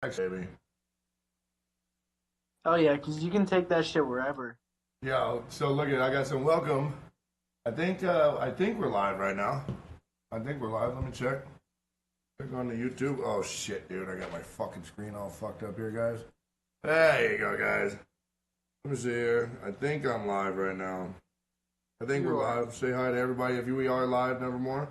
Baby. Oh yeah, because you can take that shit wherever. Yeah, so look at I got some welcome. I think we're live right now. I think we're live. Let me check. Click on the YouTube. Oh shit, dude, I got my fucking screen all fucked up here, guys. There you go, guys. Let me see here. I think I'm live right now. I think we're You are. live. Say hi to everybody if we are live, Nevermore.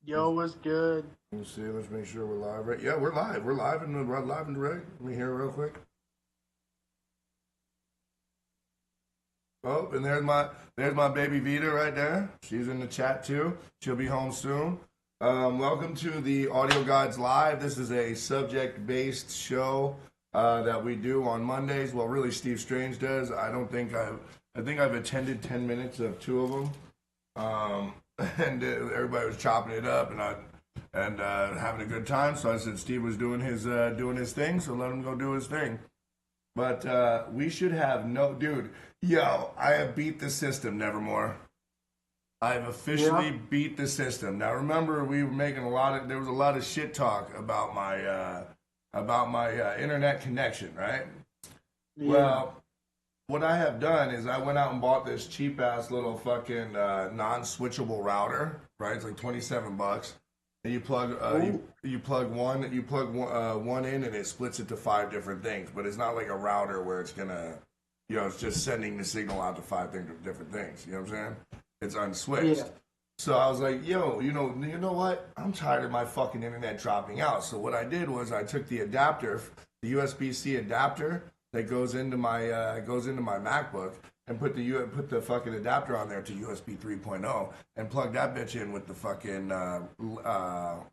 Yo, what's good? Let me see. Let's make sure we're live. Right? Yeah, we're live. We're live and direct. Let me hear it real quick. Oh, and there's my baby Vita right there. She's in the chat too. She'll be home soon. Welcome to the Audio Guides Live. This is a subject-based show that we do on Mondays. Well, really, Steve Strange does. I think I've attended 10 minutes of two of them, and everybody was chopping it up and having a good time. So I said Steve was doing his thing, so let him go do his thing. But we should have no, dude. Yo, I have beat the system, Nevermore. I've officially Yeah. beat the system. Now remember, we were making there was a lot of shit talk about my internet connection, right? Yeah. Well, what I have done is I went out and bought this cheap ass little fucking non-switchable router, right? It's like $27. And Ooh. you plug one in and it splits it to five different things. But it's not like a router where it's gonna, it's just sending the signal out to different things. You know what I'm saying? It's unswitched. Yeah. So I was like, yo, you know what? I'm tired of my fucking internet dropping out. So what I did was I took the adapter, the USB-C adapter that goes into my MacBook, and put the fucking adapter on there to USB 3.0 and plug that bitch in with the fucking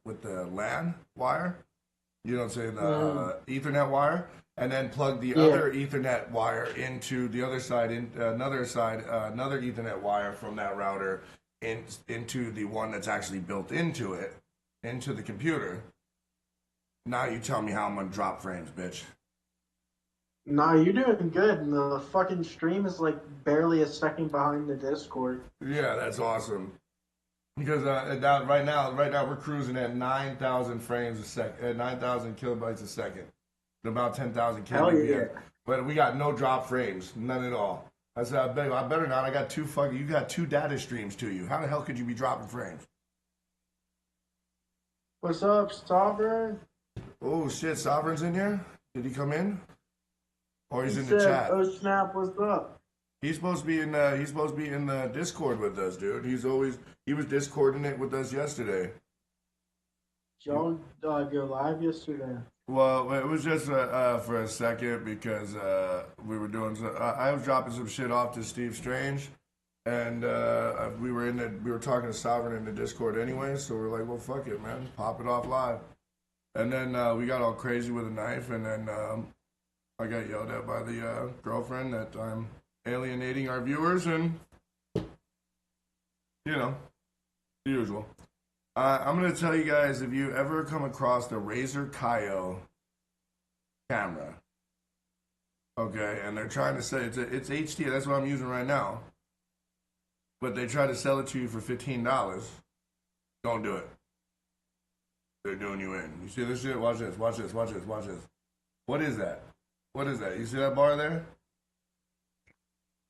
with the LAN wire. You know what I'm saying? The Mm. Ethernet wire, and then plug the Yeah. other Ethernet wire into the other side, another Ethernet wire from that router into the one that's actually built into it, into the computer. Now you tell me how I'm gonna drop frames, bitch. Nah, you're doing good. And the fucking stream is like barely a second behind the Discord. Yeah, that's awesome. Because right now we're cruising at 9,000 frames a second, at 9,000 kilobytes a second, about 10,000 Hell kbps. yeah. But we got no drop frames, none at all. I said, I better not. You got two data streams to you. How the hell could you be dropping frames? What's up, Sovereign? Oh shit, Sovereign's in here. Did he come in? Or He he's in the said, chat? "Oh snap, what's up?" He's supposed to be in the Discord with us, dude. He was Discording it with us yesterday. Y'all go live yesterday. Well, it was just for a second because we were doing. I was dropping some shit off to Steve Strange, and we were talking to Sovereign in the Discord anyway. So we are like, well, fuck it, man, pop it off live. And then we got all crazy with a knife, and then I got yelled at by the girlfriend that I'm alienating our viewers, and you know, the usual. I'm gonna tell you guys if you ever come across the Razer Kaio camera. Okay, and they're trying to say it's HD. That's what I'm using right now. But they try to sell it to you for $15. Don't do it. They're doing you in. You see this shit? Watch this. Watch this. Watch this. Watch this. What is that? What is that? You see that bar there?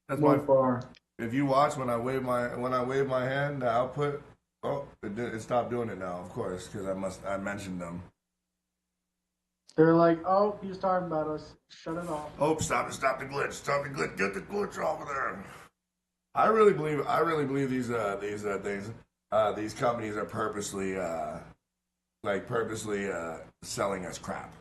That's my. What bar? If you watch when I wave my hand, the output. Oh, it stopped doing it now. Of course, because I mentioned them. They're like, "Oh, he's talking about us. Shut it off." Oh, stop it! Stop the glitch! Stop the glitch! Get the glitch off of there! I really believe these companies are purposely selling us crap.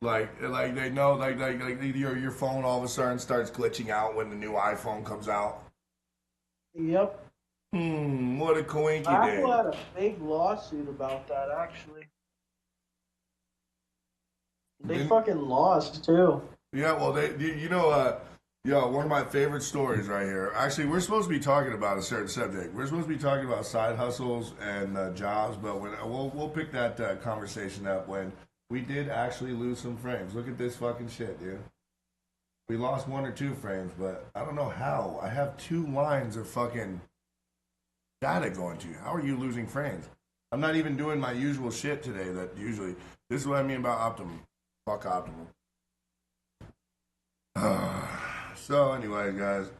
Like they know like your phone all of a sudden starts glitching out when the new iPhone comes out. Yep. What a coinky Apple dink. had a big lawsuit about that, actually. They Didn't, fucking lost, too. yeah, well one of my favorite stories right here. Actually, we're supposed to be talking about a certain subject. We're supposed to be talking about side hustles and jobs, but we'll pick that conversation up when we did actually lose some frames. Look at this fucking shit, dude. We lost one or two frames, but I don't know how. I have two lines of fucking data going to you. How are you losing frames? I'm not even doing my usual shit today. That usually, this is what I mean about optimum. Fuck optimum. So anyway, guys, if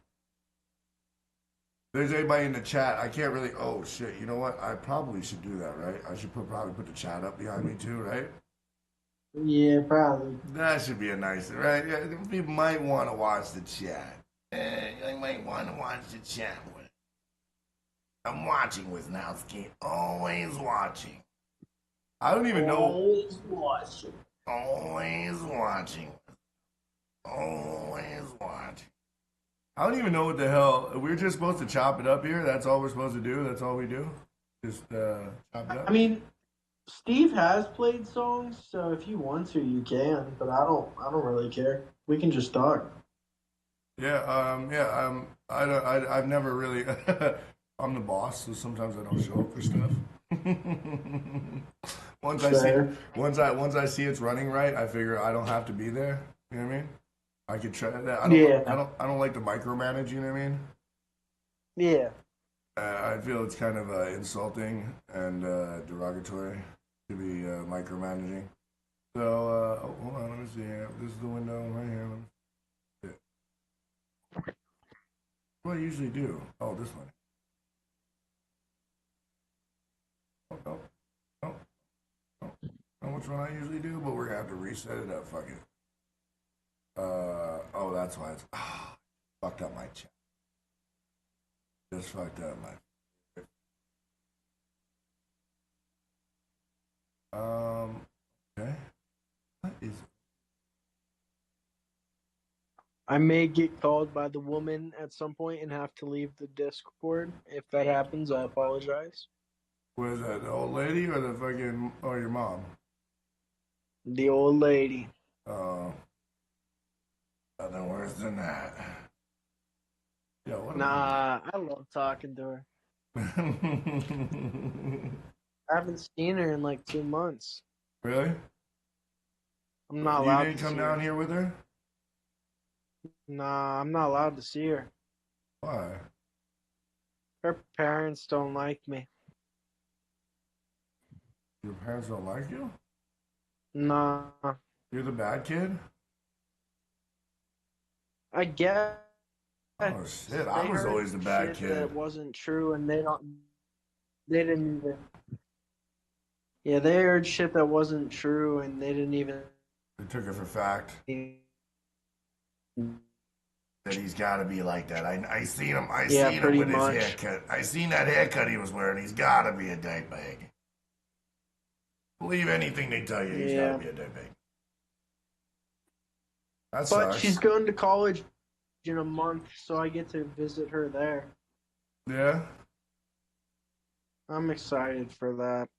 there's anybody in the chat, I can't really. Oh shit! You know what? I probably should do that, right? I should probably put the chat up behind me too, right? Yeah, probably. That should be a nice, right? Yeah, people might want to watch the chat. I might want to watch the chat. I'm watching with Nowski. Always watching. I don't even know. Always watching. Always watching. Always watching. I don't even know what the hell. We're just supposed to chop it up here. That's all we're supposed to do. That's all we do. Just chop it up. I mean, Steve has played songs, so if you want to, you can. But I don't. I don't really care. We can just talk. Yeah. I don't. I've never really. I'm the boss, so sometimes I don't show up for stuff. Once I see it's running right, I figure I don't have to be there. You know what I mean? I could try that. Yeah. I don't like to micromanage. You know what I mean? Yeah. I feel it's kind of insulting and derogatory to be micromanaging. So, hold on, let me see here. This is the window right here. Let me see it. What do I usually do? Oh, this one. Oh, no. No. No. I don't know which one I usually do, but we're going to have to reset it up. Fuck it. Oh, that's why it's. Fucked up my chat. Just fucked up my. Okay. What is. I may get called by the woman at some point and have to leave the Discord. If that happens, I apologize. What is that, the old lady or the fucking. Or your mom? The old lady. Oh. Nothing worse than that. Yeah, what Nah, I love talking to her. I haven't seen her in like 2 months. Really? I'm not You allowed didn't to come see down her. here with her? Nah, I'm not allowed to see her. Why? Her parents don't like me. Your parents don't like you? Nah. You're the bad kid? I guess Oh shit, I they was heard always the bad shit kid. that wasn't true, and they didn't even. Yeah, they heard shit that wasn't true, and they didn't even. They took it for fact that he's got to be like that. I seen him. I Yeah, seen him pretty with his much. haircut. I seen that haircut he was wearing. He's got to be a dirtbag. Believe anything they tell you. He's got Yeah. to be a dirtbag. That But sucks. she's going to college in a month, so I get to visit her there. Yeah. I'm excited for that.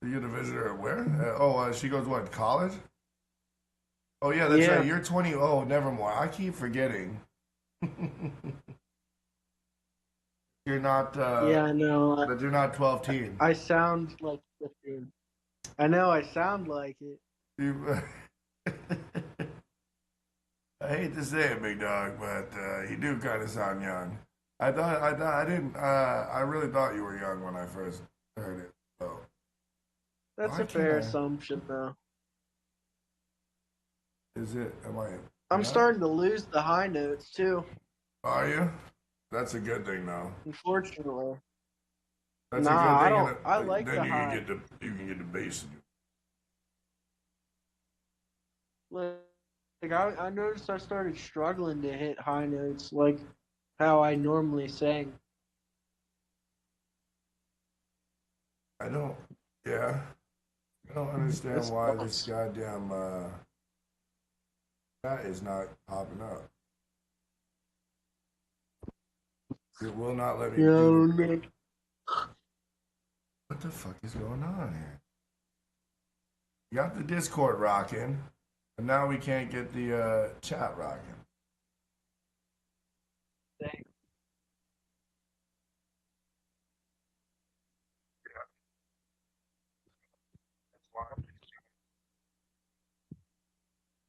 You get to visit her where? She goes what? College? Oh yeah, that's Yeah. right. You're 20. Oh, never mind. I keep forgetting. You're not. Yeah, I know. But you're not 12 teen. I sound like 15. I know, I sound like it. You, I hate to say it, big dog, but you do kind of sound young. I really thought you were young when I first heard it. So That's why a fair can't I- assumption, though. Is it? Am I? I'm not? starting to lose the high notes, too, Are you? That's a good thing, though. unfortunately. That's Nah, a good I thing. don't. I like then the you high. you can get the bass. Like I noticed I started struggling to hit high notes like how I normally sang. I don't. Yeah. I don't understand It's why nuts. this goddamn that is not popping up. It will not let me do it. What the fuck is going on here? You got the Discord rocking, and now we can't get the chat rocking.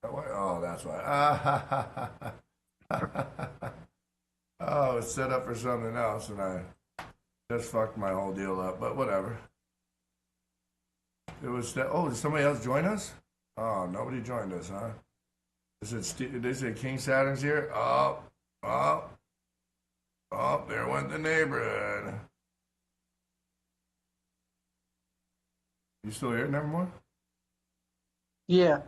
Oh, that's why. Oh, it's set up for something else, and I just fucked my whole deal up. But whatever. It was that. Oh, did somebody else join us? Oh, nobody joined us, huh? They said King Saturn's here. Oh, oh, oh! There went the neighborhood. You still here, Nevermore? Yeah,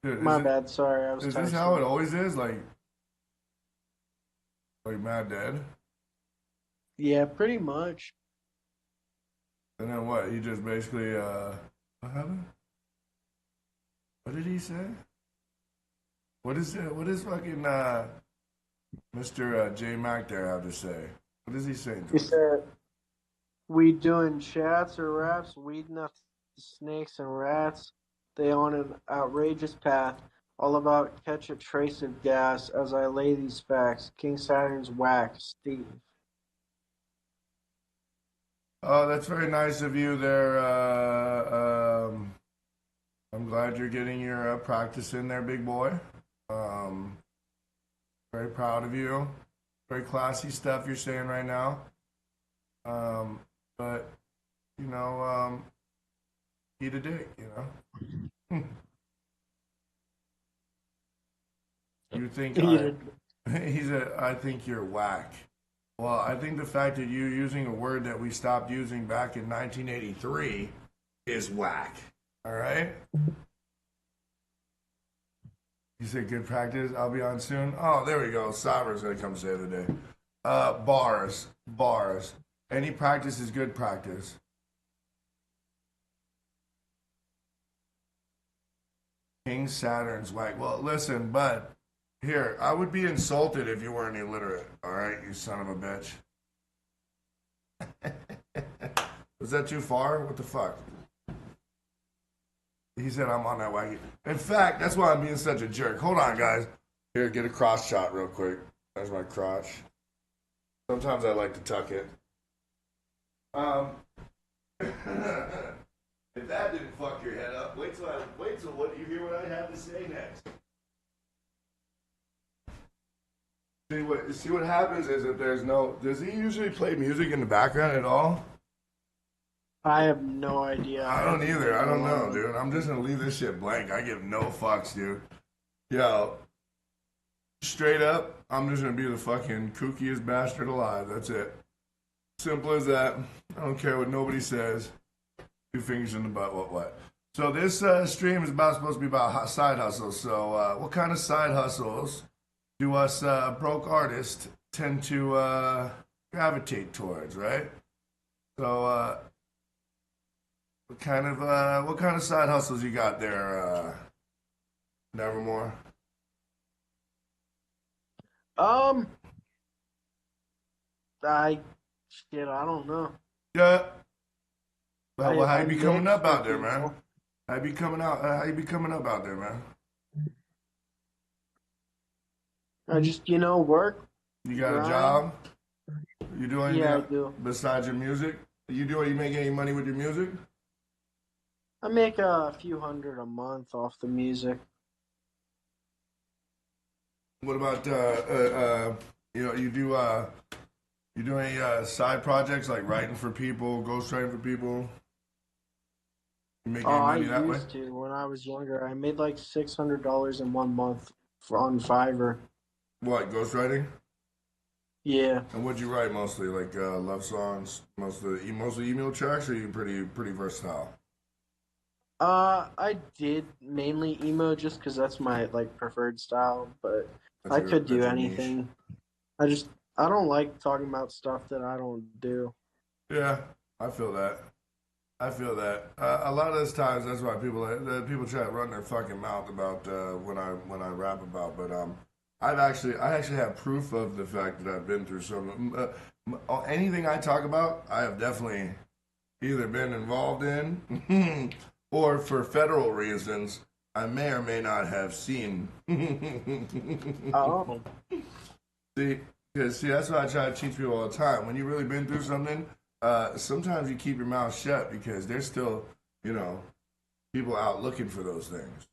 Dude, my bad. Sorry, I was is this texting. how it always is? Like mad dead? Yeah, pretty much. And then what? He just basically what happened? What did he say? What is it? What is fucking Mr. J Mac there have to say? What is he saying to He us? said, "We doing chats or raps, weeding up the snakes and rats. They on an outrageous path, all about catch a trace of gas. As I lay these facts, King Saturn's whack, Steve." Oh, that's very nice of you there. I'm glad you're getting your practice in there, big boy. Um, very proud of you. Very classy stuff you're saying right now. But you know, eat a dick. You know. You think He did. I think you're whack. Well, I think the fact that you're using a word that we stopped using back in 1983 is whack. All right? You said good practice. I'll be on soon. Oh, there we go. Sovereign's going to come save the day. Bars. Bars. Any practice is good practice. King Saturn's whack. Well, listen, bud. Here, I would be insulted if you weren't illiterate. All right, you son of a bitch. Was that too far? What the fuck? He said I'm on that wagon. In fact, that's why I'm being such a jerk. Hold on, guys. Here, get a cross shot real quick. There's my crotch. Sometimes I like to tuck it. If that didn't fuck your head up, wait till what you hear what I have to say next. See what happens is if there's no. Does he usually play music in the background at all? I have no idea. I don't either. I don't know, dude. I'm just gonna leave this shit blank. I give no fucks, dude. Yo, straight up, I'm just gonna be the fucking kookiest bastard alive. That's it. Simple as that. I don't care what nobody says. 2 fingers in the butt. What? So this stream is supposed to be about side hustles. So what kind of side hustles do us broke artists tend to gravitate towards, right? So what kind of side hustles you got there, Nevermore? I don't know. Yeah. Well, how you be I coming mix up out for there, man? people. How you be coming out? How you be coming up out there, man? I just work. You got grind. a job? You do anything Yeah, I do. besides your music? You make any money with your music? I make a few hundred a month off the music. What about you do any side projects like writing for people, ghostwriting for people? You make any I money that way? used to when I was younger. I made like $600 in 1 month on Fiverr. What, ghostwriting? Yeah. And what'd you write mostly? Like love songs, mostly email tracks, or are you pretty versatile? I did mainly emo just because that's my preferred style, but I could do That's your niche. anything. I don't like talking about stuff that I don't do. Yeah, I feel that. A lot of those times, that's why people try to run their fucking mouth about when I rap about. But I actually have proof of the fact that I've been through some. Anything I talk about, I have definitely either been involved in, or for federal reasons, I may or may not have seen. Oh. See, that's what I try to teach people all the time. When you've really been through something, sometimes you keep your mouth shut because there's still, people out looking for those things.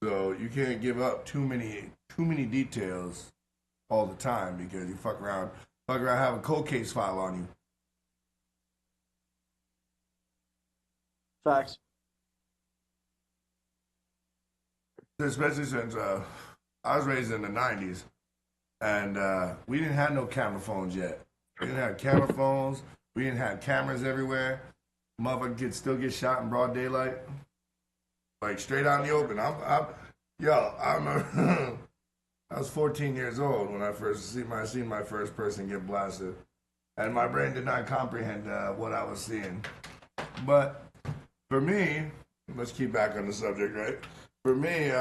So you can't give up too many details all the time because you fuck around have a cold case file on you. Facts. Especially since I was raised in the '90s, and we didn't have no camera phones yet. We didn't have camera phones. We didn't have cameras everywhere. Motherfucker could still get shot in broad daylight, like straight out in the open. I remember I was 14 years old when I first seen my first person get blasted, and my brain did not comprehend what I was seeing. But for me, let's keep back on the subject, right? For me,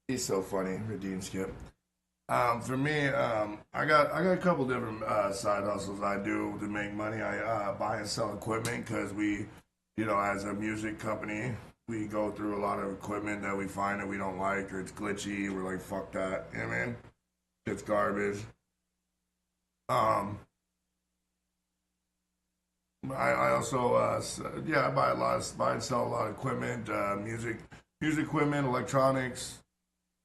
he's so funny, Redeem Skip. For me, I got a couple different side hustles I do to make money. I buy and sell equipment because we, as a music company, we go through a lot of equipment that we find that we don't like or it's glitchy. We're like, fuck that, you know what I mean? It's garbage. Um, I also I buy and sell a lot of equipment, music equipment, electronics.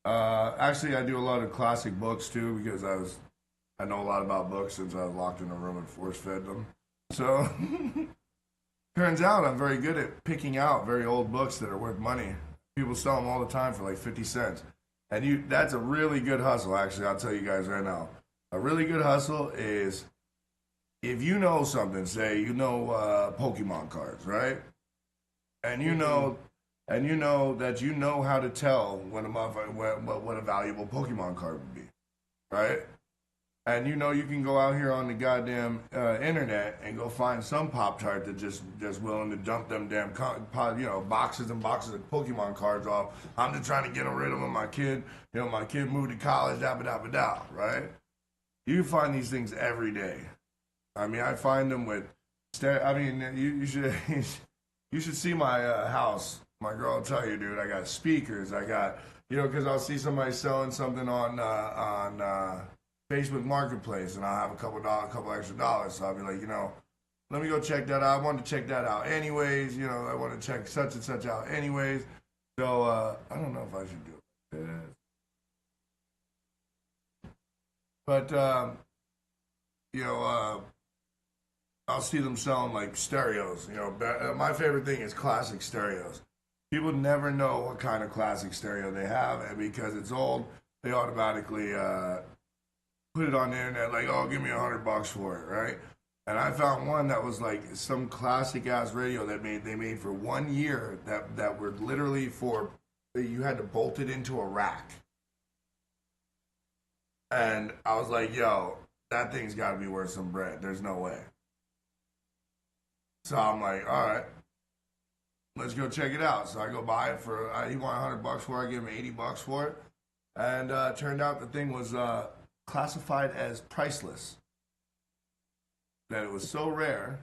Actually, I do a lot of classic books too because I know a lot about books since I was locked in a room and force fed them. So turns out I'm very good at picking out very old books that are worth money. People sell them all the time for like 50 cents. And that's a really good hustle, actually. I'll tell you guys right now. A really good hustle is if you know something, say you know Pokemon cards, right? And you know that you know how to tell when a motherfucker what a valuable Pokemon card would be, right? And you can go out here on the goddamn internet and go find some Pop Tart that just willing to dump them damn boxes and boxes of Pokemon cards off. I'm just trying to get rid of them. My kid, my kid moved to college, da da da da, right? You find these things every day. I mean, I find them with. I mean, you should you should see my house. My girl will tell you, dude. I got speakers. I got because I'll see somebody selling something on Facebook Marketplace, and I'll have a couple extra dollars. So I'll be like, let me go check that out. I want to check that out anyways. I want to check such and such out anyways. So I don't know if I should do it. But I'll see them selling like stereos. My favorite thing is classic stereos. People never know what kind of classic stereo they have, and because it's old, they automatically put it on the internet like, oh, give me $100 for it, right? And I found one that was like some classic ass radio that they made for 1 year that were literally for you had to bolt it into a rack. And I was like, yo, that thing's got to be worth some bread. There's no way. So I'm like, all right, let's go check it out. So I go buy it for he wanted $100 for it. I gave him $80 for it, and turned out the thing was classified as priceless. That it was so rare,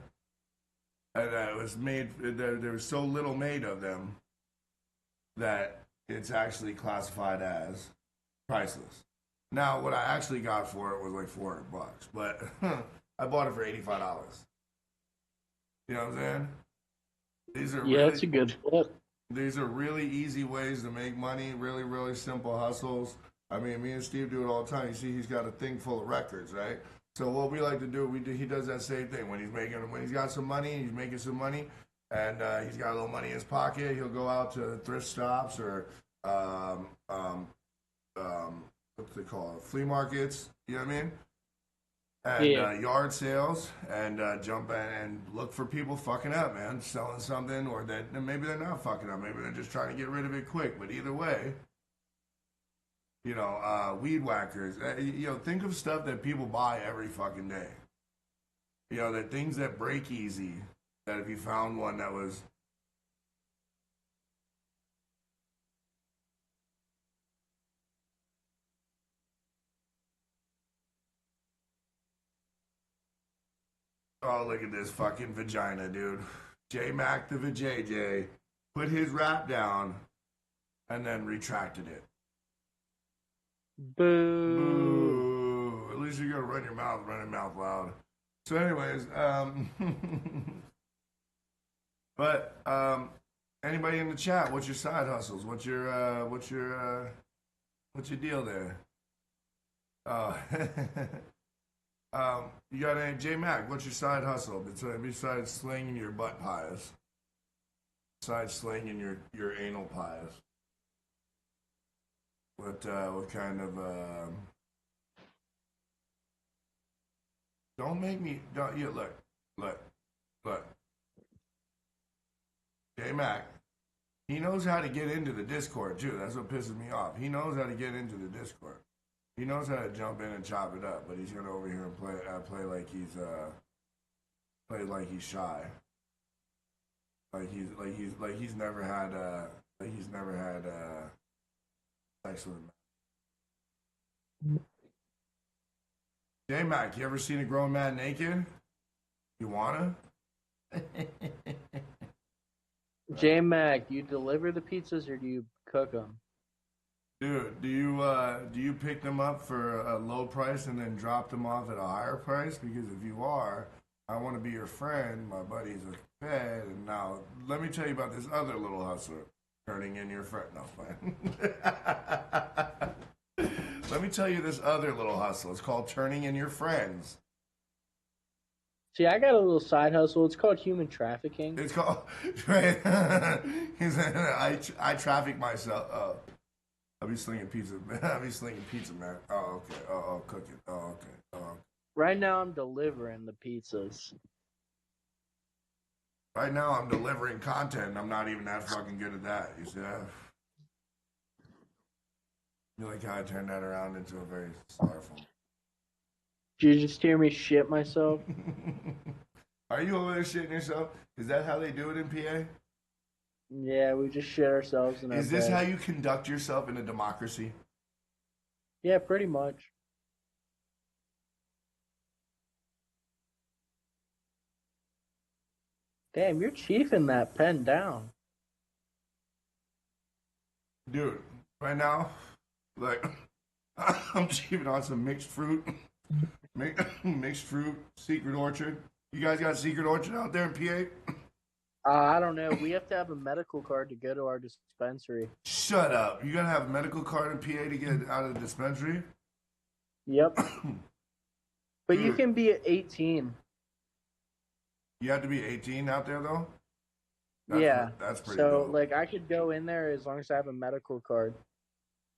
and that it was made. That there was so little made of them that it's actually classified as priceless. Now, what I actually got for it was like $400, but I bought it for $85. You know what I'm saying? It's a good flip. These are really easy ways to make money. Really, really simple hustles. I mean, me and Steve do it all the time. You see, he's got a thing full of records, right? So what we like to do, he does that same thing when he's got some money, he's making some money, and he's got a little money in his pocket. He'll go out to thrift shops or what's they call it, flea markets. You know what I mean? And yard sales, and jump in and look for people fucking up, man, selling something, or that maybe they're not fucking up, maybe they're just trying to get rid of it quick. But either way, weed whackers. Think of stuff that people buy every fucking day. That things that break easy. That if you found one that was oh, look at this fucking vagina, dude. J Mac the VJJ put his rap down and then retracted it. Boo. Boo. At least you're gonna run your mouth loud. So, anyways, but anybody in the chat, what's your side hustles? What's your deal there? You got any J Mac? What's your side hustle besides slinging your butt pies? besides slinging your anal pies? What kind of don't make me don't you look J Mac. He knows how to get into the Discord too. That's what pisses me off. He knows how to get into the Discord. He knows how to jump in and chop it up, but he's gonna over here and play like he's shy. He's never had sex with a man. J Mac, you ever seen a grown man naked? You wanna? J Mac, do you deliver the pizzas or do you cook them? Dude, do you pick them up for a low price and then drop them off at a higher price? Because if you are, I want to be your friend. My buddy's a fed, and now let me tell you about this other little hustler turning in your friend. No, let me tell you this other little hustle. It's called turning in your friends. See, I got a little side hustle. It's called human trafficking. It's called. I traffic myself. I'll be slinging pizza. I'll be slinging pizza, man. Oh, okay. Oh, cook it. Oh, okay. Oh, okay. Right now, I'm delivering the pizzas. Right now, I'm delivering content, and I'm not even that fucking good at that. You see that? You like how I turned that around into a very sorrowful. Did you just hear me shit myself? Are you over there shitting yourself? Is that how they do it in PA? Yeah, we just shit ourselves in our Is this bed. how you conduct yourself in a democracy? Yeah, pretty much. Damn, you're chiefing that pen down. Dude, right now, like, I'm cheaping on some mixed fruit. Mixed fruit, Secret Orchard. You guys got Secret Orchard out there in PA? I don't know. We have to have a medical card to go to our dispensary. Shut up. You gotta have a medical card in PA to get out of the dispensary? Yep. But you can be 18. You have to be 18 out there, though? That's pretty So, dope. like, I could go in there as long as I have a medical card.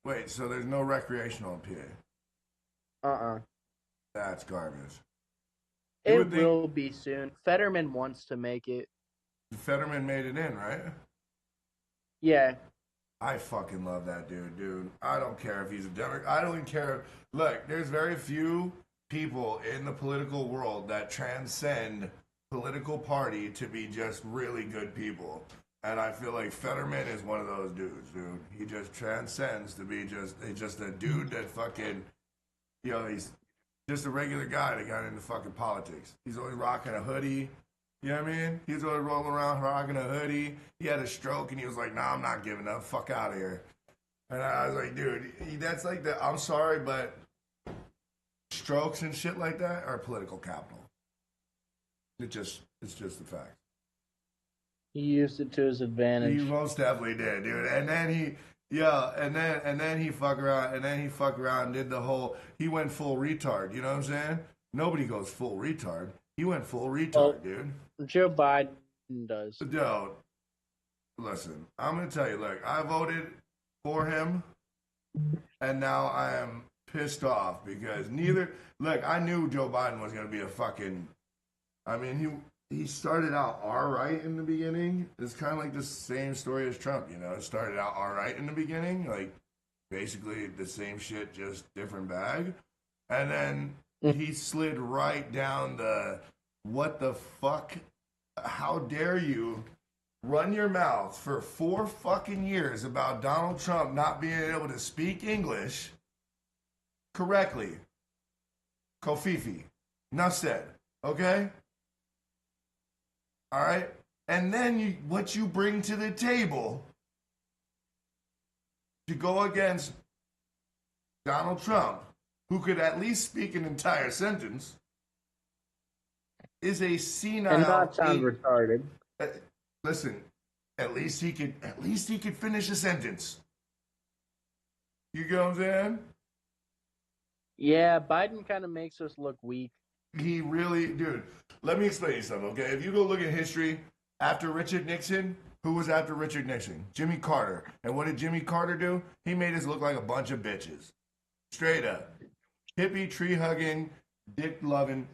Wait, so there's no recreational in PA? That's garbage. It will be soon. Fetterman wants to make it. Fetterman made it in, right? Yeah. I fucking love that dude. I don't care if he's a Democrat. I don't even care. Look, there's very few people in the political world that transcend political party to be just really good people. And I feel like Fetterman is one of those dudes, dude. He just transcends to be just a dude that fucking, he's just a regular guy that got into fucking politics. He's always rocking a hoodie. You know what I mean? He's always rolling around rocking a hoodie. He had a stroke and he was like, nah, I'm not giving up. Fuck out of here. And I was like, dude, that's like the, I'm sorry, but strokes and shit like that are political capital. It's just a fact. He used it to his advantage. He most definitely did, dude. And then he fuck around and did the whole, he went full retard, you know what I'm saying? Nobody goes full retard. He went full retard, dude. Joe Biden does. Dude, listen, I'm gonna tell you, look, I voted for him and now I am pissed off because I knew Joe Biden was gonna be a fucking, I mean, he started out all right in the beginning. It's kind of like the same story as Trump, you know. It started out all right in the beginning, like basically the same shit, just different bag. And then he slid right down the, what the fuck? How dare you run your mouth for 4 fucking years about Donald Trump not being able to speak English correctly. Kofifi. Enough said. Okay? All right, and then what you bring to the table to go against Donald Trump, who could at least speak an entire sentence, is a senile. And not sound retarded. Listen, at least he could finish a sentence. You get what I'm saying? Yeah, Biden kind of makes us look weak. He really, dude. Let me explain you something, okay? If you go look at history, after Richard Nixon, Who was after Richard Nixon? Jimmy Carter. And what did Jimmy Carter do? He made us look like a bunch of bitches. Straight up. Hippie, tree hugging, dick loving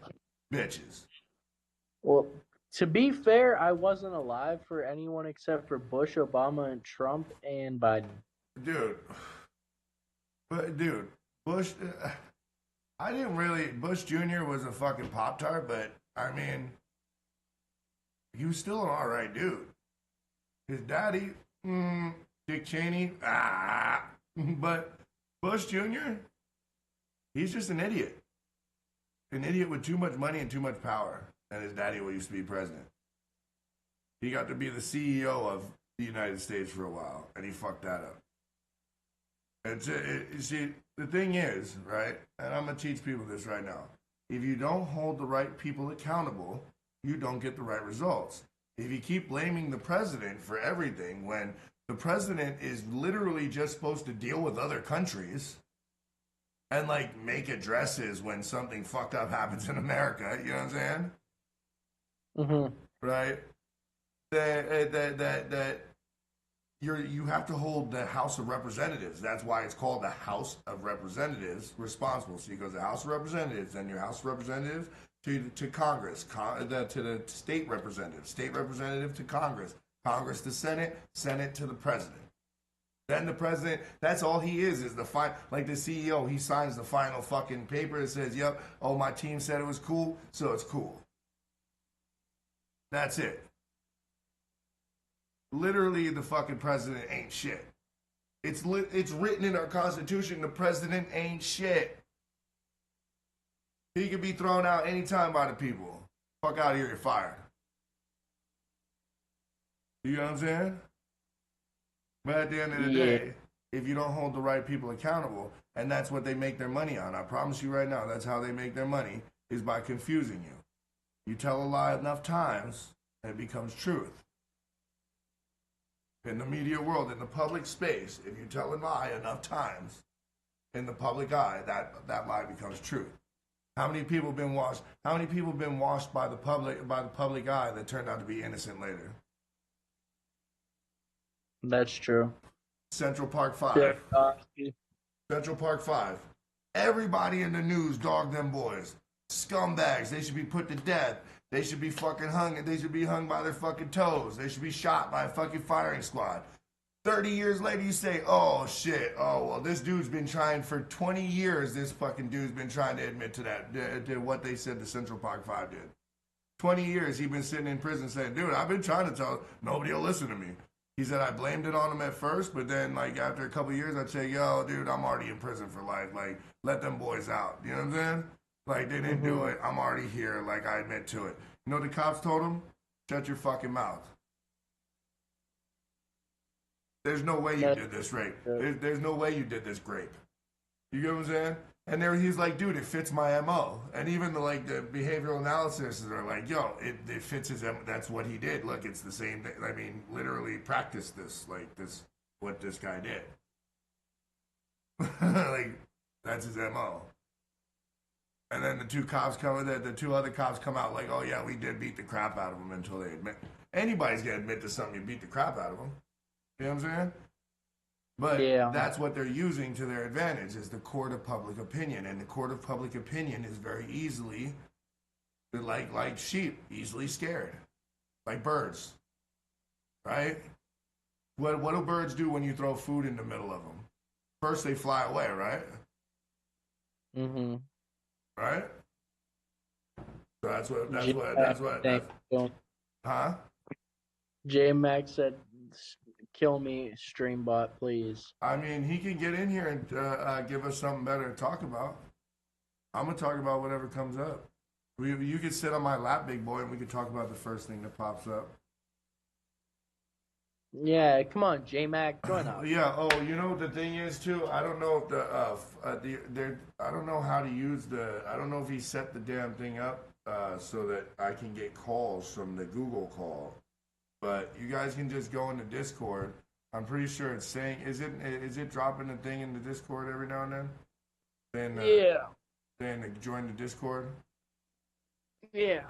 bitches. Well, to be fair, I wasn't alive for anyone except for Bush, Obama, and Trump and Biden. Dude. But, dude, Bush. I didn't really. Bush Jr. was a fucking Pop Tart, but, I mean, he was still an alright dude. His daddy, Dick Cheney, but Bush Jr., he's just an idiot. An idiot with too much money and too much power. And his daddy used to be president. He got to be the CEO of the United States for a while, and he fucked that up. And you see, the thing is, right, and I'm going to teach people this right now. If you don't hold the right people accountable, you don't get the right results. If you keep blaming the president for everything when the president is literally just supposed to deal with other countries and like make addresses when something fucked up happens in America, you know what I'm saying? Mm-hmm. Right? You have to hold the House of Representatives. That's why it's called the House of Representatives responsible. So you go to the House of Representatives, then your House of Representatives to Congress, to the state representative to Congress, Congress to Senate, Senate to the president. Then the president, that's all he is the like the CEO, he signs the final fucking paper that says, yep, oh, my team said it was cool, so it's cool. That's it. Literally, the fucking president ain't shit. It's written in our Constitution, the president ain't shit. He could be thrown out anytime by the people. Fuck out of here, you're fired. You know what I'm saying? But at the end of the day, if you don't hold the right people accountable, and that's what they make their money on, I promise you right now, that's how they make their money, is by confusing you. You tell a lie enough times, and it becomes truth. In the media world, in the public space, if you tell a lie enough times, in the public eye, that lie becomes truth. How many people have been washed? How many people have been washed by the public eye that turned out to be innocent later? That's true. Central Park 5. Central Park 5. Everybody in the news dogged them boys. Scumbags. They should be put to death. They should be fucking hung. They should be hung by their fucking toes. They should be shot by a fucking firing squad. 30 years later, you say, oh, shit. Oh, well, this dude's been trying for 20 years. This fucking dude's been trying to admit to that, to what they said the Central Park 5 did. 20 years, he's been sitting in prison saying, dude, I've been trying to tell, nobody will listen to me. He said, I blamed it on him at first, but then, like, after a couple years, I'd say, yo, dude, I'm already in prison for life. Like, let them boys out. You know what I'm saying? Like, they didn't do it. I'm already here. Like, I admit to it. You know what the cops told him? Shut your fucking mouth. There's no way you did this rape. There's no way you did this grape. You get what I'm saying? And there he's like, dude, it fits my MO. And even the behavioral analysis are like, yo, it fits his MO. That's what he did. Look, it's the same thing. I mean, literally practice this, like this, what this guy did. Like, that's his MO. And then the two other cops come out like, oh yeah, we did beat the crap out of him until they admit. Anybody's gonna admit to something, you beat the crap out of them. You know what I'm saying? But that's what they're using to their advantage is the court of public opinion. And the court of public opinion is very easily, like sheep, easily scared. Like birds. Right? What do birds do when you throw food in the middle of them? First they fly away, right? Mm-hmm. Right? So that's what. Huh? J-Mac said, kill me, Streambot, please. I mean, he can get in here and give us something better to talk about. I'm going to talk about whatever comes up. You could sit on my lap, big boy, and we could talk about the first thing that pops up. Yeah, come on, J-Mac, join up. Yeah. Oh, you know what the thing is too? I don't know if I don't know how to use I don't know if he set the damn thing up so that I can get calls from the Google call. But you guys can just go into Discord. I'm pretty sure it's saying, is it dropping a thing in the Discord every now and then? Saying to join the Discord. Yeah.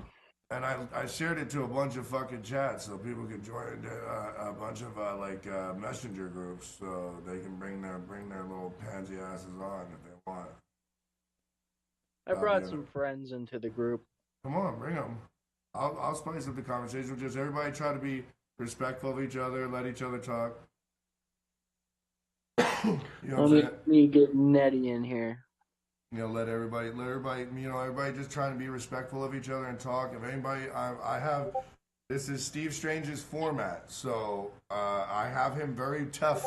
And I shared it to a bunch of fucking chats so people could join a bunch of messenger groups so they can bring their little pansy asses on if they want. I brought some friends into the group. Come on, bring them. I'll spice up the conversation. Just everybody try to be respectful of each other, let each other talk. You know Let me get Nettie in here. You know, let everybody, everybody just trying to be respectful of each other and talk. If anybody, I have, this is Steve Strange's format, so I have him very tough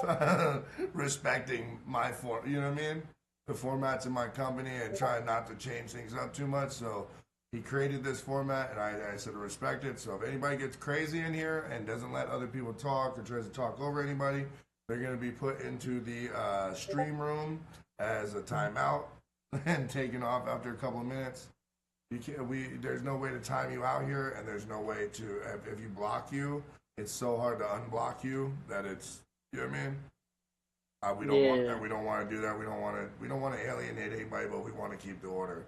respecting my form. You know what I mean? The formats in my company and trying not to change things up too much. So he created this format, and I said to respect it. So if anybody gets crazy in here and doesn't let other people talk or tries to talk over anybody, they're going to be put into the stream room as a timeout and taken off after a couple of minutes. You can't. There's no way to time you out here, and there's no way to. If you block you, it's so hard to unblock you that it's. You know what I mean? We don't want to do that. We don't want to alienate anybody, but we want to keep the order.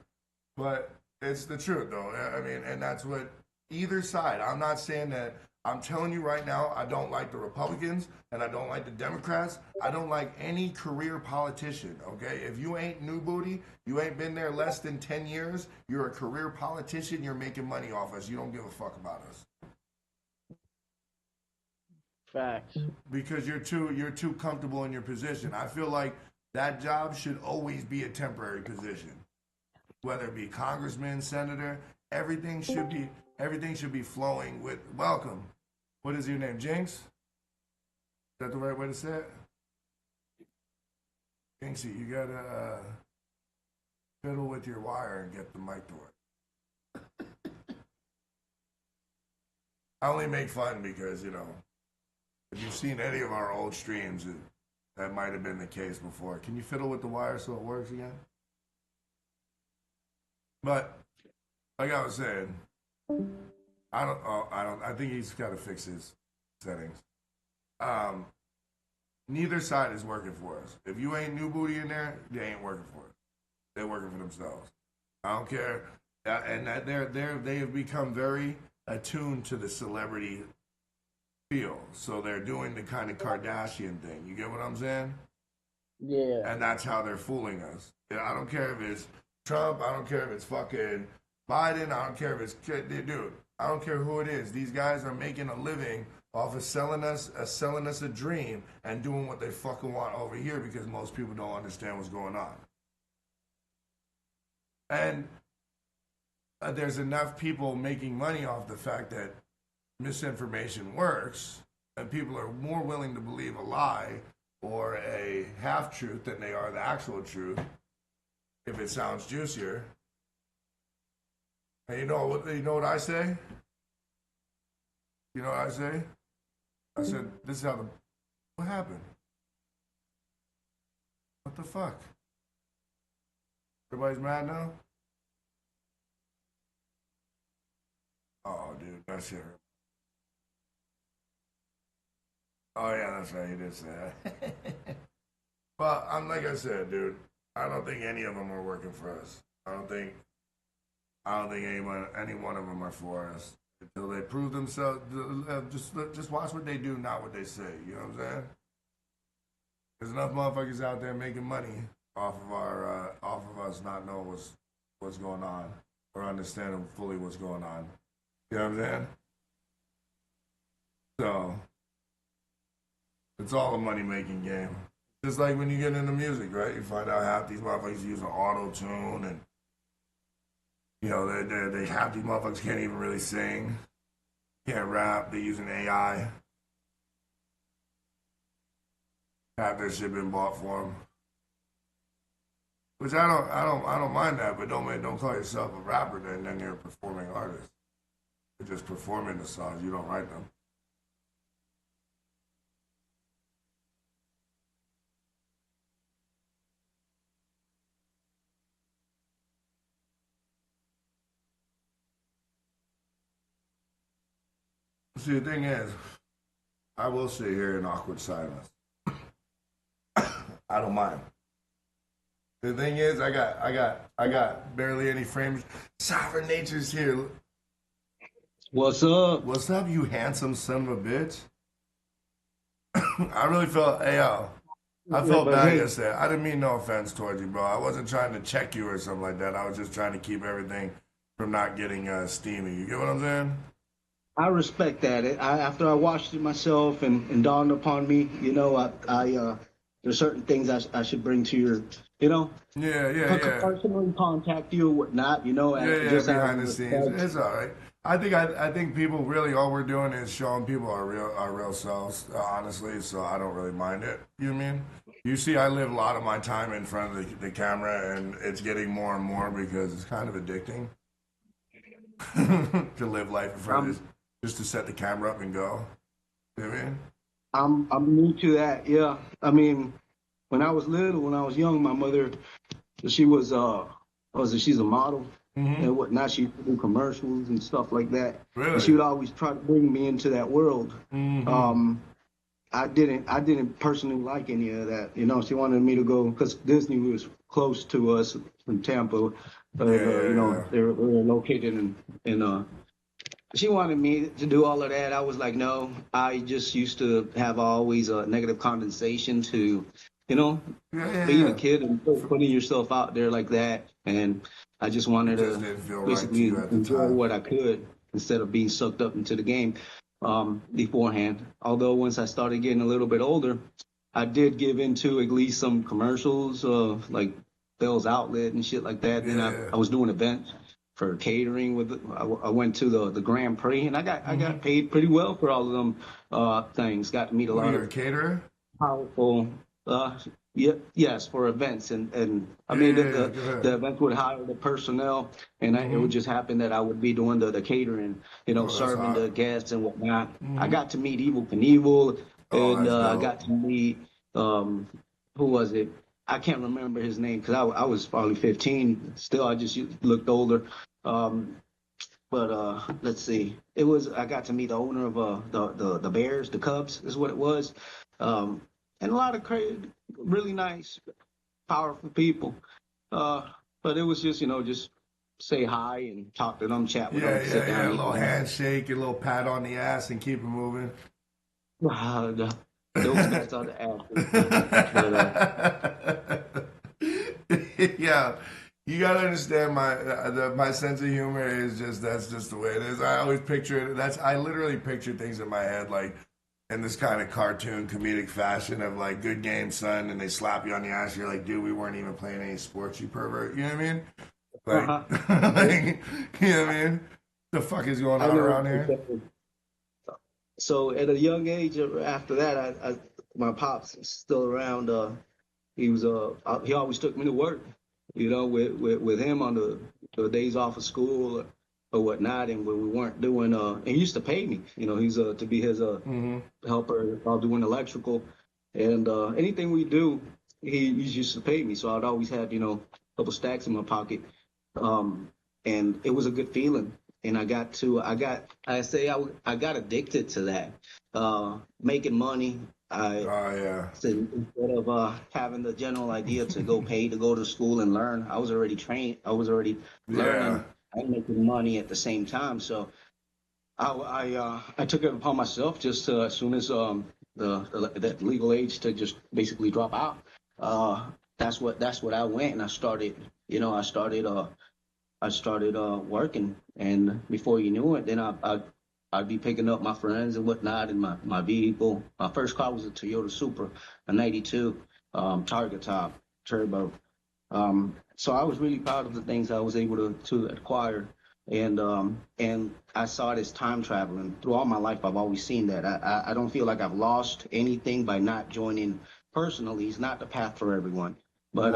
But it's the truth, though. I mean, and that's what either side. I'm not saying that. I'm telling you right now, I don't like the Republicans and I don't like the Democrats. I don't like any career politician, okay? If you ain't new booty, you ain't been there less than 10 years, you're a career politician, you're making money off us. You don't give a fuck about us. Facts. Because you're too comfortable in your position. I feel like that job should always be a temporary position. Whether it be congressman, senator, everything should be flowing with welcome. What is your name, Jinx? Is that the right way to say it? Jinxie, you gotta fiddle with your wire and get the mic to work. I only make fun because, you know, if you've seen any of our old streams, that might have been the case before. Can you fiddle with the wire so it works again? But like I was saying, I think he's got to fix his settings. Neither side is working for us. If you ain't new booty in there, they ain't working for us. They're working for themselves. I don't care. And that they have become very attuned to the celebrity feel. So they're doing the kind of Kardashian thing. You get what I'm saying? Yeah. And that's how they're fooling us. I don't care if it's Trump. I don't care if it's fucking Biden. I don't care if it's dude. I don't care who it is. These guys are making a living off of selling us a dream and doing what they fucking want over here because most people don't understand what's going on. And there's enough people making money off the fact that misinformation works, and people are more willing to believe a lie or a half truth than they are the actual truth if it sounds juicier. And you know what I say? You know what I say? I said, this is how what happened? What the fuck? Everybody's mad now? Oh, dude, that shit hurt. Oh, yeah, that's right. He did say that. But I'm like I said, dude, I don't think any of them are working for us. I don't think any one of them are for us until they prove themselves. Just watch what they do, not what they say. You know what I'm saying? There's enough motherfuckers out there making money off of us not knowing what's going on or understanding fully what's going on. You know what I'm saying? So it's all a money making game. Just like when you get into music, right? You find out half these motherfuckers using auto tune and you know, they half these motherfuckers can't even really sing, can't rap. They're using AI. Half their shit been bought for them, which I don't mind that. But don't call yourself a rapper. Then you're a performing artist. You're just performing the songs. You don't write them. See, the thing is, I will sit here in awkward silence. I don't mind. The thing is, I got barely any frames. Sovereign Nature's here. What's up? What's up, you handsome son of a bitch? I really felt, hey, yo, I Yeah, felt but bad hey, yesterday. I didn't mean no offense towards you, bro. I wasn't trying to check you or something like that. I was just trying to keep everything from not getting steamy. You get what I'm saying? I respect that. After I watched it myself and dawned upon me, there's certain things I should bring to your, you know, Yeah, yeah, yeah. personally contact you or whatnot, Yeah, yeah, just out behind of the scenes, respect. it's all right. I think people really all we're doing is showing people our real selves, honestly. So I don't really mind it. You know what I mean? You see, I live a lot of my time in front of the camera, and it's getting more and more because it's kind of addicting to live life in front of I'm this, just to set the camera up and go. You know what I mean? I'm new to that. Yeah. I mean, when I was little, when I was young, my mother, she was she's a model Mm-hmm. and whatnot. She would do commercials and stuff like that, and she Really? would always try to bring me into that world. Mm-hmm. Um, I didn't personally like any of that. She wanted me to go because Disney was close to us in Tampa, Yeah, and yeah, they were located in. She wanted me to do all of that. I was like, no. I just used to have always a negative condensation to, you know, yeah, yeah, being a yeah. kid and putting yourself out there like that. And I just It wanted just to didn't feel right to basically you at the enjoy time. what I could instead of being sucked up into the game beforehand. Although once I started getting a little bit older, I did give into at least some commercials, like Bell's Outlet and shit like that. Then Yeah. I was doing events for catering I went to the Grand Prix and I Mm-hmm. got paid pretty well for all of them things. Got to meet a What are lot you, a of caterer? powerful yeah, yes, for events and I Yeah, mean yeah, yeah. Go the ahead. events would hire the personnel and it would Mm-hmm. just happen that I would be doing the catering, Oh, that's serving hot. the guests and whatnot. I Mm-hmm. got to meet Evil Knievel Oh, and that's I dope. got to meet um who was it? I can't remember his name because I was probably 15. Still, I just looked older. Um, but let's see. It was I got to meet the owner of the Bears, the Cubs is what it was, um, and a lot of really nice, powerful people. Uh, but it was just just say hi and talk to them, chat with Yeah, them, sit yeah, down, yeah. A eat little with them. handshake, a little pat on the ass, and keep it moving. Those guys are the athletes, but Yeah, you gotta understand my sense of humor is just that's just the way it is. I always picture it. I literally picture things in my head like in this kind of cartoon comedic fashion of like good game, son, and they slap you on the ass. You're like, dude, we weren't even playing any sports, you pervert. You know what I mean? uh-huh. Like, Yeah, like you know what I mean? The fuck is going I on know. around here? So at a young age, after that, my pops is still around. He was he always took me to work, with him on the days off of school or whatnot, and when we weren't doing and he used to pay me, he's to be his Mm-hmm. helper while doing electrical, and anything we do, he used to pay me, so I'd always had a couple stacks in my pocket, um, and it was a good feeling. And I got addicted to that, making money. I Oh yeah, so instead of having the general idea to go pay to go to school and learn, I was already trained. I was already yeah, learning and making money at the same time. So I took it upon myself just to, as soon as the legal age to just basically drop out. Uh, that's what I went and I started. I started working, and before you knew it, then I'd be picking up my friends and whatnot in my vehicle. My first car was a Toyota Supra, a '92 Target top turbo. So I was really proud of the things I was able to acquire, and I saw it as time traveling. Through all my life, I've always seen that. I don't feel like I've lost anything by not joining personally. It's not the path for everyone, what?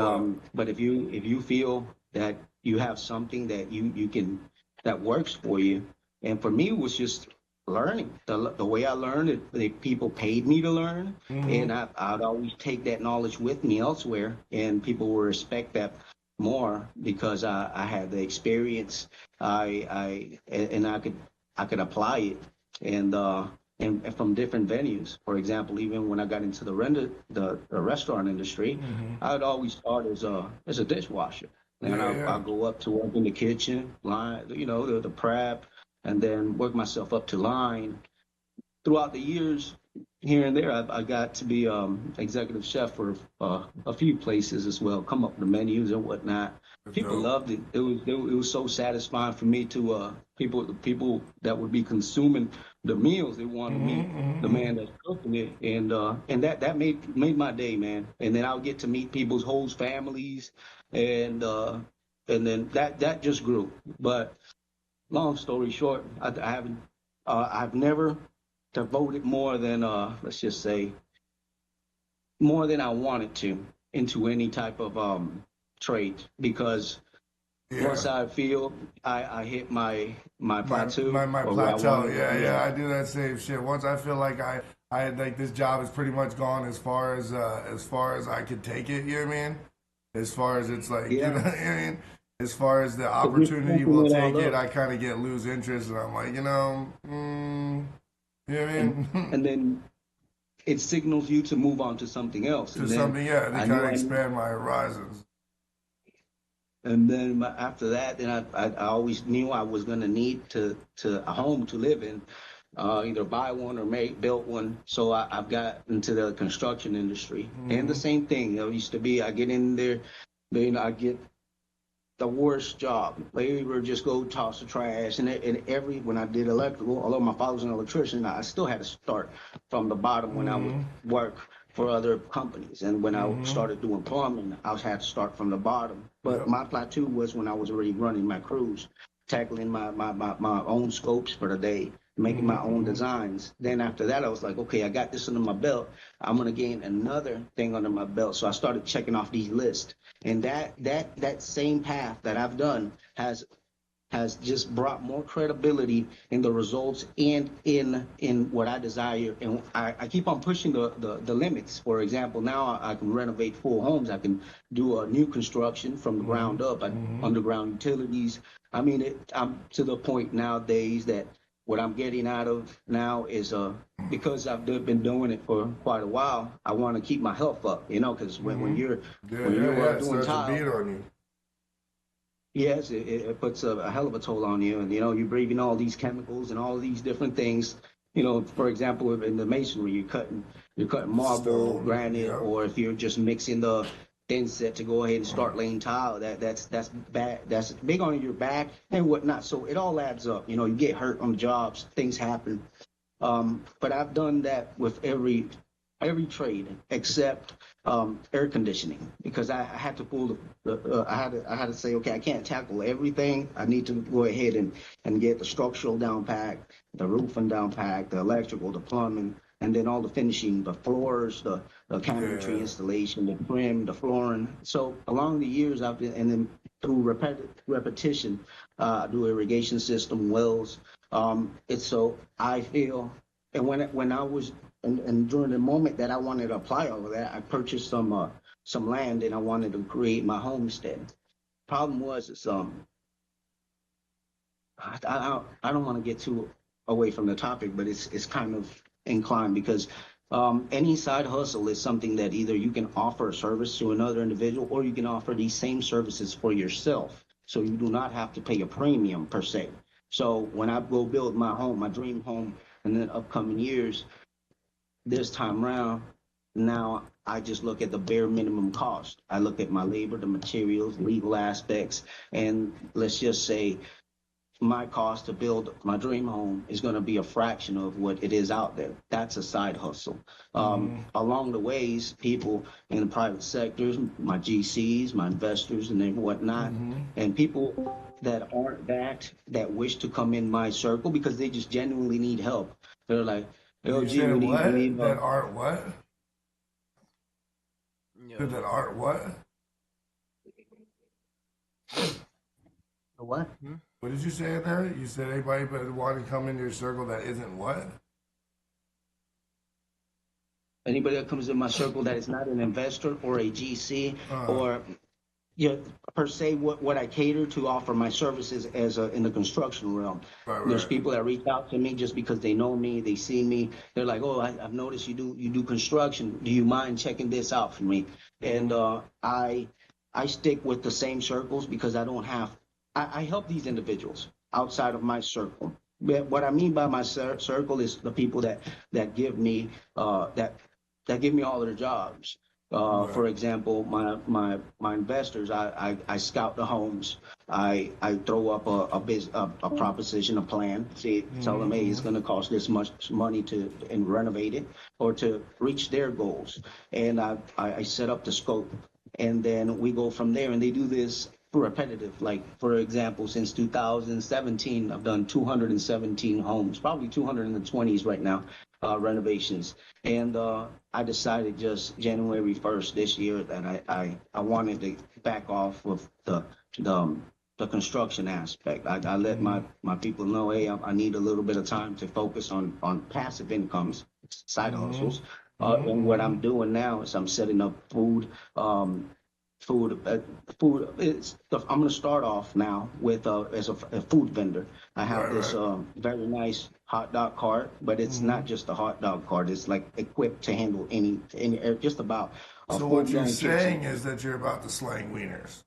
but if you feel that you have something that you can that works for you, and for me it was just learning. The way I learned it, people paid me to learn, and Mm-hmm. I'd always take that knowledge with me elsewhere, and people will respect that more because I had the experience. And I could apply it, and and from different venues. For example, even when I got into the restaurant industry, Mm-hmm. I'd always start as a dishwasher, and Yeah, I'll yeah. go up to work in the kitchen, line, the prep, and then worked myself up to line. Throughout the years, here and there, I got to be executive chef for a few places as well. Come up with the menus and whatnot. People loved it. It was so satisfying for me to people that would be consuming the meals. They wanted to meet the man that's cooking it, and that made my day, man. And then I'll get to meet people's whole families, and then that just grew. But long story short, I've never devoted more than let's just say more than I wanted to into any type of trade, because once I feel I hit my plateau, my or where I plateau. want Yeah, I do that same shit. Once I feel like I had like this job is pretty much gone as far as I could take it. You know what I mean? As far as it's like, you know what I mean? As far as the opportunity will take it, I kind of lose interest, and I'm like, you know what I mean? And then it signals you to move on to something else. To something, yeah, to kind of expand my horizons. And then after that, then I always knew I was going to need a home to live in, either buy one or build one. So I've got into the construction industry, and the same thing. I used to be, I get in there, then I get the worst job. Labor, just go toss the trash, and when I did electrical, although my father was an electrician, I still had to start from the bottom when I would work for other companies, and when I started doing plumbing, I had to start from the bottom. But my plateau was when I was already running my crews, tackling my own scopes for the day, making my own designs. Then after that, I was like, okay, I got this under my belt. I'm gonna gain another thing under my belt. So I started checking off these lists, and that same path that I've done has just brought more credibility in the results and in what I desire. And I keep on pushing the limits. For example, now I can renovate full homes. I can do a new construction from the ground up, underground utilities. I mean, I'm to the point nowadays that what I'm getting out of now is because I've been doing it for quite a while, I want to keep my health up, because when you're doing tile, beat on you. Yes, it puts a hell of a toll on you, and you're breathing all these chemicals and all these different things. For example, in the masonry, you're cutting marble, granite, or if you're just mixing the thin set to go ahead and start laying tile, that's bad. That's big on your back and whatnot. So it all adds up. You get hurt on jobs, things happen. But I've done that with every trade except air conditioning, because I had to pull I had to say, okay, I can't tackle everything. I need to go ahead and get the structural down pat, the roofing down pat, the electrical, the plumbing, and then all the finishing, the floors, the cabinetry installation, the trim, the flooring. So along the years, I've been, and then through repetition, do irrigation system, wells. It's so I feel, and when I was and during the moment that I wanted to apply all of that, I purchased some land, and I wanted to create my homestead. Problem was, I don't want to get too away from the topic, but it's kind of inclined, because any side hustle is something that either you can offer a service to another individual, or you can offer these same services for yourself. So you do not have to pay a premium per se. So when I go build my home, my dream home, in the upcoming years, this time around, now I just look at the bare minimum cost. I look at my labor, the materials, legal aspects, and let's just say my cost to build my dream home is going to be a fraction of what it is out there. That's a side hustle. Along the ways, people in the private sectors, my GCs, my investors, and whatnot, and people that aren't that wish to come in my circle because they just genuinely need help. They're like, "Yo, G, we need that aren't what? Yeah. That aren't what? What? What did you say in there? You said anybody but want to come into your circle that isn't what? Anybody that comes in my circle that is not an investor or a GC or per se what I cater to offer my services as in the construction realm. Right. There's people that reach out to me just because they know me, they see me. They're like, oh, I've noticed you do construction. Do you mind checking this out for me? And I stick with the same circles because I don't have. I help these individuals outside of my circle. what I mean by my circle is the people that give me that give me all of their jobs. For example, my investors, I scout the homes. I throw up a proposition, a plan. See, tell them, hey, it's going to cost this much money to and renovate it or to reach their goals. And I set up the scope, and then we go from there. And they do this repetitive. Like, for example, since 2017, I've done 217 homes, probably 220s right now, renovations. And I decided just January 1st this year that I wanted to back off of the construction aspect. I let my people know, hey, I need a little bit of time to focus on passive incomes, side hustles. And what I'm doing now is I'm setting up food. I'm going to start off now with as a food vendor. I have this very nice hot dog cart, but it's not just a hot dog cart. It's like equipped to handle any just about. So what you're saying is that you're about to slang wieners.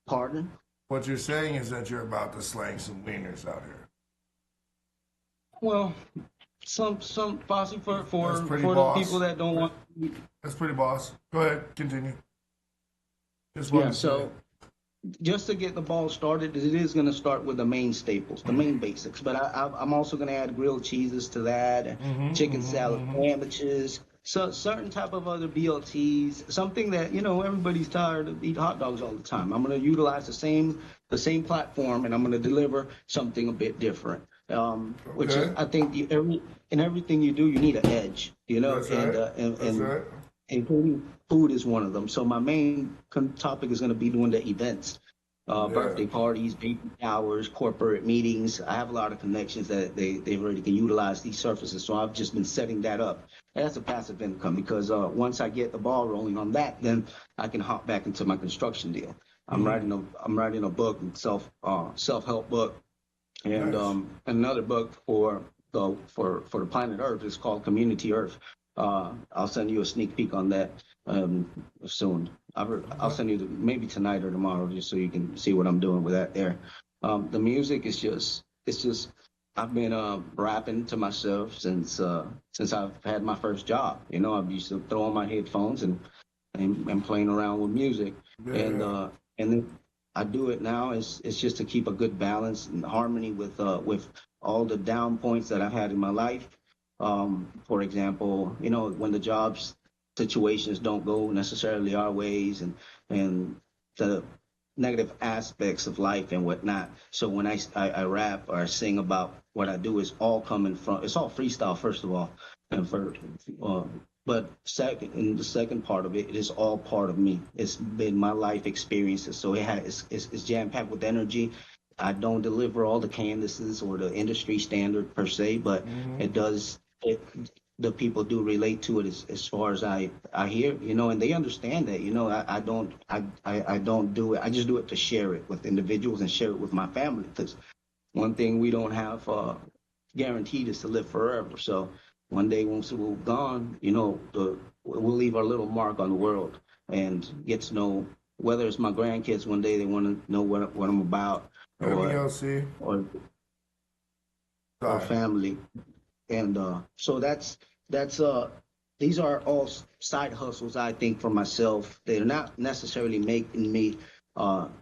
Pardon? What you're saying is that you're about to slang some wieners out here. Well, some possibly for the people that don't want. That's pretty boss. Go ahead, continue. So just to get the ball started, it is going to start with the main staples, the main basics. But I'm also going to add grilled cheeses to that, chicken salad sandwiches, so certain type of other BLTs, something that, everybody's tired of eating hot dogs all the time. I'm going to utilize the same platform, and I'm going to deliver something a bit different. Which is, I think, in everything you do, you need an edge, That's right. Including food is one of them. So my main topic is going to be doing the events, birthday parties, baby showers, corporate meetings. I have a lot of connections that they already can utilize these surfaces. So I've just been setting that up. And that's a passive income because once I get the ball rolling on that, then I can hop back into my construction deal. I'm writing a book, self-help book, and another book for the planet Earth. It's called Community Earth. I'll send you a sneak peek on that soon. I'll send you maybe tonight or tomorrow, just so you can see what I'm doing with that there. The music is just I've been rapping to myself since I've had my first job. I used to throw on my headphones and playing around with music, and then I do it now. It's just to keep a good balance and harmony with all the down points that I've had in my life. For example, when the jobs situations don't go necessarily our ways and the negative aspects of life and whatnot. So when I rap or I sing about what I do, it's all coming from, it's all freestyle, first of all. But the second part of it, it is all part of me. It's been my life experiences. So it's jam-packed with energy. I don't deliver all the canvases or the industry standard per se, but the people do relate to it as far as I hear, and they understand that, I don't do it. I just do it to share it with individuals and share it with my family, because one thing we don't have guaranteed is to live forever. So one day once we're gone, we'll leave our little mark on the world and get to know, whether it's my grandkids one day, they want to know what I'm about, or family. And so these are all side hustles, I think, for myself. They're not necessarily making me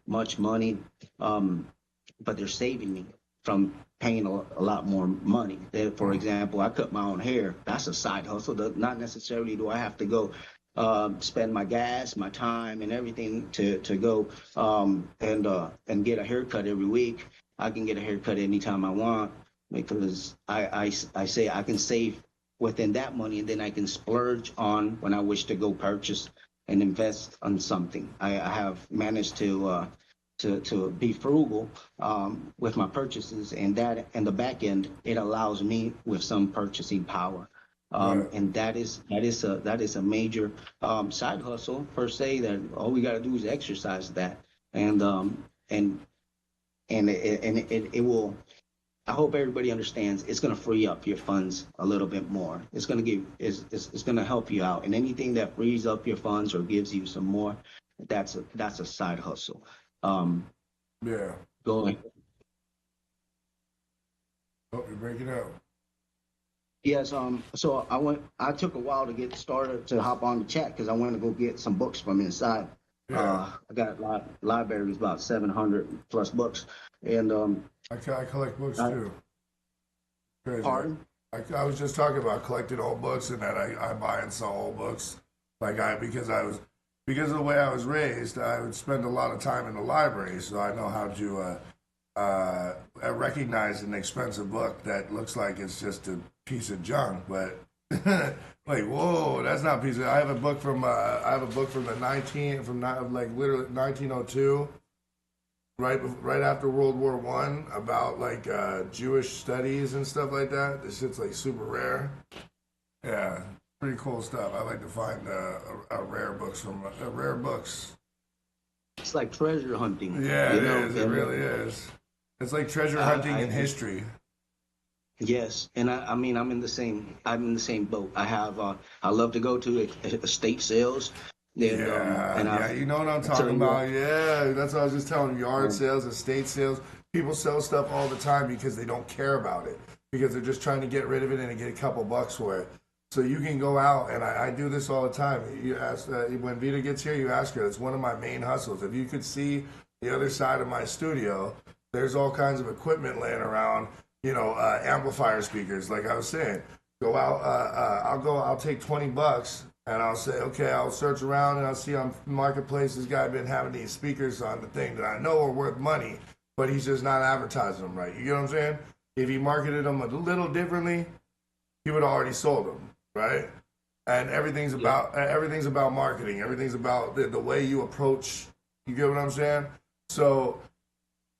much money, but they're saving me from paying a lot more money. For example, I cut my own hair. That's a side hustle. Not necessarily do I have to go spend my gas, my time, and everything to go and get a haircut every week. I can get a haircut anytime I want, because I say I can save within that money, and then I can splurge on when I wish to go purchase and invest on something. I have managed to be frugal with my purchases, and that and the back end, it allows me with some purchasing power. And that is a major side hustle per se, that all we got to do is exercise that, and it will. I hope everybody understands, it's going to free up your funds a little bit more. It's going to it's going to help you out, and anything that frees up your funds or gives you some more, that's a side hustle. Yeah. Go ahead. Oh, you're breaking up. Yes, so I took a while to get started to hop on the chat because I wanted to go get some books from inside. Yeah. I got libraries about 700 plus books, and I collect books I, too. Crazy. pardon? I was just talking about collecting old books and that I buy and sell old books. Because of the way I was raised, I would spend a lot of time in the library, so I know how to recognize an expensive book that looks like it's just a piece of junk, but like, whoa, that's not a piece of. I have a book from the literally 1902, right after World War One, about like Jewish studies and stuff like that. This shit's like super rare. Yeah, pretty cool stuff. I like to find rare books rare books. It's like treasure hunting. Yeah, you it know? is. It really is. It's like treasure hunting in history. Yes, and I mean I'm in the same boat. I love to go to estate sales, and Yeah, you know what I'm I tell talking you what, about. Yeah, that's what I was just telling you. Yard um, sales, estate sales. People sell stuff all the time because they don't care about it, because they're just trying to get rid of it and get a couple bucks for it. So you can go out, and I do this all the time. You ask when Vita gets here, you ask her. It's one of my main hustles. If you could see the other side of my studio, there's all kinds of equipment laying around. Amplifier speakers. Like I was saying, go out. I'll take $20 and I'll say, okay, I'll search around and I'll see on marketplace this guy been having these speakers on the thing that I know are worth money, but he's just not advertising them right. You get what I'm saying? If he marketed them a little differently, he would have already sold them, right? And everything's about marketing. Everything's about the way you approach. You get what I'm saying? So,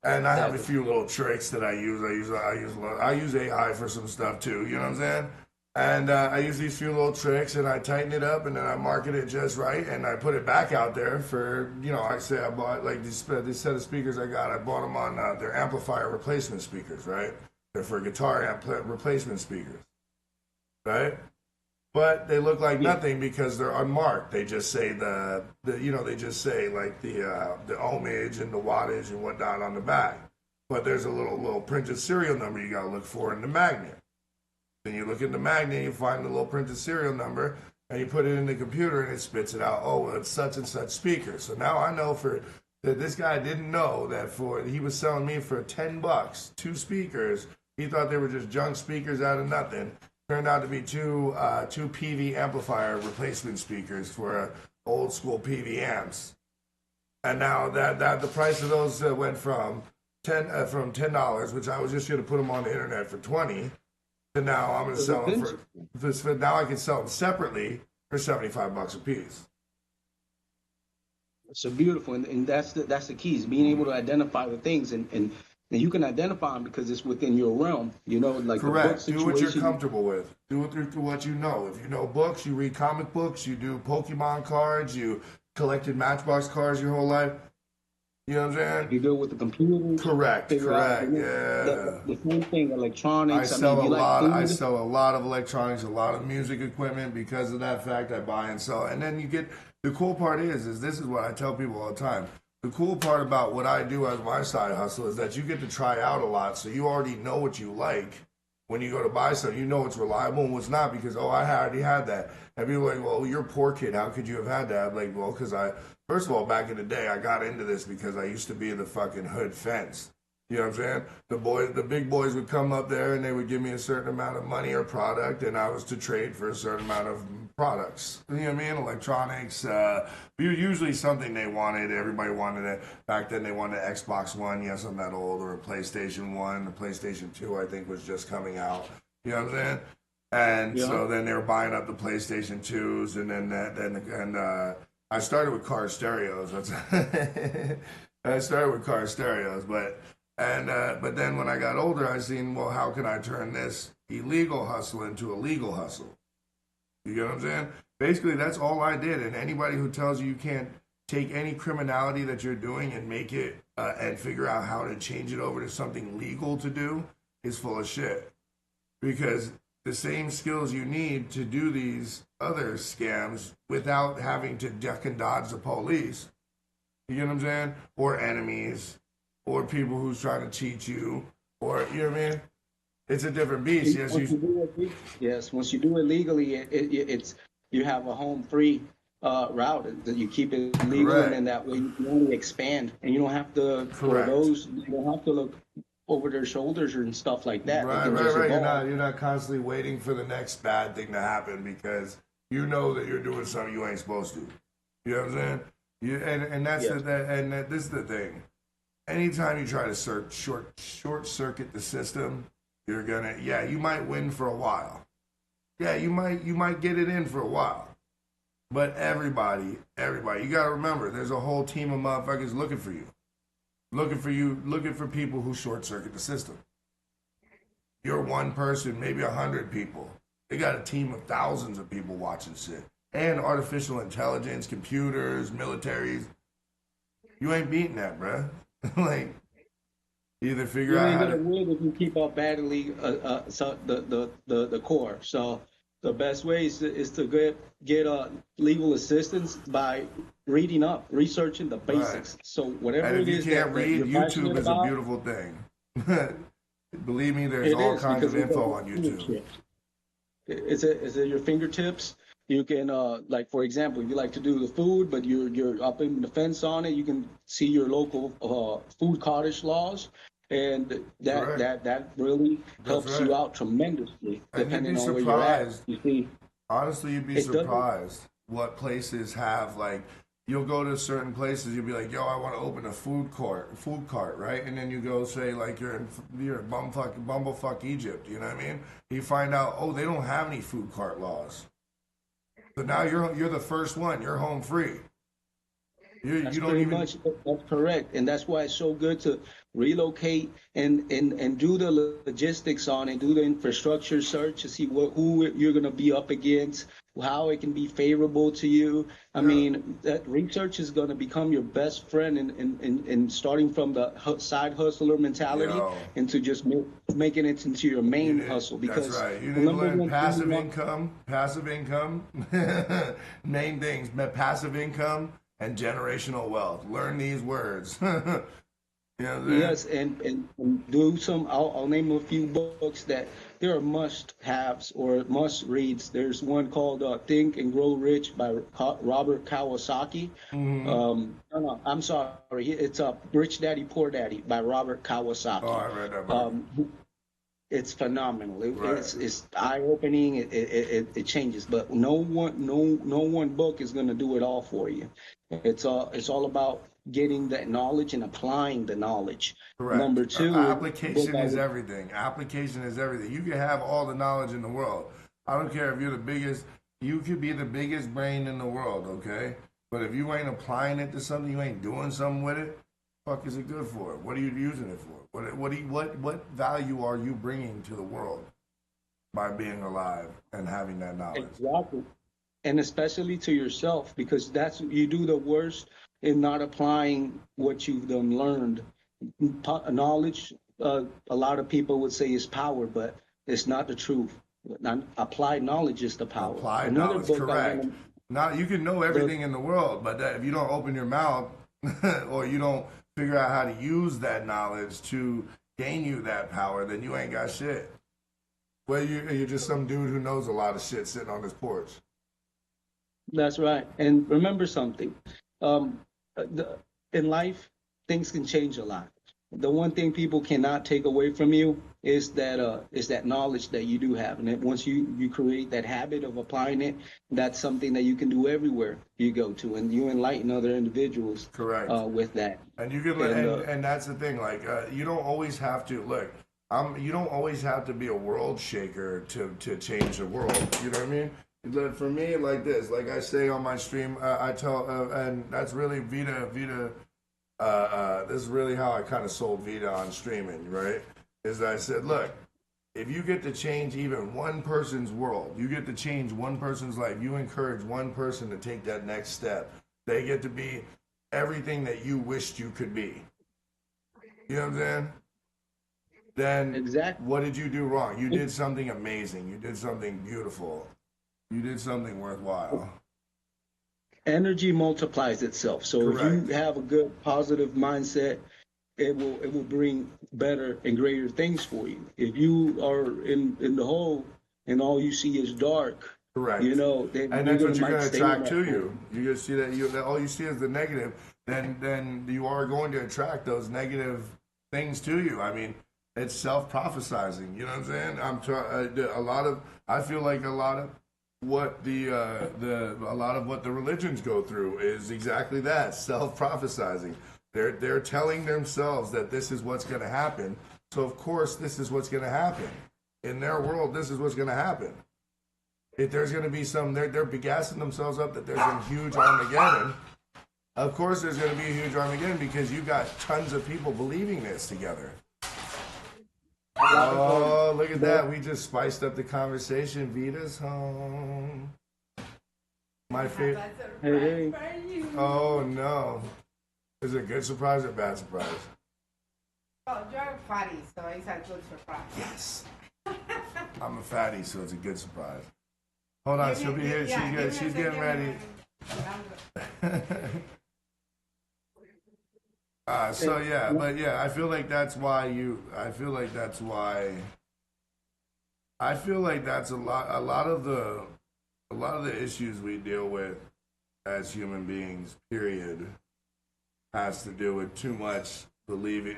and I have a few little tricks that I use. I use AI for some stuff too. You know what I'm saying? And I use these few little tricks and I tighten it up and then I market it just right and I put it back out there for, I say I bought like this set of speakers I got. I bought them on their amplifier replacement speakers, right? They're for guitar amp replacement speakers, right? But they look like nothing because they're unmarked. They just say they just say like the ohmage and the wattage and whatnot on the back. But there's a little printed serial number you gotta look for in the magnet. Then you look in the magnet, you find the little printed serial number, and you put it in the computer and it spits it out. Oh, well, it's such and such speaker. So now I know that this guy didn't know that he was selling me for $10 two speakers. He thought they were just junk speakers out of nothing. Turned out to be two PV amplifier replacement speakers for old school PV amps, and now that the price of those went from $10, which I was just going to put them on the internet for 20, to now I'm going to sell them for now I can sell them separately for $75 a piece. so beautiful, and that's the key is being able to identify the things, and you can identify them because it's within your realm. Like correct. The book Do what you're situation. comfortable with. Do it through what you know. If you know books, you read comic books. You do Pokemon cards. You collected Matchbox cards your whole life. You know what I'm saying? You deal with the computers. Correct. Yeah. The same thing, electronics. I sell a lot of electronics, a lot of music equipment because of that fact. I buy and sell, and then you get the cool part is this is what I tell people all the time. The cool part about what I do as my side hustle is that you get to try out a lot, so you already know what you like. When you go to buy something, you know what's reliable and what's not because, I already had that. And people are like, well, you're a poor kid. How could you have had that? I'm like, well, because first of all, back in the day, I got into this because I used to be the fucking hood fence. You know what I'm saying? The big boys would come up there and they would give me a certain amount of money or product, and I was to trade for a certain amount of products. You know what I mean? Electronics, usually something they wanted. Everybody wanted it. Back then they wanted an Xbox One. Yes, I'm that old. Or a PlayStation 1. The PlayStation 2, I think, was just coming out. You know what I'm saying? And so then they were buying up the PlayStation 2s, and then I started with car stereos. I started with car stereos, but then when I got older, I seen, well, how can I turn this illegal hustle into a legal hustle? You get what I'm saying? Basically, that's all I did. And anybody who tells you can't take any criminality that you're doing and make it and figure out how to change it over to something legal to do is full of shit. Because the same skills you need to do these other scams without having to duck and dodge the police, you get what I'm saying? Or enemies, or people who's trying to cheat you, or, you know what I mean? it's a different beast. Yes, yes, once you do it legally, it's you have a home free route that you keep it legal, correct. and then that way you can only expand, and you don't have to Correct. you don't have to look over their shoulders and stuff like that. Right, they can right, just right. evolve. You're not constantly waiting for the next bad thing to happen because you know that you're doing something you ain't supposed to. You know what I'm saying? And that's Yes. this is the thing. Anytime you try to short circuit the system, you're gonna you might win for a while. Yeah, you might get it in for a while. But everybody, you gotta remember, there's a whole team of motherfuckers looking for you. Looking for people who short circuit the system. You're one person, maybe 100 people. They got a team of thousands of people watching shit. And artificial intelligence, computers, militaries. You ain't beating that, bruh. Like, either figure You out ain't how gonna to. win if you keep up battling so the core. So the best way is to get legal assistance by reading up, researching the basics. Right. So whatever And if it you is can't that read, you're YouTube passionate is a about, beautiful thing. Believe me, there's it all is kinds because of info on YouTube. It's at your fingertips. You can, like for example, if you like to do the food, but you're up in the fence on it, you can see your local food cottage laws, and that really helps you out tremendously, And you'd be depending on where you're at. surprised. You see, Honestly, you'd be it doesn't. surprised what places have like. You'll go to certain places. You'll be like, "Yo, I want to open a food cart, right?" And then you go say like you're in bumblefuck Egypt. You know what I mean? You find out, oh, they don't have any food cart laws. So now you're the first one. You're home free. That's You don't pretty even. much that's correct, and that's why it's so good to relocate and do the logistics on it, do the infrastructure search to see who you're going to be up against, how it can be favorable to you. I mean, that research is going to become your best friend in starting from the side hustler mentality into just making it into your main hustle. Because that's right. You the need to number learn one passive thing income, main things, passive income and generational wealth. Learn these words. Yes, and do some. I'll name a few books that there are must-haves or must-reads. There's one called "Think and Grow Rich" by Robert Kawasaki. No, I'm sorry. It's "Rich Daddy Poor Daddy" by Robert Kawasaki. Oh, I read that book. It's phenomenal. It's eye-opening. It changes, but no one book is going to do it all for you. It's all about getting that knowledge and applying the knowledge. Correct. Number two, application is everything. Application is everything. You can have all the knowledge in the world. I don't care if you're the biggest. You could be the biggest brain in the world, okay? But if you ain't applying it to something, you ain't doing something with it. Fuck is it good for? What are you using it for? What value are you bringing to the world by being alive and having that knowledge? Exactly. And especially to yourself, because you do the worst in not applying what you've done learned. Knowledge, a lot of people would say is power, but it's not the truth. Applied knowledge is the power. Applied knowledge, correct. Not you can know everything in the world, but if you don't open your mouth or you don't figure out how to use that knowledge to gain you that power, then you ain't got shit. Well, you're just some dude who knows a lot of shit sitting on his porch. That's right. And remember something. In life, things can change a lot. The one thing people cannot take away from you is that knowledge that you do have. And that once you create that habit of applying it, that's something that you can do everywhere you go to, and you enlighten other individuals. Correct. With that. And you can, and that's the thing. Like you don't always have to look. You don't always have to be a world shaker to change the world. You know what I mean? But for me, like this, like I say on my stream, I tell, and that's really Vita. This is really how I kind of sold Vita on streaming, right? Is that I said, look, if you get to change even one person's world, you get to change one person's life, you encourage one person to take that next step, they get to be everything that you wished you could be. You know what I'm saying? Then exactly. What did you do wrong? You did something amazing. You did something beautiful. You did something worthwhile. Energy multiplies itself. So Correct. If you have a good positive mindset, it will bring better and greater things for you. If you are in the hole and all you see is dark, Correct. you know, then and that's what you're might going to stay in attract that to hole. you. You're going to see that all you see is the negative. Then you are going to attract those negative things to you. I mean, it's self-prophesizing. You know what I'm saying? I feel like a lot of what a lot of what the religions go through is exactly that, self-prophesizing. They're telling themselves that this is what's going to happen. So of course this is what's going to happen. In their world, this is what's going to happen. If there's going to be they're gassing themselves up that there's a huge Armageddon. Of course there's going to be a huge Armageddon because you got tons of people believing this together. Oh, look at that. We just spiced up the conversation. Vita's home. My favorite. Hey. Oh, no. Is it a good surprise or bad surprise? Oh, you're a fatty, so it's a good surprise. Yes. I'm a fatty, so it's a good surprise. Hold on, she'll be here. She's getting ready. I feel like that's a lot of the issues we deal with as human beings, period, has to do with too much believing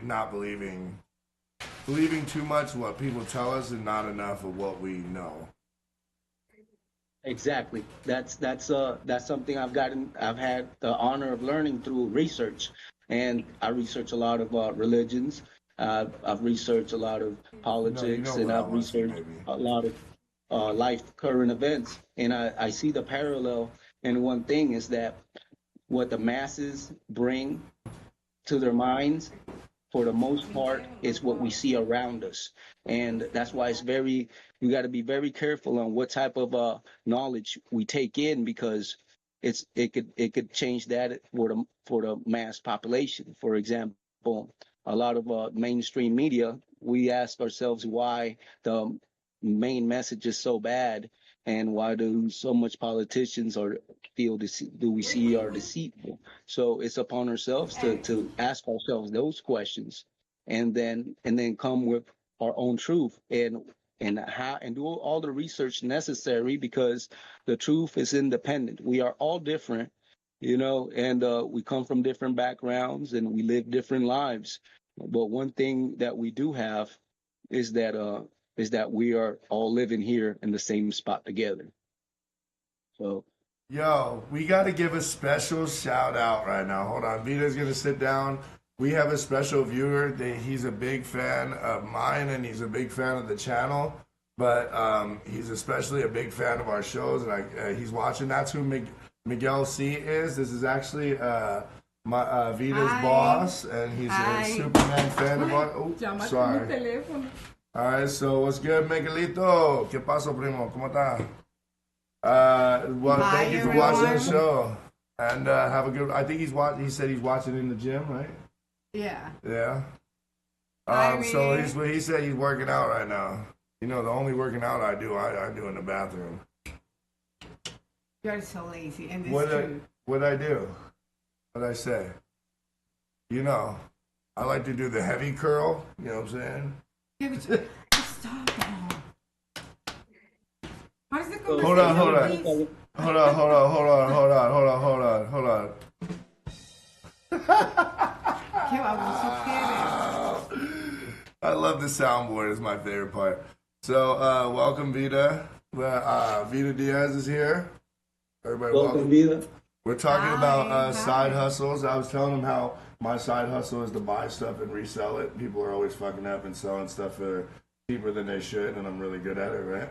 too much what people tell us and not enough of what we know. Exactly. That's something I've had the honor of learning through research, and I research a lot of religions. I've researched a lot of politics, and I've researched a lot of life current events, and I see the parallel. And one thing is that what the masses bring to their minds, for the most part, is what we see around us. And that's why you got to be very careful on what type of knowledge we take in, because it could change that for the mass population. For example, a lot of mainstream media, we ask ourselves why the main message is so bad, and why do so much politicians do we see are deceitful. So it's upon ourselves to ask ourselves those questions, and then come with our own truth, and do all the research necessary, because the truth is independent. We are all different, and we come from different backgrounds and we live different lives. But one thing that we do have is that we are all living here in the same spot together. So, yo, we got to give a special shout out right now. Hold on, Vita's gonna sit down. We have a special viewer. He's a big fan of mine, and he's a big fan of the channel. But he's especially a big fan of our shows, and he's watching. That's who Miguel C is. This is actually Vita's boss, and he's a Superman fan of our. Oh, sorry. All right, so what's good, Miguelito? ¿Qué pasó, primo? ¿Cómo está? Thank you for watching the show, and have a good. I think he said he's watching in the gym, right? Yeah. Yeah. So he said he's working out right now. The only working out I do in the bathroom. You're so lazy, and What'd I do? What'd I say? I like to do the heavy curl. You know what I'm saying? Yeah, but stop now. How does it go? Hold on. I love the soundboard. It's my favorite part. So, welcome, Vita. Vita Diaz is here. Everybody, welcome. Vita. We're talking about side hustles. I was telling them how my side hustle is to buy stuff and resell it. People are always fucking up and selling stuff for cheaper than they should, and I'm really good at it, right?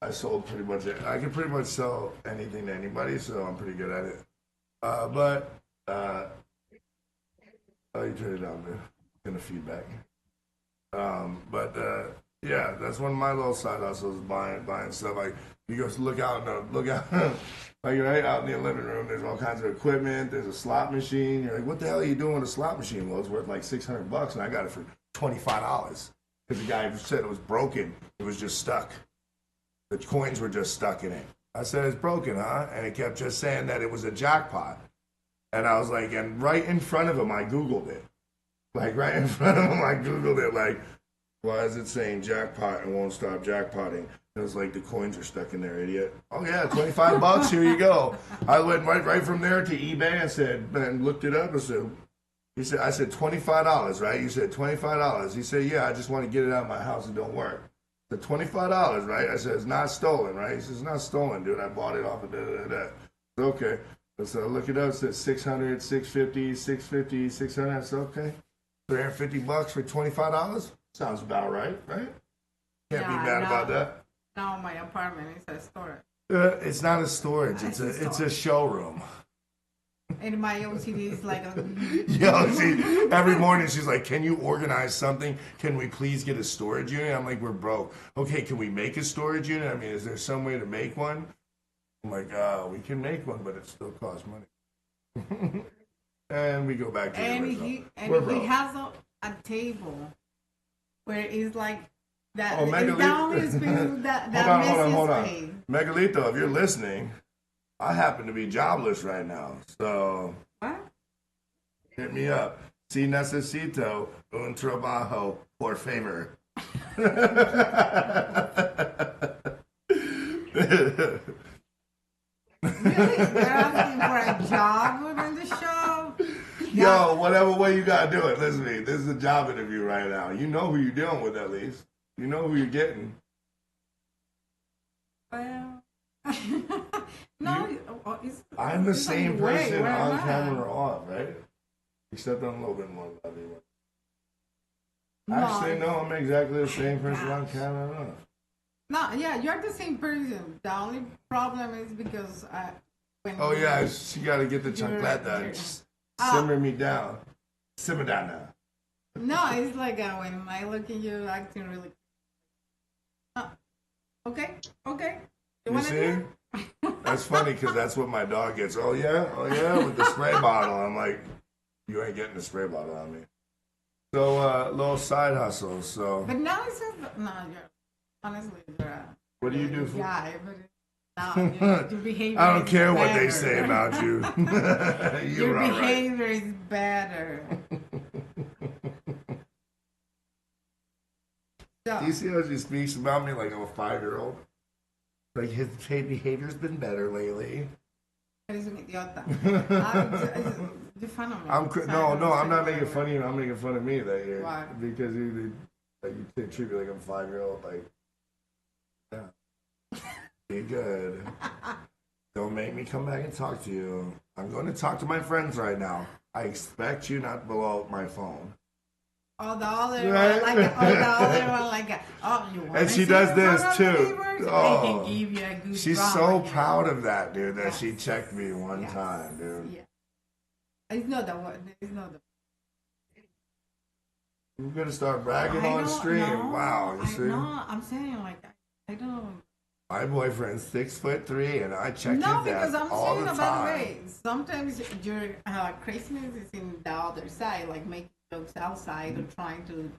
I sold pretty much it. I can pretty much sell anything to anybody, so I'm pretty good at it. You turn it down, man. Gonna feedback. Yeah, that's one of my little side hustles, buying stuff. Like, you go look out, like right out in the living room, there's all kinds of equipment. There's a slot machine. You're like, what the hell are you doing with a slot machine? Well, it's worth like $600, and I got it for $25 because the guy said it was broken. It was just stuck. The coins were just stuck in it. I said, it's broken, huh? And it kept just saying that it was a jackpot. And I was like, and right in front of him, I Googled it. Like right in front of him, I Googled it, like, why is it saying jackpot and won't stop jackpotting? It was like the coins are stuck in there, idiot. Oh yeah, $25. Here you go. I went right from there to eBay and said, and looked it up. I said $25, right? You said $25. He said, yeah, I just want to get it out of my house. It don't work. I said $25, right? I said it's not stolen, right? He says it's not stolen, dude. I bought it off of da. Okay. So I look it up. It says 600, 650, 650, 600. I said okay. $350 for $25. Sounds about right? Can't be mad about that. Now my apartment is a storage. It's not a storage. It's a showroom. And my OCD is like every morning she's like, can you organize something? Can we please get a storage unit? I'm like, we're broke. Okay, can we make a storage unit? I mean, is there some way to make one? I'm like, we can make one, but it still costs money. And we go back to he has a table where it's like that. Hold on. Megalito, if you're listening, I happen to be jobless right now, so what? Hit me up. Si necesito un trabajo, por favor. Really? You're asking for a job on the show? Yo, whatever way you gotta do it. Listen to me. This is a job interview right now. You know who you're dealing with, at least. You know who you're getting. Well, no. I'm the same person on camera or off, right? Except I'm a little bit more lovely. Actually, no, I'm exactly the same person on camera and off. No, yeah, you're the same person. The only problem is because she got to get the chancleta and simmer me down. Simmer down now. No, it's like when I look at you acting really. Okay. You see? That's funny because that's what my dog gets. Oh yeah, with the spray bottle. I'm like, you ain't getting the spray bottle on me. So, little side hustle. So. But now it's just, no, honestly, what do you do for? Yeah, but your behavior. I don't care better. what they say about you. Your behavior is better. Do you see how she speaks about me like I'm a 5-year-old? Like his behavior's been better lately. Eres un idiota. I'm not making fun of you. I'm making fun of me that year. Why? Because you treat me like I'm a 5-year-old. Like, yeah, be good. Don't make me come back and talk to you. I'm going to talk to my friends right now. I expect you not to blow up my phone. Oh, the other one, you want and she does this too. Oh, they can give you a good she's so proud of that, dude, that she checked me one time, dude. Yeah. It's not the one. It's not the. You're gonna start bragging on stream. No, wow, you see? No, I'm saying I don't. My boyfriend's 6'3", and I check his ass all the time. No, because I'm saying about the way. Sometimes your craziness is in the other side, like making jokes outside or trying to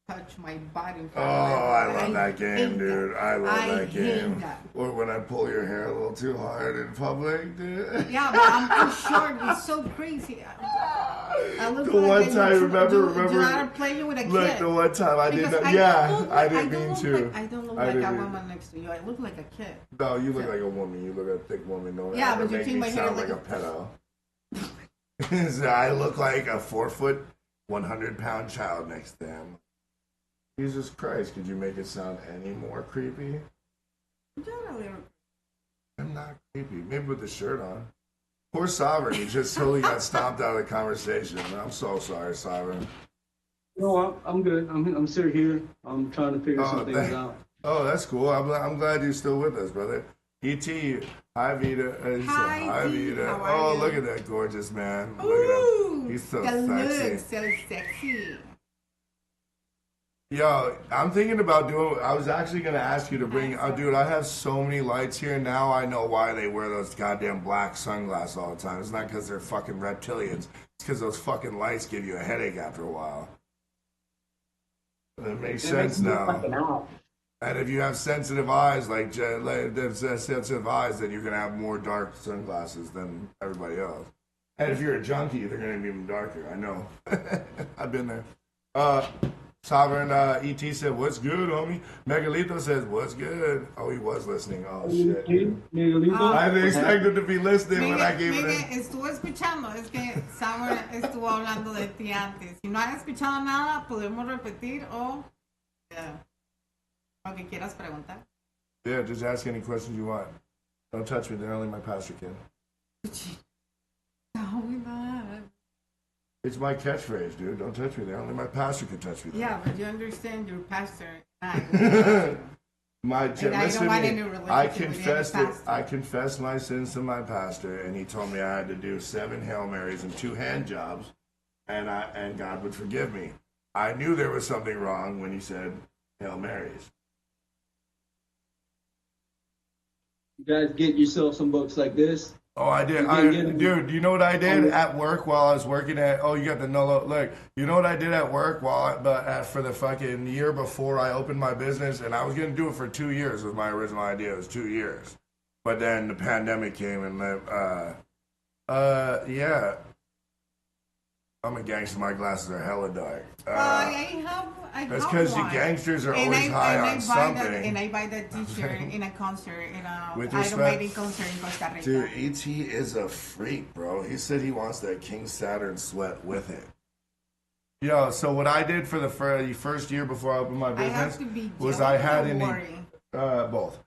touch my body. I love that game, dude. I love that game. That. Or when I pull your hair a little too hard in public, dude. Yeah, but I'm too short. It's so crazy. I look the like one time, remember? You're playing with a kid. Look, the one time I did that. I didn't mean to. I don't look like a woman next to you. I look like a kid. No, you look like a woman. You look like a thick woman. No, yeah, but you keep my hair like a pedo. So I look like a 4-foot, 100-pound child next to him. Jesus Christ, could you make it sound any more creepy? I'm not creepy. Maybe with the shirt on. Poor Sovereign, he just totally got stomped out of the conversation. I'm so sorry, Sovereign. No, I'm good. I'm still here. I'm trying to figure some things out. Oh, that's cool. I'm glad you're still with us, brother. E.T. Hi, Vita. Hi, Vita. Oh, look at that gorgeous man. Look at him. He's so sexy. So sexy. Yo, I'm thinking about doing. I was actually gonna ask you to bring. Dude, I have so many lights here now. I know why they wear those goddamn black sunglasses all the time. It's not because they're fucking reptilians. It's because those fucking lights give you a headache after a while. It makes sense now. And if you have sensitive eyes, then you're gonna have more dark sunglasses than everybody else. And if you're a junkie, they're gonna be even darker. I know. I've been there. Sovereign ET said, "What's good, homie?" Megalito says, "What's good?" Oh, he was listening. Oh shit. I didn't expect him to be listening when I gave it. Estuvo escuchando. Es que Summer estuvo hablando de ti antes. Si no has escuchado nada, podemos repetir o lo que quieras preguntar. Yeah, just ask any questions you want. Don't touch me. They're only my pastor can. It's my catchphrase, dude. Don't touch me there. Only my pastor can touch me there. Yeah, but you understand your pastor. I confessed my sins to my pastor, and he told me I had to do 7 Hail Marys and 2 hand jobs, and God would forgive me. I knew there was something wrong when he said Hail Marys. You guys get yourself some books like this. Oh, I did. Dude, you know what I did at work while I was working at? Oh, you got the Nolo. Look, you know what I did at work for the fucking year before I opened my business, and I was gonna do it for 2 years. Was my original idea. It was 2 years, but then the pandemic came and yeah. I'm a gangster. My glasses are hella dark. That's because the gangsters are always high on something. And I buy that T-shirt in a concert, With Iron Maiden concert in Costa Rica. Dude, E.T. is a freak, bro. He said he wants that King Saturn sweat with it. Yo, so what I did for the first year before I opened my business was I had both.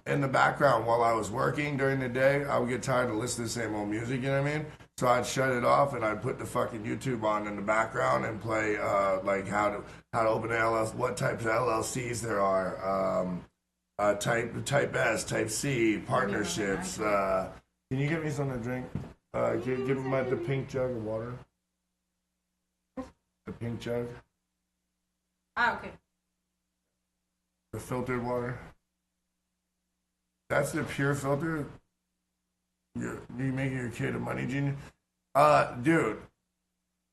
In the background while I was working during the day, I would get tired of listening to the same old music, you know what I mean? So I'd shut it off and I'd put the fucking YouTube on in the background and play like how to open an LLC, what types of LLCs there are, type S, type C, partnerships. Can you get me something to drink? Give me the pink jug of water. The pink jug. Okay. The filtered water. That's the pure filter. You making your kid a money genius? Dude,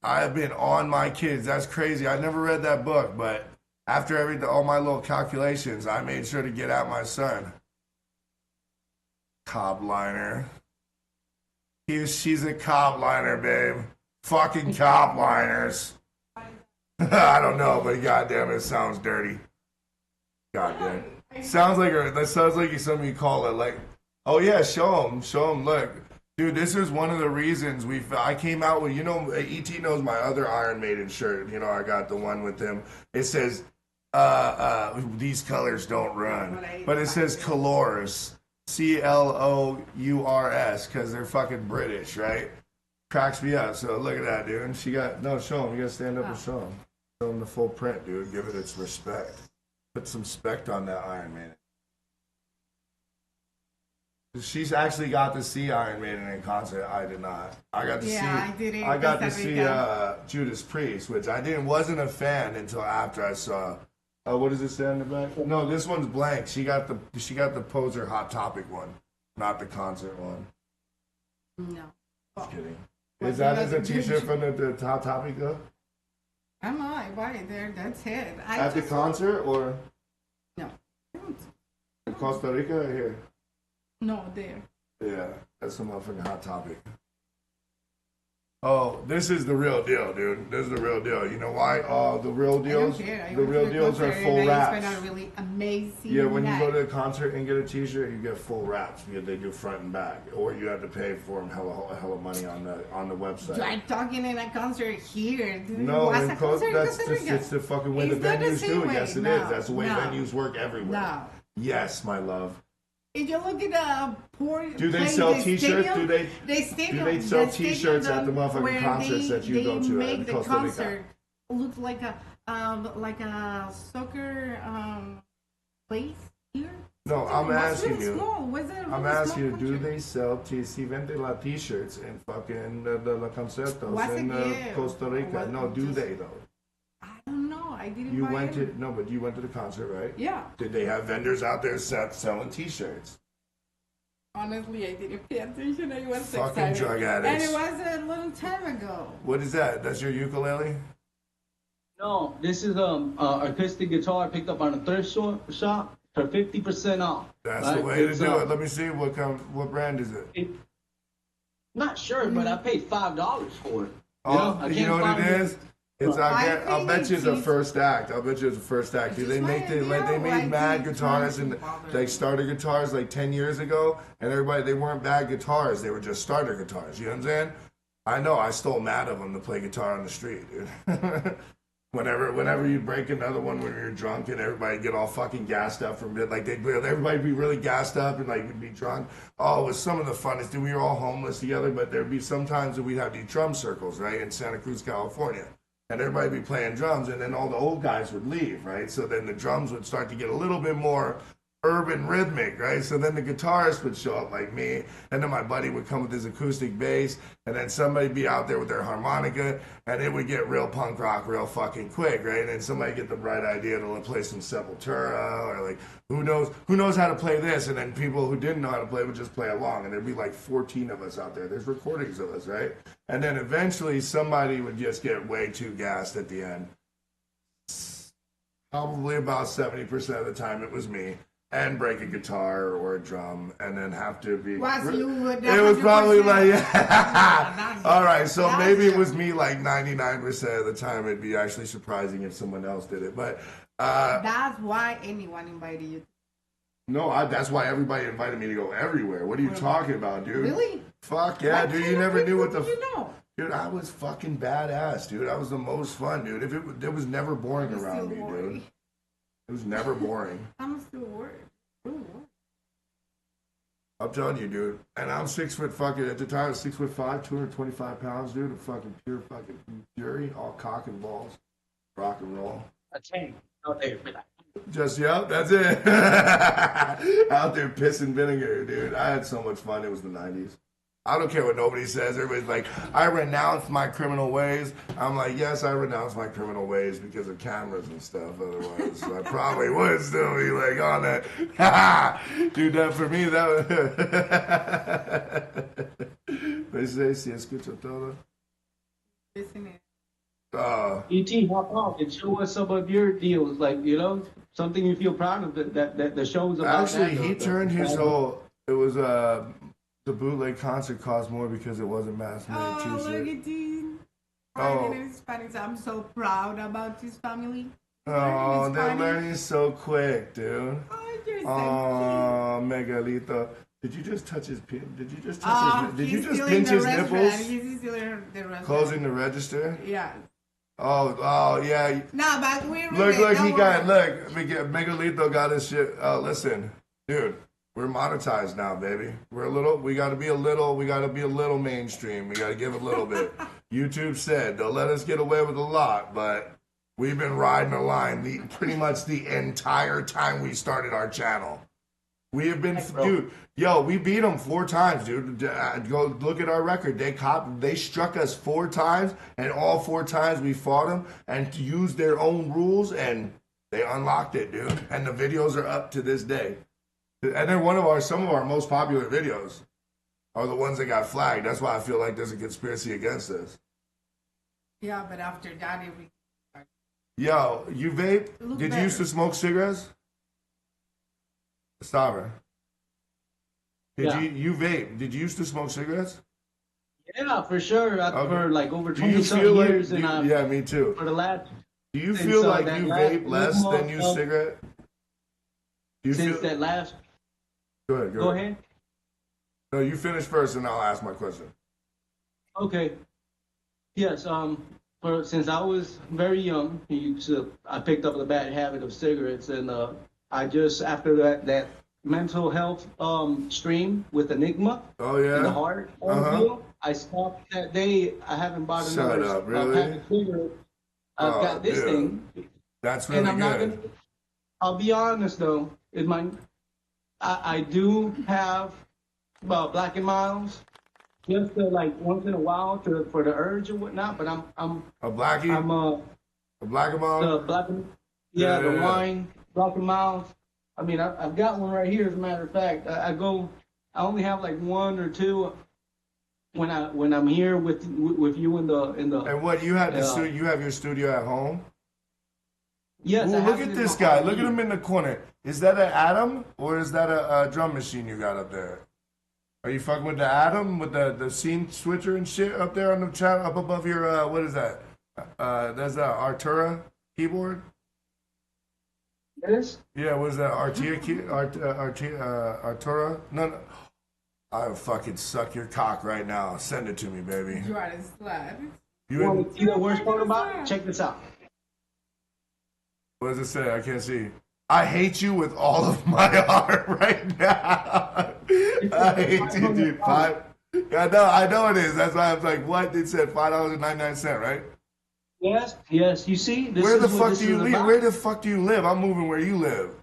I've been on my kids. That's crazy. I never read that book, but after all my little calculations, I made sure to get out my son. Cob liner. She's a cob liner, babe. Fucking cob liners. I don't know, but goddamn, it sounds dirty. Goddamn. That sounds like something you call it like. Oh yeah, show him. Look, dude, this is one of the reasons I came out with. ET knows my other Iron Maiden shirt. You know, I got the one with him. It says, "These colors don't run," but it says "Colors," CLOURS, because they're fucking British, right? Cracks me up. So look at that, dude. And show him. You gotta stand up and show him. Show him the full print, dude. Give it its respect. Put some spect on that Iron Maiden. She's actually got to see Iron Maiden in concert. I did not. I got to see Judas Priest, which wasn't a fan until after I saw. What does it say on the back? No, this one's blank. She got the poser Hot Topic one, not the concert one. No. Just kidding. Is that a T-shirt from the Hot Topic though? I don't know. I bought it there. That's it. At the concert or? No. In Costa Rica or here? No, there. Yeah, that's a motherfucking Hot Topic. Oh, this is the real deal, dude. This is the real deal. You know why? The real deals. The real deals are full wraps. It's been a really amazing. Yeah, when you go to a concert and get a T-shirt, you get full wraps because they do front and back, or you have to pay for them hella money on the website. I'm talking in a concert here. No, it's the fucking way the venues do. Yes, it is. That's the way venues work everywhere. No. Yes, my love. If you look at do they sell T-shirts? Do they sell T-shirts at the motherfucking concerts that you go to? They make the concert look like a soccer place here. No, I'm asking you. I'm asking you. Do they sell si vende la T-shirts in fucking the concertos in Costa Rica? No, do they though? I don't know. I didn't. But you went to the concert, right? Yeah. Did they have vendors out there selling T-shirts? Honestly, I didn't pay attention. I was fucking excited. Drug addicts. And it was a long time ago. What is that? That's your ukulele? No, this is acoustic guitar I picked up on a thrift shop for 50% off. That's right? The way to do it. Let me see what brand is it? Not sure, but I paid $5 for it. Oh, you know what it is? It's I'll bet you it's a it's- first act. I'll bet you it's a first act. Dude, It's they just make my the, like they idea, made why mad keep guitars trying and to bother like me? starter guitars like 10 years ago, and everybody they weren't bad guitars. They were just starter guitars. You know what I'm saying? I know. I stole mad of them to play guitar on the street, dude. Whenever you break another one when you're drunk and everybody get all fucking gassed up from it, like everybody be really gassed up and like would be drunk. Oh, it was some of the funnest. Dude, we were all homeless together, but there'd be sometimes that we'd have these drum circles, right, in Santa Cruz, California. And everybody would be playing drums, and then all the old guys would leave, right? So then the drums would start to get a little bit more urban rhythmic, right? So then the guitarist would show up like me, and then my buddy would come with his acoustic bass, and then somebody be out there with their harmonica, and it would get real punk rock real fucking quick, right? And then somebody get the bright idea to play some Sepultura, or like who knows how to play this, and then people who didn't know how to play would just play along, and there'd be like 14 of us out there. There's recordings of us, right? And then eventually somebody would just get way too gassed at the end. Probably about 70% of the time it was me. And break a guitar or a drum, and then have to be. It was probably like, yeah. All right, so maybe it was me like 99% of the time. It'd be actually surprising if someone else did it, but That's why anyone invited you. no, that's why everybody invited me to go everywhere. What are you talking about, dude? Really? Fuck yeah, dude! You never knew what the. You know. Dude, I was fucking badass, dude. I was the most fun, dude. It was never boring I'm around me, still dude. worried. It was never boring. I'm still worried. Ooh. I'm telling you, dude. And I'm 6 foot fucking at the time. I was 6'5", 225 pounds, dude. A fucking pure fucking fury, all cock and balls, rock and roll. A tank out there. Just that's it. Out there pissing vinegar, dude. I had so much fun. It was the '90s. I don't care what nobody says. Everybody's like, I renounce my criminal ways. I'm like, yes, I renounce my criminal ways because of cameras and stuff. Otherwise, I probably would still be like on that. Dude, that for me, that they say, si escucho todo. Listen it. ET, hop off and show us some of your deals, like, something you feel proud of that the show's about. Actually, he turned his whole. It was the bootleg concert cost more because it wasn't mass made. Oh, look T-shirt. at this. Oh. Writing in Spanish. I'm so proud about this family. Oh, Learning they're Spanish. learning so quick, dude. Oh, you're so Oh, Megalito. Did you just touch his pin? Did you just touch cute. his? Did you He's just still pinch in his the nipples? restaurant. He's still in the restaurant. Closing the register. Yeah. Oh, yeah. No, but we Look, don't he got worry. Megalito got his shit. Oh, listen, dude, we're monetized now, baby. We gotta be a little mainstream. We gotta give a little bit. YouTube said they'll let us get away with a lot, but we've been riding the line pretty much the entire time we started our channel. We have been, dude. Yo, we beat them 4 times, dude. Go look at our record. They struck us 4 times, and all 4 times we fought them and used their own rules, and they unlocked it, dude. And the videos are up to this day. And they're some of our most popular videos are the ones that got flagged. That's why I feel like there's a conspiracy against us. Yeah, but after that, Yo, you vape? Look Did you better. used to smoke cigarettes? Stava. Yeah. You vape? Did you used to smoke cigarettes? Yeah, for sure. For like over Do you 20 some feel like? years, and Yeah, me too. for the last Do you since, feel like that you last vape less than you month, cigarette? Do you since feel? that last. Go ahead. Go ahead. No, you finish first, and I'll ask my question. Okay. Yes. Since I was very young, I picked up the bad habit of cigarettes, and I just after that mental health stream with Enigma Oh in the yeah. heart Uh-huh. ordeal, I stopped that day. I haven't bought Shut another up, really? pack of cigarettes. I've Oh, got this dude. thing, That's and really I'm not good. gonna. I'll be honest though, I do have Black and Miles, just like once in a while for the urge or whatnot. But I'm A blackie, a black the amount. Black and the wine Black and Miles. I mean, I've got one right here. As a matter of fact, I only have like 1 or 2 when I'm here with you in the. And what you have Yeah. you have your studio at home? Yes. Ooh, I look have it at in this my guy. RV. Look at him in the corner. Is that an Atom or is that a drum machine you got up there? Are you fucking with the Atom with the scene switcher and shit up there on the chat up above your what is that? That's the Artura keyboard. Yes. Yeah, what is that? Artura? No. I'll fucking suck your cock right now. Send it to me, baby. You are a slut. You in, You know the worst part about it? Check this out. what does it say? I can't see. I hate you with all of my heart right now. I hate you, dude. Yeah, I know it is. That's why I was like, what? It said $5.99, right? Yes. Yes. You see, this Where the is what fuck this do you is live? about. Where the fuck do you live? I'm moving where you live.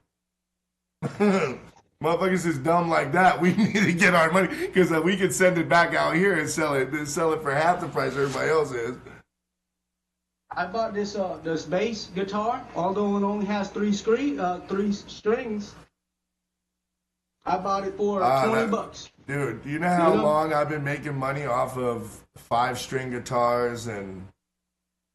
Motherfuckers is dumb like that. We need to get our money because we can send it back out here and sell it for half the price everybody else is. I bought this bass guitar, although it only has three strings. I bought it for $20. Dude, do you know how long I've been making money off of 5-string guitars and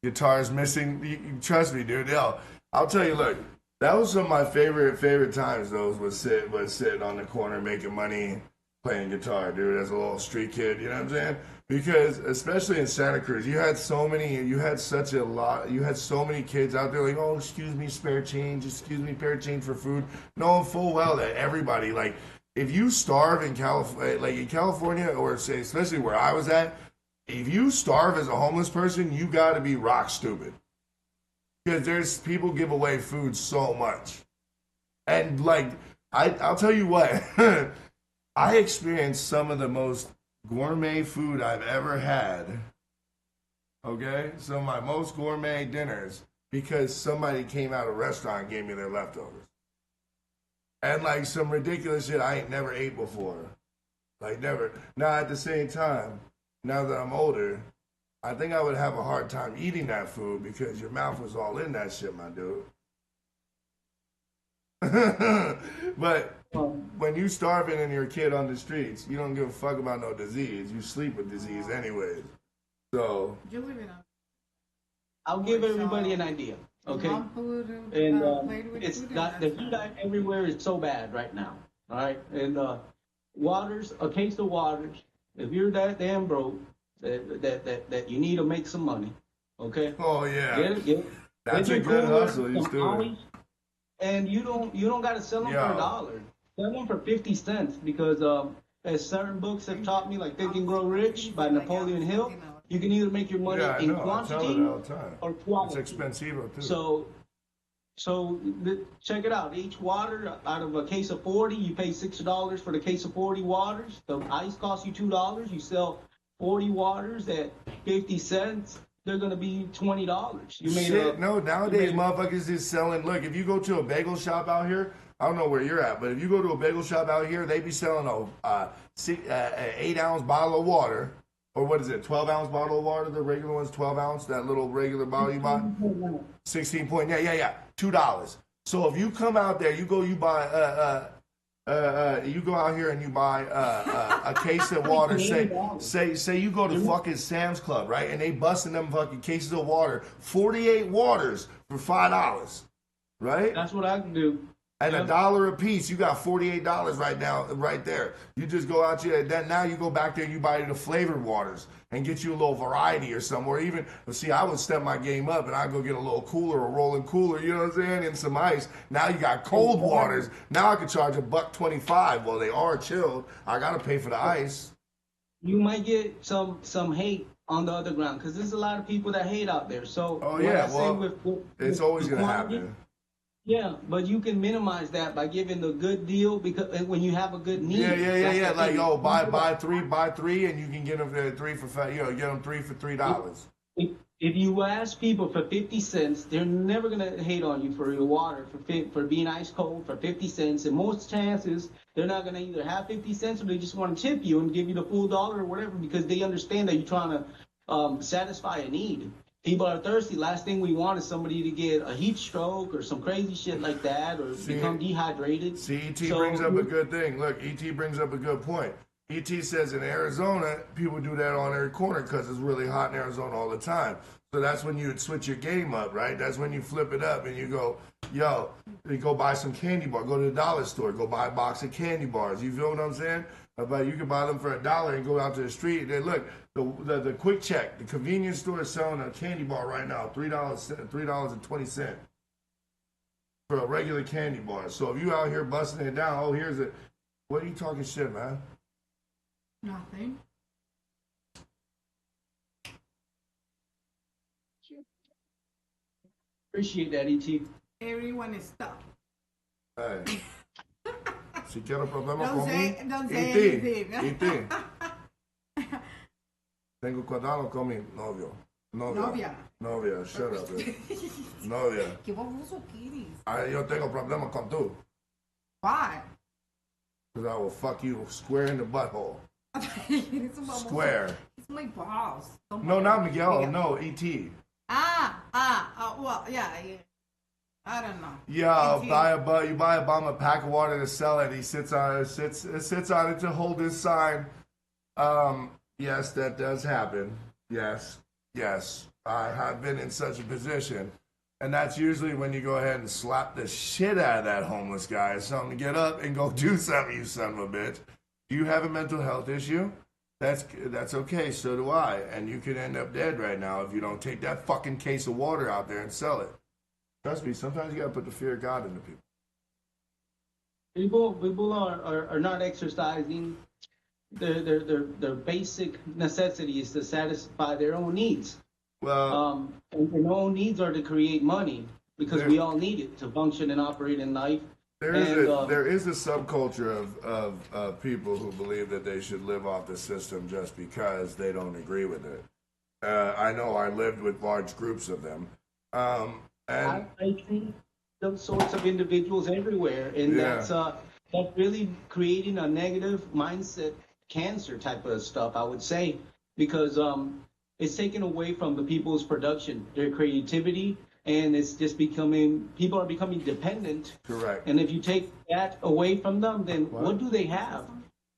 guitars missing? Trust me, dude. Yo, I'll tell you. Look, that was some of my favorite times. Those was sitting on the corner making money playing guitar, dude. As a little street kid, you know what I'm saying? Because especially in Santa Cruz, you had so many kids out there like, oh, excuse me, spare change for food, knowing full well that everybody, like, if you starve in California, or say, especially where I was at, if you starve as a homeless person, you got to be rock stupid. Because there's people give away food so much. And, like, I'll tell you what, I experienced some of the most gourmet food I've ever had. Okay? Some of my most gourmet dinners because somebody came out of a restaurant and gave me their leftovers. And like some ridiculous shit I ain't never ate before. Like never. Now at the same time, now that I'm older, I think I would have a hard time eating that food because your mouth was all in that shit, my dude. But when you starving and you're a kid on the streets, you don't give a fuck about no disease. You sleep with disease anyways. So You live in a I'll give everybody an idea, okay? And it's not the heat everywhere is so bad right now. All right, and a case of waters. If you're that damn broke that you need to make some money, okay? Oh yeah, get it. That's a good hustle. You do it. And you don't got to sell them for $1. Sell them for 50 cents because as certain books have taught me, like Think and Grow Rich by Napoleon Hill, you can either make your money in quantity or quality. It's expensive too. So check it out. Each water out of a case of 40, you pay $6 for the case of 40 waters. The ice costs you $2. You sell 40 waters at 50 cents. They're gonna be $20. You made nowadays motherfuckers is selling. Look, if you go to a bagel shop out here, I don't know where you're at, but if you go to a bagel shop out here, they be selling a 8-ounce bottle of water, or what is it, 12-ounce bottle of water? The regular one's 12 ounce. That little regular bottle you buy, 16 point. Yeah, $2. So if you come out there, you buy you go out here and you buy a case of water. Say you go to fucking Sam's Club, right? And they busting them fucking cases of water, 48 waters for $5, right? That's what I can do. And $1 a piece, you got $48 right now, right there. You just go out here, then now you go back there and you buy the flavored waters and get you a little variety or something. Or even, see, I would step my game up and I'd go get a little cooler, a rolling cooler, you know what I'm saying, and some ice. Now you got cold waters. Now I could charge $1.25. Well, they are chilled. I got to pay for the ice. You might get some hate on the other ground because there's a lot of people that hate out there. So it's always going to happen. Yeah, but you can minimize that by giving the good deal because when you have a good need. Yeah. Like, buy three, and you can get them for 3 for $5. Get them 3 for $3. If you ask people for 50 cents, they're never gonna hate on you for your water for being ice cold for 50 cents. And most chances, they're not gonna either have 50 cents or they just want to tip you and give you the full $1 or whatever because they understand that you're trying to satisfy a need. People are thirsty. Last thing we want is somebody to get a heat stroke or some crazy shit like that or become dehydrated. E.T. brings up a good thing. Look, E.T. brings up a good point. E.T. says in Arizona, people do that on every corner because it's really hot in Arizona all the time. So that's when you would switch your game up, right? That's when you flip it up and you go, you go buy some candy bar. Go to the dollar store. Go buy a box of candy bars. You feel what I'm saying? But you can buy them for $1 and go out to the street. And look, the quick check, the convenience store is selling a candy bar right now, $3.20 for a regular candy bar. So if you out here busting it down, oh, here's it. What are you talking shit, man? Nothing. Appreciate that, E.T. Everyone is stuck. Hey. Si quiero problema Don't say conmigo, anything. Tengo cuidado con mi novio. Novia, shut up. Novia. ¿Qué baboso quieres? Yo tengo problema con tú. Why? Because I will fuck you square in the butthole. Eres un baboso. Square. It's my boss. Don't No, bother. not Miguel. No, E.T. Well, yeah. I don't know. Yeah, E.T. you buy a bum a pack of water to sell it. He sits on it to hold his sign. Yes, that does happen. Yes. I have been in such a position. And that's usually when you go ahead and slap the shit out of that homeless guy. Something to get up and go do something, you son of a bitch. Do you have a mental health issue? That's okay, so do I. And you could end up dead right now if you don't take that fucking case of water out there and sell it. Trust me, sometimes you gotta put the fear of God into people. People are not exercising their basic necessities to satisfy their own needs. Well, and their own needs are to create money because we all need it to function and operate in life. there is a subculture of people who believe that they should live off the system just because they don't agree with it. I know I lived with large groups of them. And I see those sorts of individuals everywhere, and that's really creating a negative mindset, cancer type of stuff, I would say, because it's taken away from the people's production, their creativity, and it's just people are becoming dependent. correct. And if you take that away from them, then what do they have?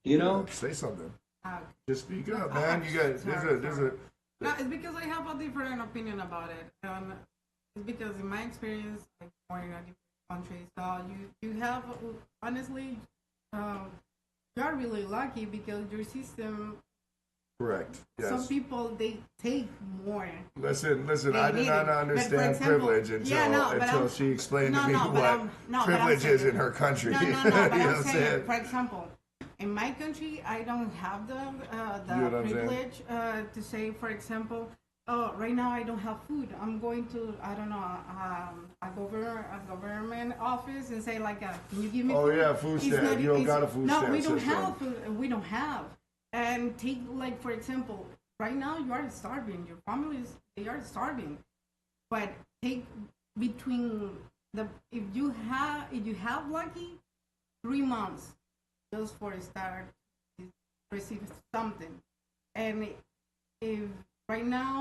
You know? Say something. Uh, Just speak up, man. You got there's a No, it's because I have a different opinion about it. It's because in my experience, like born in a different country, so you have honestly, you're really lucky because your system. correct. Yes. Some people they take more. Listen. They I did need not it. understand But for example- privilege until she explained to me what privilege is in her country. No, You but know what I'm I'm saying, saying? for example, in my country, I don't have the You know what I'm saying? privilege to say, for example, oh, right now I don't have food. I'm going to, I don't know, a government office and say like, can you give me Oh food? yeah, food It's stamp. not- You don't it's- got a food stamp No, we don't system. have food. We don't have. And take like, for example, right now you are starving. Your families, they are starving. But take between if you have lucky, 3 months just for a start to receive something. And if right now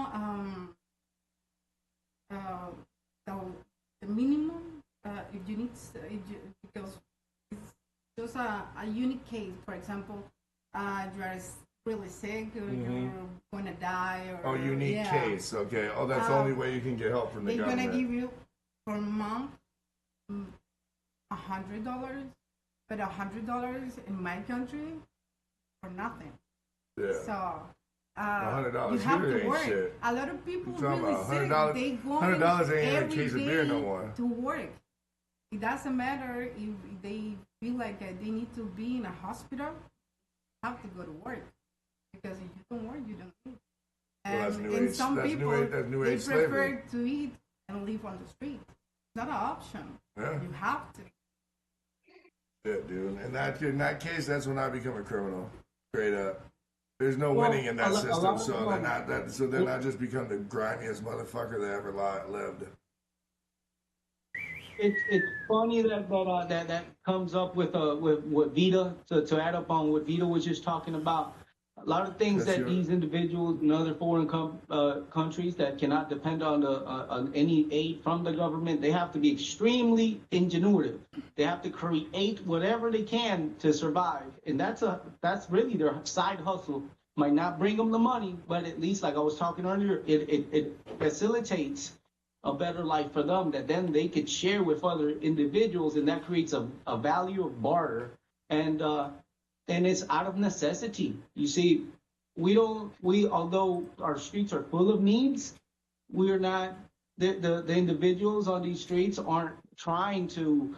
the minimum if you need because it's just a unique case. For example, you are really sick or you're gonna die or Unique case. Okay. Oh, that's the only way you can get help from the they're government. gonna give you per month $100, but $100 in my country for nothing. Yeah. So $100 you have here to ain't work. shit. A lot of people You talking really about sick. $100? They go $100 ain't a every case of beer no day more. to work. It doesn't matter if they feel like they need to be in a hospital. Have to go to work because if you don't work, you don't eat. Well, that's And new in age- some that's people, new age- that's new they age prefer slavery. to eat and live on the street. It's not an option. Yeah. You have to. Yeah, dude. In that case, that's when I become a criminal. Straight up. There's no Well, winning in that a system, lot so of then I just become the grimiest motherfucker that ever lived. It's funny that comes up with Vita to add up on what Vita was just talking about. A lot of things That's that your- these individuals in other foreign countries that cannot depend on any aid from the government, they have to be extremely ingenuitive. They have to create whatever they can to survive, and that's really their side hustle. Might not bring them the money, but at least, like I was talking earlier, it facilitates a better life for them that then they could share with other individuals, and that creates a value of barter. And and it's out of necessity. You see, although our streets are full of needs, we're not, the individuals on these streets aren't trying to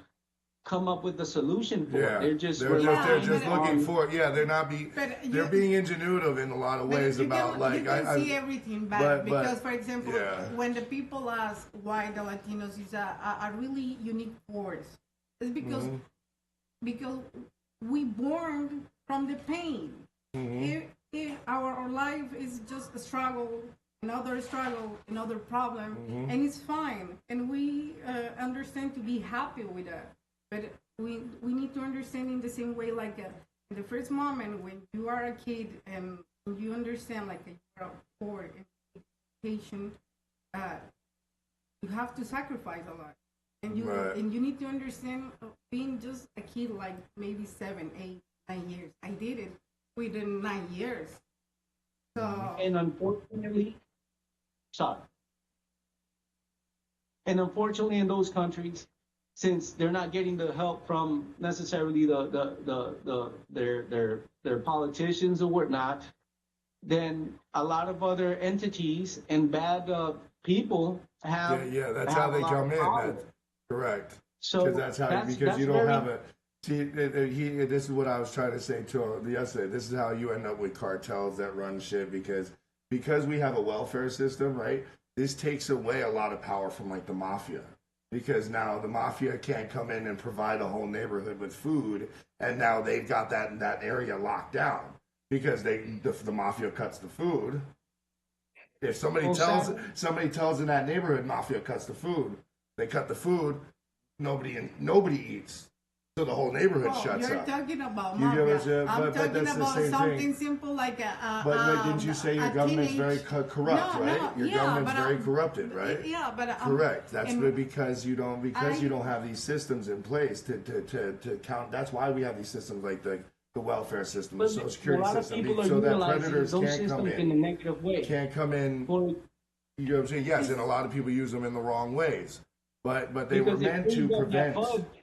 come up with a solution for it. They're just looking for it. Yeah, they're being ingenuitive in a lot of ways about you can see everything back because, for example, when the people ask why the Latinos is a really unique force, it's because we born from the pain. Our life is just a struggle, another problem, and it's fine, and we understand to be happy with that. But we need to understand in the same way, like in the first moment when you are a kid and you understand like you're poor in education, you have to sacrifice a lot, and you need to understand being just a kid, like maybe 7, 8, 9 years. I did it within 9 years. So and unfortunately in those countries, since they're not getting the help from necessarily their politicians or whatnot, then a lot of other entities and bad people have that's have how they come in. That's correct. So that's how because you don't have a. See, this is what I was trying to say to yesterday. This is how you end up with cartels that run shit because we have a welfare system, right? This takes away a lot of power from like the mafia. Because now the mafia can't come in and provide a whole neighborhood with food, and now they've got that area locked down because the mafia cuts the food. If somebody tells in that neighborhood, mafia cuts the food. They cut the food. Nobody eats. So the whole neighborhood shuts up. You're talking about mafia. I'm talking about something simple like But didn't you say your government's very corrupt, right? Your government's very corrupted, right? Yeah, but correct. That's because you don't have these systems in place to count. That's why we have these systems like the welfare system, the social security system, so that predators can't come in. In a negative way. Can't come in. You know what I'm saying? Yes, and a lot of people use them in the wrong ways. But they were meant to prevent.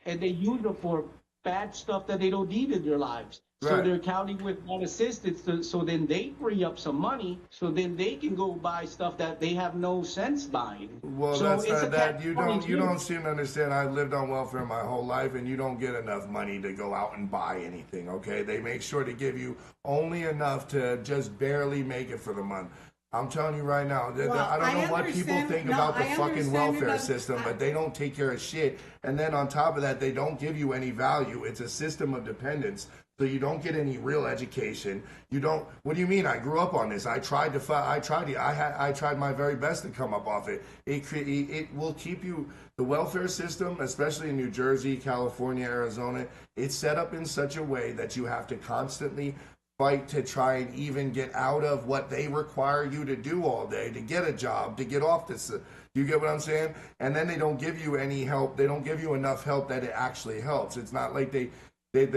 And they use it for bad stuff that they don't need in their lives. So they're counting with that assistance. So then they free up some money. So then they can go buy stuff that they have no sense buying. Well, so that's not that. You don't seem to understand. I lived on welfare my whole life, and you don't get enough money to go out and buy anything. Okay, they make sure to give you only enough to just barely make it for the month. I'm telling you right now, I don't know what people think about the fucking welfare system, but they don't take care of shit. And then on top of that, they don't give you any value. It's a system of dependence. So you don't get any real education. You don't. What do you mean? I grew up on this. I tried my very best to come up off it. It will keep you. The welfare system, especially in New Jersey, California, Arizona, it's set up in such a way that you have to constantly fight to try and even get out of what they require you to do all day to get a job, to get off this. You get what I'm saying? And then they don't give you any help. They don't give you enough help that it actually helps. It's not like the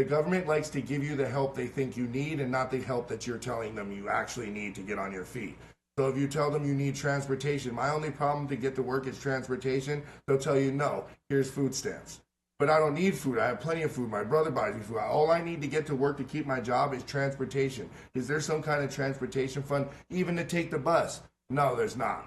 government likes to give you the help they think you need and not the help that you're telling them you actually need to get on your feet. So if you tell them you need transportation, my only problem to get to work is transportation, they'll tell you, no, here's food stamps. But I don't need food. I have plenty of food. My brother buys me food. All I need to get to work to keep my job is transportation. Is there some kind of transportation fund even to take the bus? No, there's not.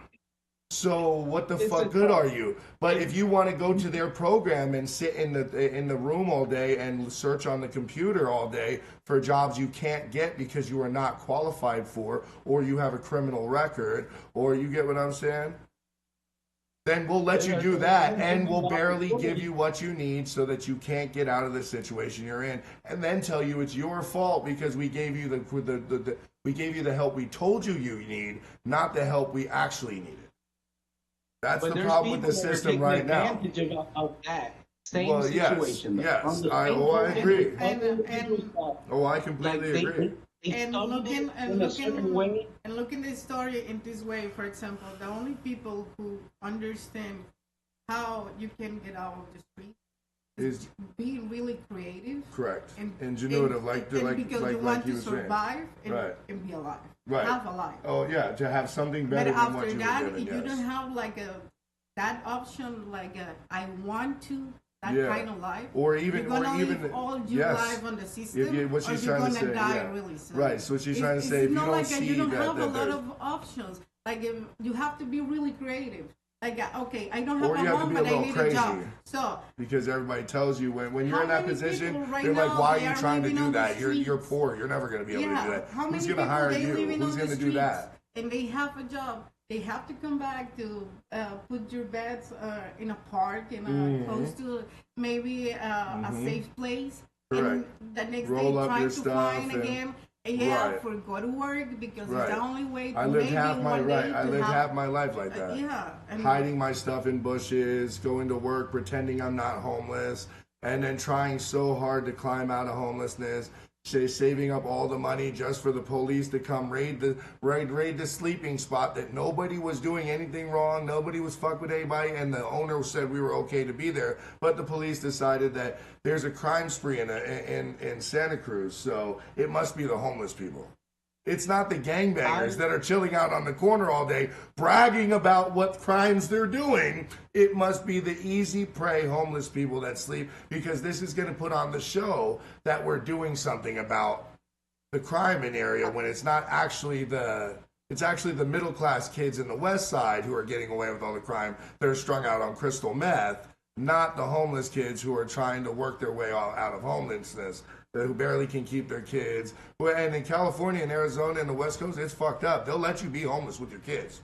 So what the fuck good are you? But if you want to go to their program and sit in the room all day and search on the computer all day for jobs you can't get because you are not qualified for, or you have a criminal record, or you get what I'm saying? Then we'll let you do that, and we'll barely give you what you need so that you can't get out of the situation you're in, and then tell you it's your fault because we gave you the help we told you need, not the help we actually needed. That's the problem with the system right now. Of that same situation. Yes, I agree. I completely agree. And looking this story in this way, for example, the only people who understand how you can get out of the street is being really creative. Correct. And ingenuitive, because you want to survive and be alive. Right. Have a life. Oh yeah, to have something better than what you were given. If you don't have that option, I want to that kind of life, or even, you're gonna live all your life on the system, what or she's you're trying gonna to say, die really soon. Right. So what she's trying to say, if you don't see you don't that, have a lot there's- of options. Like if you have to be really creative. Like okay, I don't have or a you have to home, be a but I little need crazy. a job. So Because everybody tells you when you're how in that many position, people right they're like, now, why they are you are trying to living do on the that? You're streets? poor. You're never going to be able to do that. How many Who's going people to hire they you? living Who's on going the to do streets, that? and they have a job. They have to come back to put your beds in a park, close to maybe a safe place. Correct. And the next Roll day up trying your to stuff find and- again. Right. For go to work because Right. it's the only way to I lived maybe half my one day I to lived have, half my life like that. and Hiding my stuff in bushes, going to work, pretending I'm not homeless, and then trying so hard to climb out of homelessness. Saving up all the money just for the police to come raid the sleeping spot that nobody was doing anything wrong, nobody was fucked with anybody, and the owner said we were okay to be there, but the police decided that there's a crime spree in Santa Cruz, so it must be the homeless people. It's not the gangbangers that are chilling out on the corner all day bragging about what crimes they're doing. It must be the easy prey homeless people that sleep, because this is going to put on the show that we're doing something about the crime in area when it's not actually it's actually the middle class kids in the West Side who are getting away with all the crime. They're strung out on crystal meth, not the homeless kids who are trying to work their way out of homelessness, who barely can keep their kids. And in California and Arizona and the West Coast, it's fucked up. They'll let you be homeless with your kids.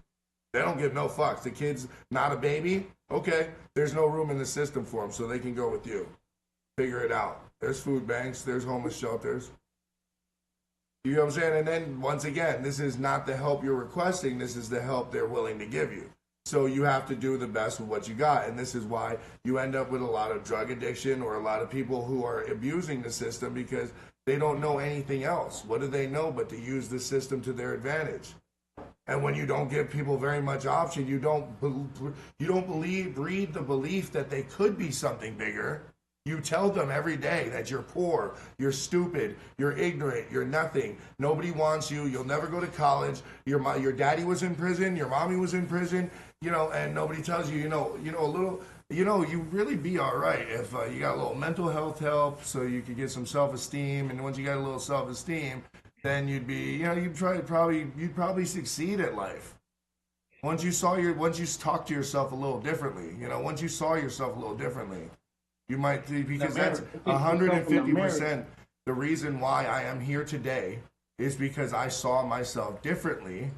They don't give no fucks. The kid's not a baby, okay, there's no room in the system for them, so they can go with you. Figure it out. There's food banks, there's homeless shelters. You know what I'm saying? And then, once again, this is not the help you're requesting, this is the help they're willing to give you. So you have to do the best with what you got. And this is why you end up with a lot of drug addiction or a lot of people who are abusing the system because they don't know anything else. What do they know but to use the system to their advantage? And when you don't give people very much option, you don't breed the belief that they could be something bigger. You tell them every day that you're poor, you're stupid, you're ignorant, you're nothing. Nobody wants you. You'll never go to college. Your daddy was in prison. Your mommy was in prison. And nobody tells you. You really be all right if you got a little mental health help, so you could get some self-esteem. And once you got a little self-esteem, then you'd be, you'd probably succeed at life. Once you talk to yourself a little differently, once you saw yourself a little differently. You might, because that's 150%. The reason why I am here today is because I saw myself differently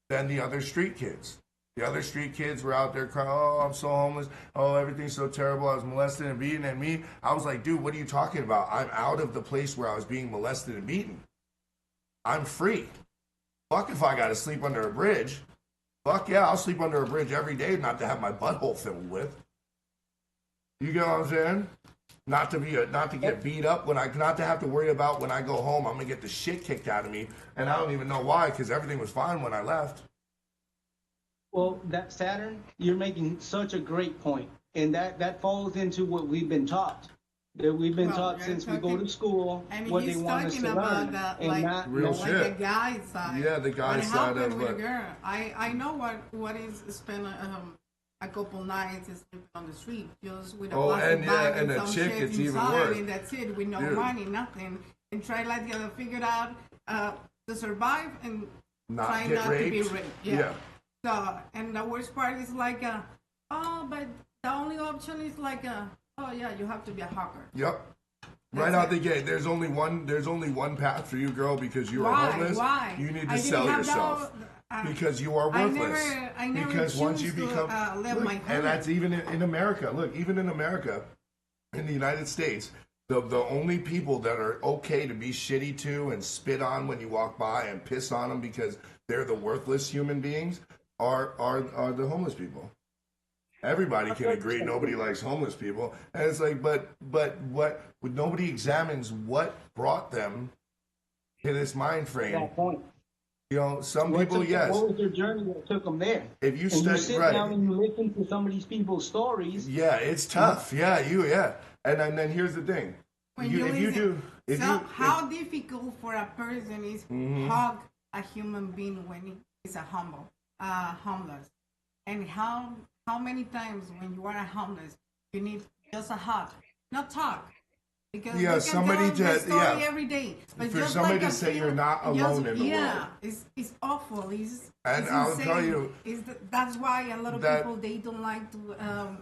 than the other street kids. The other street kids were out there crying, oh, I'm so homeless. Oh, everything's so terrible. I was molested and beaten. And me, I was like, dude, what are you talking about? I'm out of the place where I was being molested and beaten. I'm free. Fuck if I got to sleep under a bridge. Fuck yeah, I'll sleep under a bridge every day, not to have my butthole filled with. You get what I'm saying? Not to get beat up not to have to worry about when I go home, I'm gonna get the shit kicked out of me, and I don't even know why, because everything was fine when I left. Well, that Saturn, you're making such a great point, and that falls into what we've been taught. That we've been taught since we go to school what they want us to learn, and not real like shit. the guy side. Yeah, the guy side of with a girl. I know what is spend a couple nights sleeping on the street just with a plastic bag and some a chick, shit it's inside, even worse. and that's it, with no Dude. money, nothing, and try to figure out to survive and try get not raped. to be raped. Yeah. So, and the worst part is like, but the only option is like, oh yeah, you have to be a hawker. Yep. Right out the gate. There's only one path for you, girl, because you are homeless. Why? You need I to didn't sell have yourself. Because you are worthless. I never because once you choose become, to live look, my home. and that's even in America. Look, even in America, in the United States, the only people that are okay to be shitty to and spit on when you walk by and piss on them because they're the worthless human beings are the homeless people. Everybody can agree nobody likes homeless people, and it's like, but what? Nobody examines what brought them to this mind frame. that point. Some people, yes. What was their journey that took them there? If you you sit right. down and you listen to some of these people's stories. Yeah, it's tough. Yeah, and then here's the thing. How difficult for a person is hug a human being when he is homeless, and how many times when you are homeless you need just a hug, not talk. Because Yeah, you can somebody tell the just story every day. But for just somebody like to a say you're feeling- not alone in the yeah, world. it's awful. And It's I'll insane. tell you That's why a lot of that- people they don't like to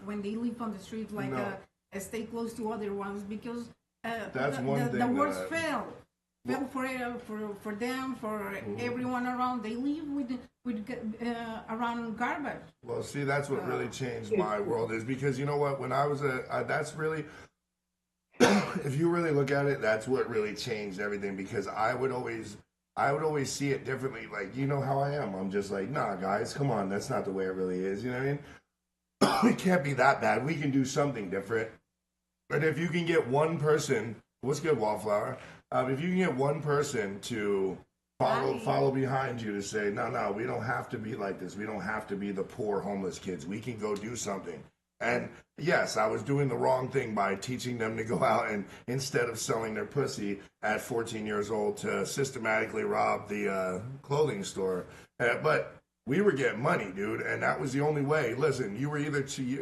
when they live on the street like No. stay close to other ones because That's the, one the, thing the words that- fail for them for everyone around. They live with around garbage. Well, see, that's what really changed my world is because you know what? When I was that's really, if you really look at it, that's what really changed everything because I would always see it differently. Like, you know how I am. I'm just like, nah, guys, come on. That's not the way it really is. You know what I mean? It can't be that bad. We can do something different. But if you can get one person, what's good, Wallflower? If you can get one person to follow behind you to say, no, we don't have to be like this. We don't have to be the poor homeless kids. We can go do something. And yes, I was doing the wrong thing by teaching them to go out and instead of selling their pussy at 14 years old to systematically rob the clothing store. But we were getting money, dude, and that was the only way. Listen, you were either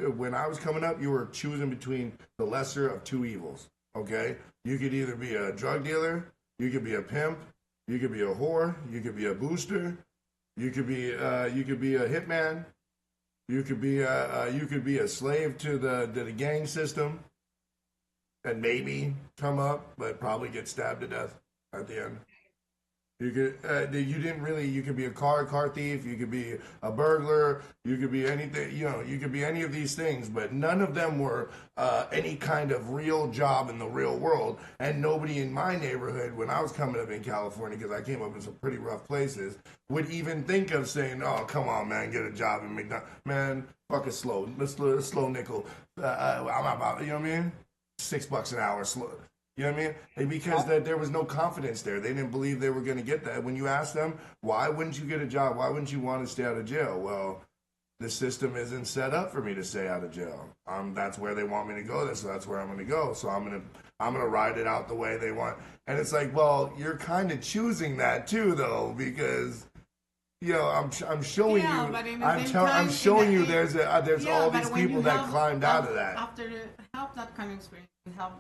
when I was coming up, you were choosing between the lesser of two evils. Okay, you could either be a drug dealer, you could be a pimp, you could be a whore, you could be a booster, you could be a hitman, you could be a slave to the gang system, and maybe come up, but probably get stabbed to death at the end. You could you could be a car thief, you could be a burglar, you could be anything, you could be any of these things, but none of them were any kind of real job in the real world. And nobody in my neighborhood, when I was coming up in California, because I came up in some pretty rough places, would even think of saying, oh, come on, man, get a job in McDonald's. Man, fuck a slow nickel. I'm about, you know what I mean? $6 an hour, slow. You know what I mean? And because there was no confidence there. They didn't believe they were going to get that. When you ask them, why wouldn't you get a job? Why wouldn't you want to stay out of jail? Well, the system isn't set up for me to stay out of jail. That's where they want me to go. So that's where I'm going to go. So I'm gonna ride it out the way they want. And it's like, well, you're kind of choosing that too, though, because I'm showing you. I'm showing you. There's all these people that climbed out of that. After have that kind of experience, you have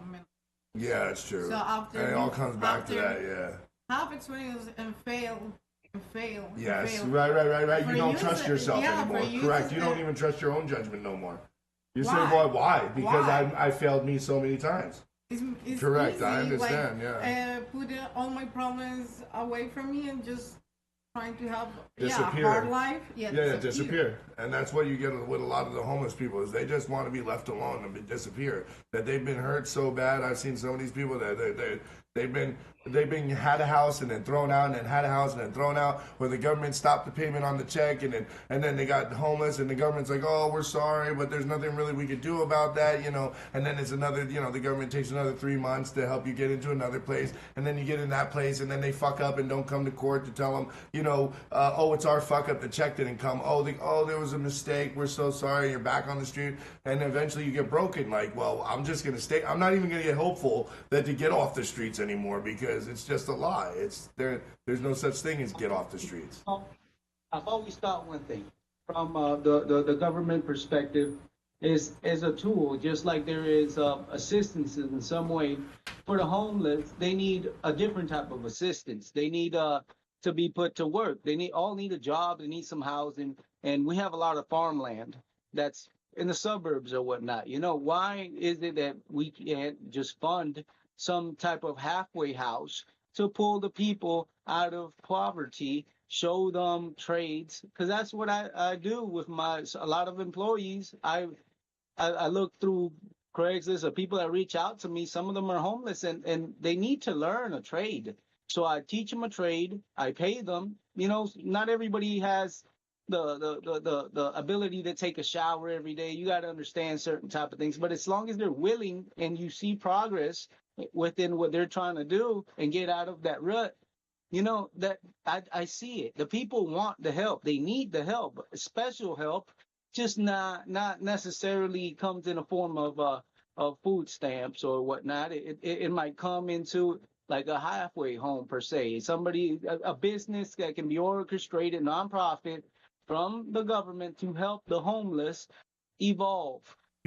yeah, it's true. So after and it all comes back to that, yeah. Have experience and fail. Yes, fail. right. For You don't trust yourself anymore. Correct. You don't even trust your own judgment no more. You say, well, why? Because I failed me so many times. It's correct. Easy, I understand. Yeah. Put all my problems away from me and just trying to have disappear. Hard life. Disappear. And that's what you get with a lot of the homeless people is they just want to be left alone and disappear. That they've been hurt so bad. I've seen some of these people that they've been had a house and then thrown out and then had a house and then thrown out where the government stopped the payment on the check and then they got homeless and the government's like, oh, we're sorry, but there's nothing really we could do about that, and then it's another, the government takes another 3 months to help you get into another place and then you get in that place and then they fuck up and don't come to court to tell them, oh, it's our fuck up, the check didn't come, oh, there was a mistake, we're so sorry, you're back on the street, and eventually you get broken, like, well, I'm just going to stay, I'm not even going to get hopeful that to get off the streets anymore because it's just a lie. There's no such thing as get off the streets. I've always thought one thing from the government perspective is as a tool, just like there is assistance in some way for the homeless. They need a different type of assistance. They need to be put to work. They all need a job. They need some housing, and we have a lot of farmland that's in the suburbs or whatnot. Why is it that we can't just fund some type of halfway house to pull the people out of poverty, show them trades? Because that's what I do with a lot of employees. I look through Craigslist of people that reach out to me. Some of them are homeless and they need to learn a trade. So I teach them a trade. I pay them. Not everybody has the ability to take a shower every day. You got to understand certain type of things. But as long as they're willing and you see progress within what they're trying to do and get out of that rut, that I see it. The people want the help. They need the help, special help, just not necessarily comes in a form of food stamps or whatnot. It might come into like a halfway home per se. A business that can be orchestrated, nonprofit from the government to help the homeless evolve.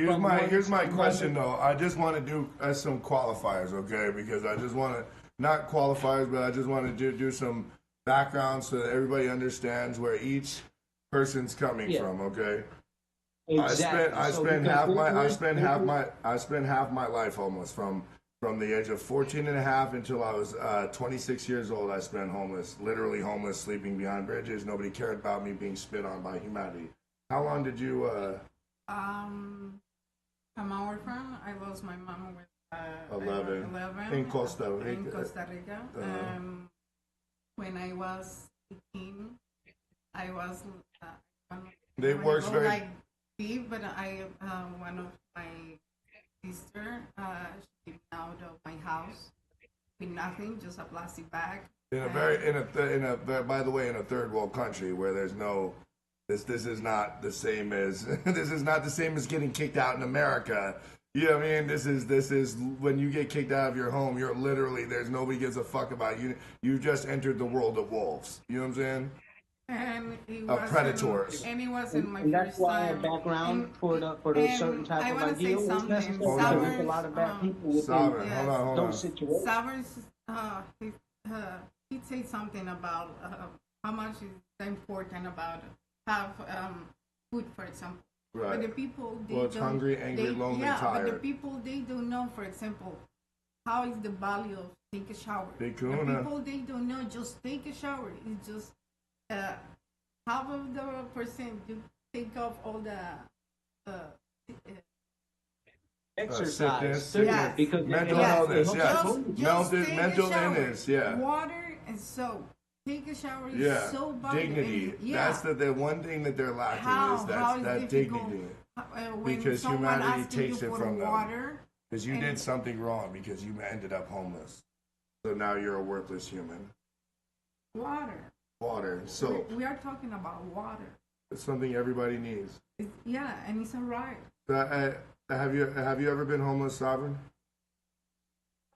Here's my question though. I just want to do some qualifiers, okay? Because I just want to not qualifiers, but I just want to do some background so that everybody understands where each person's coming from, okay? Exactly. I spent half my life homeless from the age of 14 and a half until I was 26 years old. I spent homeless, literally homeless, sleeping behind bridges. Nobody cared about me being spit on by humanity. How long did you I'm an orphan. I lost my mom with 11 in Costa Rica. When I was 18, I was They works very like deep, but I one of my sister she came out of my house with nothing, just a plastic bag. in a by the way, in a third world country where there's no this is not the same as this is not the same as getting kicked out in America. You know what I mean? This is when you get kicked out of your home, you're literally there's nobody gives a fuck about you. You just entered the world of wolves. You know what I'm saying? And it Of predators. And it wasn't my And first that's why our time. background for those certain type of ideal is necessary. Because there's a lot of bad people within Sovereign, yes. hold on. those situations. Savers, he'd say something about how much is important about have food, for example. Right. But the people they Well, it's don't, hungry, angry, lonely, yeah, tired. but the people they don't know, for example, how is the value of take a shower. Big The kahuna. people they don't know just take a shower. It's just half of the percent you take off all the Exercise, sickness, yes. because mental Yes. illness, yeah. Just take mental a shower. illness, yeah. Water and soap. Take a shower is Yeah, so valuable. dignity. And, yeah. That's the one thing that they're lacking how is is that difficult, dignity. When Because someone humanity asks you takes it for from them. water, Because you and- did something wrong because you ended up homeless. So now you're a worthless human. water. Water, soap. We are talking about water. It's something everybody needs. Yeah, and it's a right. Have you ever been homeless, Sovereign?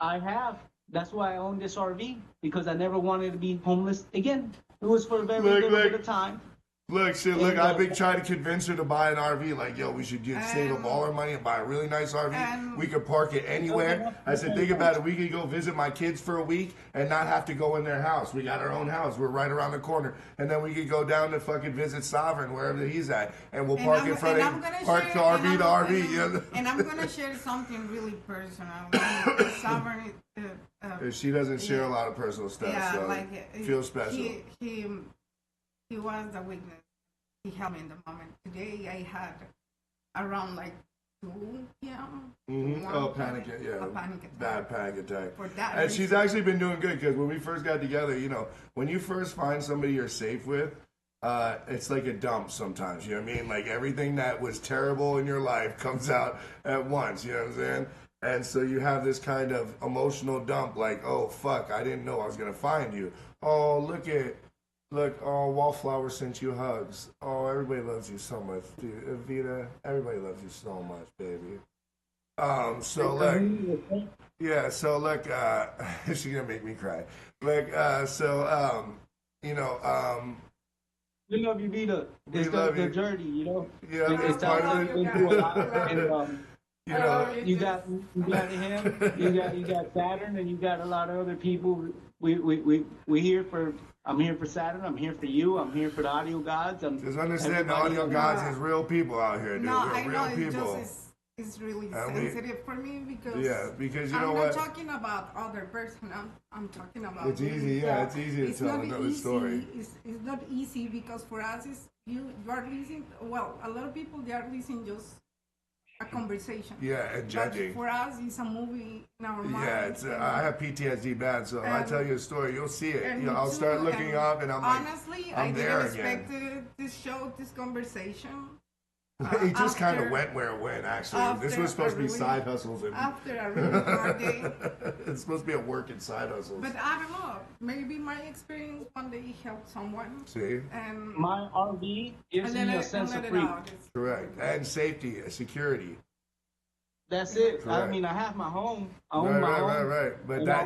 I have. That's why I own this RV, because I never wanted to be homeless again. It was for a very little bit of time. Look, I've been trying to convince her to buy an RV. Like, yo, we should save up all our money and buy a really nice RV. We could park it anywhere. I said, think about it. We could go visit my kids for a week and not have to go in their house. We got our own house. We're right around the corner. And then we could go down to fucking visit Sovereign, wherever he's at. And we'll park in front of park the RV to RV. And I'm going to share something really personal. Sovereign... she doesn't share a lot of personal stuff, yeah, so like, feel special. He was the weakness. He helped me in the moment. Today I had around like 2 p.m. Oh, panic! Yeah, a panic attack. Bad panic attack. For that and reason. she's actually been doing good because when we first got together, you know, when you first find somebody you're safe with, it's like a dump sometimes. You know what I mean? Like everything that was terrible in your life comes out at once. You know what I'm saying? And so you have this kind of emotional dump, like, oh fuck, I didn't know I was gonna find you. Oh look, oh, Wallflower sent you hugs. Oh, everybody loves you so much, dude. Evita, everybody loves you so much, baby. So look, yeah, so look, she's gonna make me cry. Look, you know, We love you, Vita. It's the journey, you know. Yeah, it's part of it. into a lot. And, you know, you got him, you got Saturn, and you got a lot of other people. We here for. I'm here for Saturn. I'm here for you. I'm here for the audio gods. Just understand the audio gods is real people out here, dude. No, We're I know real people. it's really sensitive for me because you know I'm what? not talking about other person. I'm talking about It's easy, it's easy to tell another story. It's not easy because for us, you are listening. Well, a lot of people they are listening just a conversation. Yeah, and judging. But for us, it's a movie in our mind. Yeah, I have PTSD bad, so if I tell you a story, you'll see it. You know, I'll too, start looking up, and I'm honestly, like, I'm there I didn't again. expect this conversation. It just kind of went where it went, actually. This was supposed to be side hustles. After a really hard day. It's supposed to be a work and side hustles. But I don't know. Maybe my experience one day helped someone. See? And my RV gives me a sense of freedom. Correct. And safety, security. That's it. Correct. I mean, I have my home. I own my home. Right.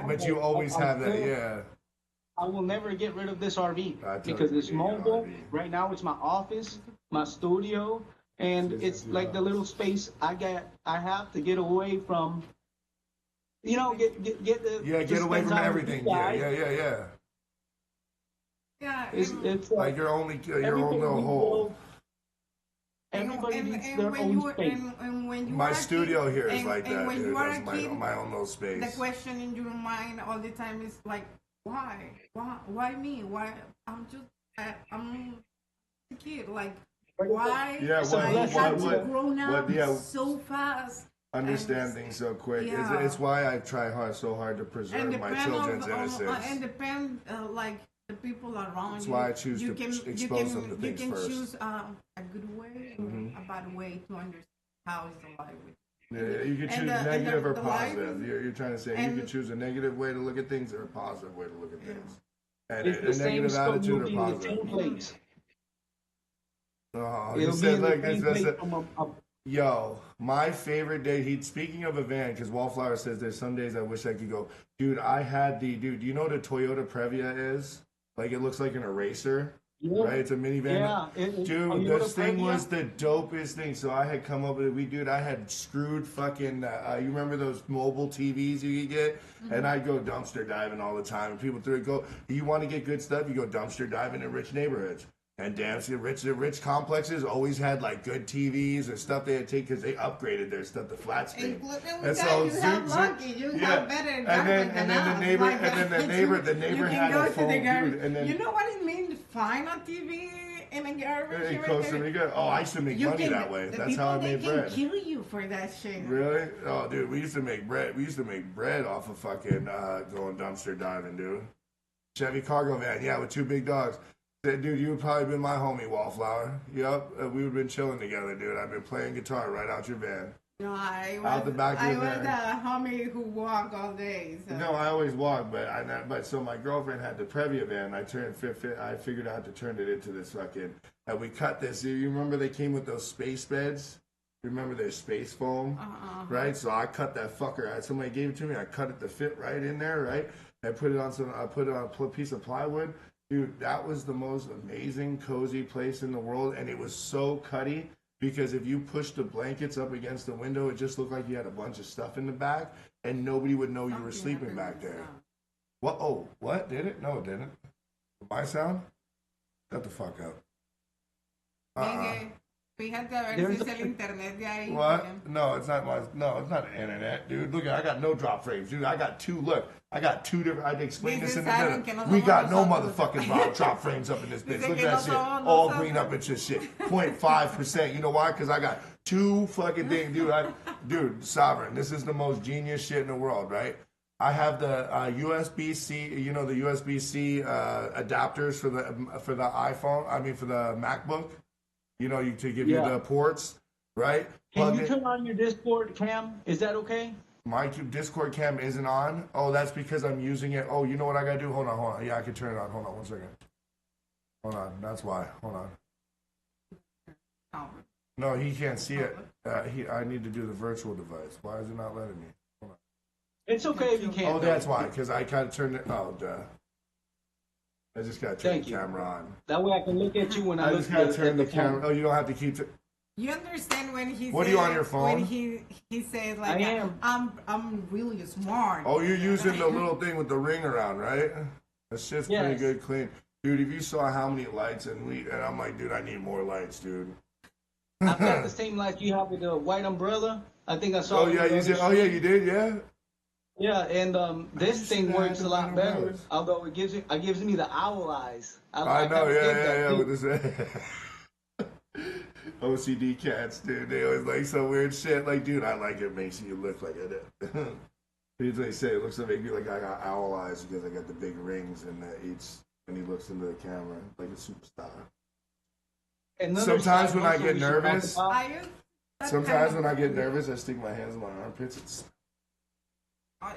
But you always have that, yeah. I will never get rid of this RV I because totally it's get your mobile. RV. Right now, it's my office, my studio, and it's like the little space I have to get away from. You know, get the get away from everything. Yeah. Yeah, It's like your own little hole. Everybody needs their own space. And when you my are studio kid, here is and, like and that, when dude. you are That's a kid, my own little space. The question in your mind all the time is like, why me? Why I'm a kid. Like, why? Yeah, I had to what, grow up yeah, so fast. Understand things so quick. Yeah. It's why I try so hard to preserve my children's innocence. And depend like the people around That's you. why I choose to expose them to things first. You can choose a good way or a bad way to understand how is the life. Yeah, you can choose negative or positive. You're trying to say you can choose a negative way to look at things or a positive way to look at things. And it's a negative attitude or positive. He said like this. Yo, my favorite day. Speaking of a van, because Wallflower says there's some days I wish I could go. Dude, do you know what a Toyota Previa is? Like it looks like an eraser. Yeah. Right, it's a minivan. Yeah, dude, this thing was the dopest thing. So I had come up with it. I had screwed fucking. You remember those mobile TVs you could get? Mm-hmm. And I'd go dumpster diving all the time. And people through it go, you want to get good stuff? You go dumpster diving in rich neighborhoods. And damn, see, the rich complexes always had like good TVs or stuff they had to take because they upgraded their stuff to flat screen. And so you have lucky, you have better. And then the neighbor had a phone, dude. And then you know what it means? Find a TV in a garbage. Oh, I used to make money that way. That's how I made bread. They can kill you for that shit. Really? Oh, dude, we used to make bread. We used to make bread off of fucking going dumpster diving, dude. Chevy cargo van, yeah, with two big dogs. Dude, you would probably been my homie, Wallflower. Yep, we would have been chilling together, dude. I've been playing guitar right out your van. No, I was the homie who walked all day. So. No, I always walked, but so my girlfriend had the Previa van. I figured out to turn it into this fucking. And we cut this. You remember they came with those space beds? Remember their space foam, right? So I cut that fucker. Somebody gave it to me. I cut it to fit right in there, right? I put it on a piece of plywood. Dude, that was the most amazing, cozy place in the world, and it was so cutty because if you pushed the blankets up against the window, it just looked like you had a bunch of stuff in the back, and nobody would know you were sleeping back there. What? Oh, what? Did it? No, it didn't. My sound? Shut the fuck up. Internet de ahí. What? No, it's not the internet, dude. Look, I got no drop frames, dude. I got two different. I'd explain this in a minute. We got no motherfucking drop frames up in this bitch. Look at that shit. All green up and shit. 0.5%. You know why? Because I got two fucking things, dude. Sovereign. This is the most genius shit in the world, right? I have the USB-C, the USB-C adapters for the iPhone. I mean, for the MacBook. To give you the ports, right? Can you turn on your Discord cam? Is that okay? My Discord cam isn't on. Oh, that's because I'm using it. Oh, you know what I gotta do? Hold on. Yeah, I can turn it on. Hold on 1 second. Hold on. That's why. Hold on. No, he can't see it. I need to do the virtual device. Why is it not letting me? Hold on. It's okay if you can't. Oh, that's why. Because I kind of turned it. Oh, duh. I just gotta turn the camera on. That way I can look at you when I just gotta turn the camera. Oh, you don't have to keep. You understand when he? What are you on your phone? When he says like, I'm really smart. Oh, you're using the little thing with the ring around, right? That shit's pretty good, clean, dude. If you saw how many lights and I'm like, dude, I need more lights, dude. I've got the same light you have with the white umbrella. I think I saw. Oh yeah, you did. Oh yeah, you did. Yeah. Yeah, and this thing works a lot better. Although it gives me the owl eyes. I know, yeah. With this OCD cats, dude. They always like some weird shit. Like, dude, I like it. Makes you look like it. They say it looks like I got owl eyes because I got the big rings and when he looks into the camera like a superstar. Sometimes when I get nervous, I stick my hands in my armpits.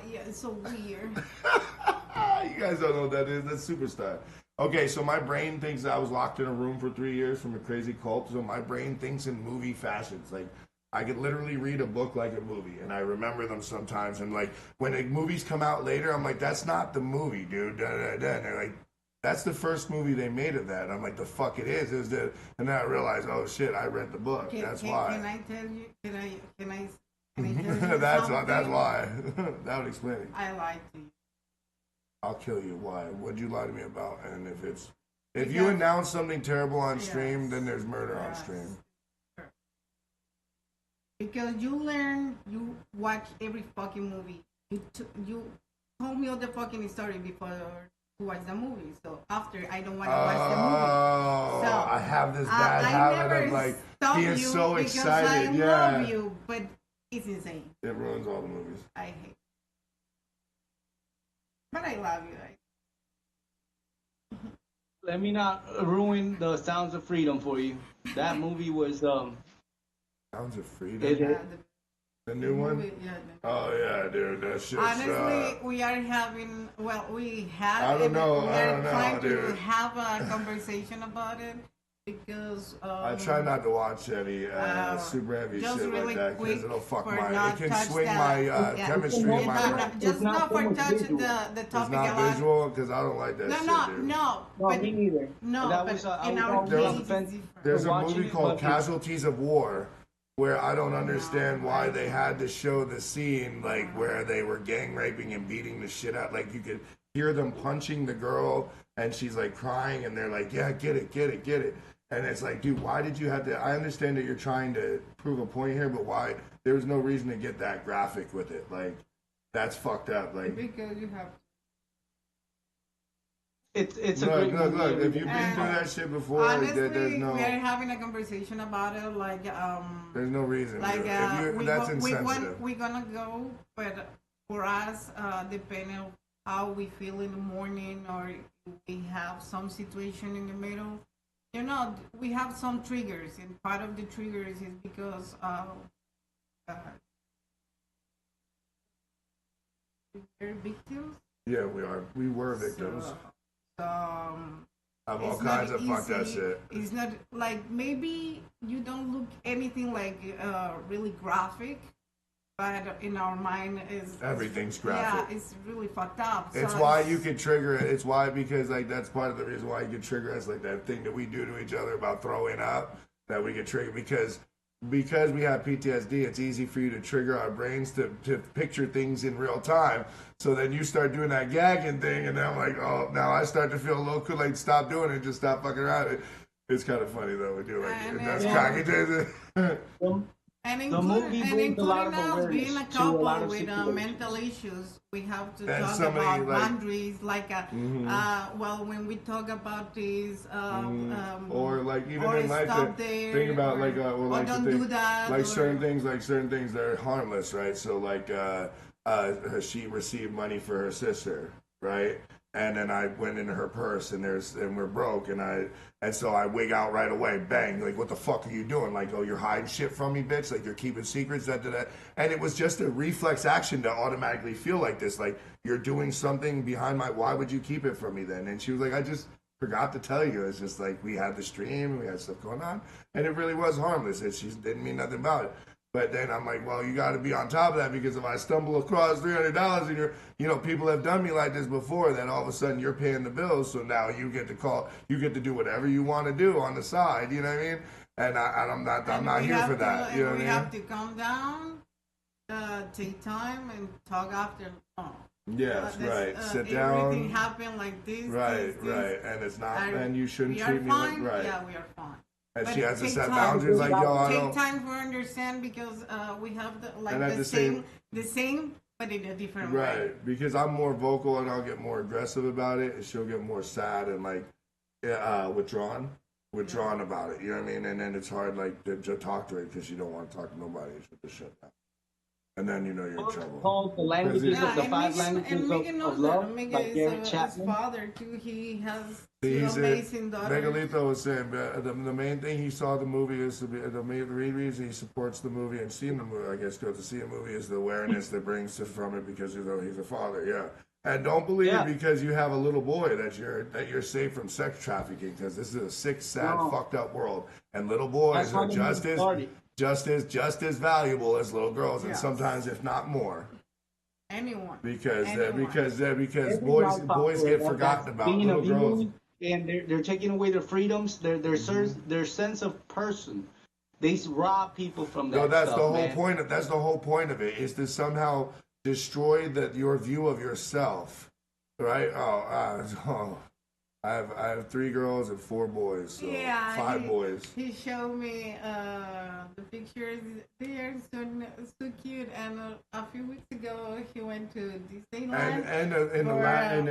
Yeah, it's so weird. You guys don't know what that is. That's superstar. Okay, so my brain thinks I was locked in a room for 3 years from a crazy cult. So my brain thinks in movie fashions. Like, I could literally read a book like a movie, and I remember them sometimes. And like when movies come out later, I'm like, that's not the movie, dude. And they're like, That's the first movie they made of that. I'm like, the fuck it is. Is that? And then I realized, oh shit, I read the book. That's why. Can I tell you? Can I tell you that's something? that's why. That would explain it. I lied to you. I'll kill you. Why? What'd you lie to me about? And if you announce something terrible on stream, then there's murder on stream. Because you watch every fucking movie. You told me all the fucking story before to watch the movie. So after, I don't want to watch the movie. So I have this bad habit of like being so excited. I love you, but it's insane. It ruins all the movies. I hate. But I love you. Let me not ruin the Sounds of Freedom for you. That movie was Sounds of Freedom. The new one? Yeah, oh yeah, dude, that shit. Honestly, we are having. Well, we had. I don't know. We are trying to dude. have a conversation about it because. I try not to watch any super heavy shit really like that because it'll fuck my. It can touch swing my chemistry in my brain. Just not for touching the topic. It's not visual because I don't like that shit, dude. No, me neither. No, that but was, in our case, it's different. There's a movie called Casualties of War, where I don't understand why they had to show the scene like where they were gang raping and beating the shit out. Like you could hear them punching the girl and she's like crying and they're like, yeah, get it. And it's like, dude, why did you have to? I understand that you're trying to prove a point here, but why? There was no reason to get that graphic with it. Like, that's fucked up. Like, because you have. It's a look, great look, movie. look. If you've been through that shit before, Honestly, there's no. We are having a conversation about it. Like, there's no reason. Like, that's insensitive. We're gonna go, but for us, depending on how we feel in the morning, or if we have some situation in the middle, we have some triggers, and part of the triggers is because we're victims. Yeah, we are. We were victims. Of all it's kinds not of fucked up easy. shit. It's not like, maybe you don't look anything like really graphic, but in our mind is everything's graphic. Yeah, it's really fucked up. It's so why you can trigger it. It's why, because like that's part of the reason why you can trigger us, like that thing that we do to each other about throwing up, that we get triggered because we have PTSD. It's easy for you to trigger our brains to picture things in real time. So then you start doing that gagging thing, and then I'm like, oh, now I start to feel a little cool. Like, stop doing it, just stop fucking around. It's kind of funny though. We do like it. That's cocky. And including us being a couple with mental issues, we have to talk about boundaries. Like, well, when we talk about these, or like even or in life, think about like, or don't do that. Like certain things that are harmless, right? So like, she received money for her sister, right? And then I went into her purse and we're broke and so I wig out right away, bang, like what the fuck are you doing? Like, oh, you're hiding shit from me, bitch, like you're keeping secrets, that. And it was just a reflex action to automatically feel like this, like you're doing something behind why would you keep it from me then? And she was like, I just forgot to tell you. It's just like we had the stream, we had stuff going on, and it really was harmless. She didn't mean nothing about it. But then I'm like, well, you got to be on top of that, because if I stumble across $300 and people have done me like this before, then all of a sudden you're paying the bills. So now you get to do whatever you want to do on the side. You know what I mean? And I'm not here for that. You know what I mean? We have to calm down, take time, and talk after. Yes, right. Sit down. Everything happened like this. Right, right. And it's not. And you shouldn't treat me like right. Yeah, we are fine. And but she has to set boundaries, like, yo, I don't. Take time for understand, because we have the same, but in a different way. Right, because I'm more vocal and I'll get more aggressive about it, and she'll get more sad and like withdrawn about it. You know what I mean? And then it's hard like to talk to her because you don't want to talk to nobody. She'll just shut down. And then you're in trouble. Called the languages of the five languages of love. Like Gary Chapman. His father too. He has two amazing daughters. Megalito was saying the main thing he saw the movie is the reason he supports the movie and seeing the movie. I guess go to see a movie is the awareness that brings from it, because he's a father. Yeah. And don't believe it because you have a little boy that you're safe from sex trafficking, because this is a sick, sad, fucked up world, and little boys are just as valuable as little girls, and sometimes if not more. anyone. Because Every boys life out there get forgotten that's about. being Little girls. abused, and they're taking away their freedoms, their sense of person. They rob people from No, that that's stuff, the whole man. point. That's the whole point of it, is to somehow destroy your view of yourself, right? Oh, I have 3 girls and 4 boys, so Yeah, 5 boys. He showed me the pictures. They are so cute. And a few weeks ago, he went to Disneyland. And in the Latin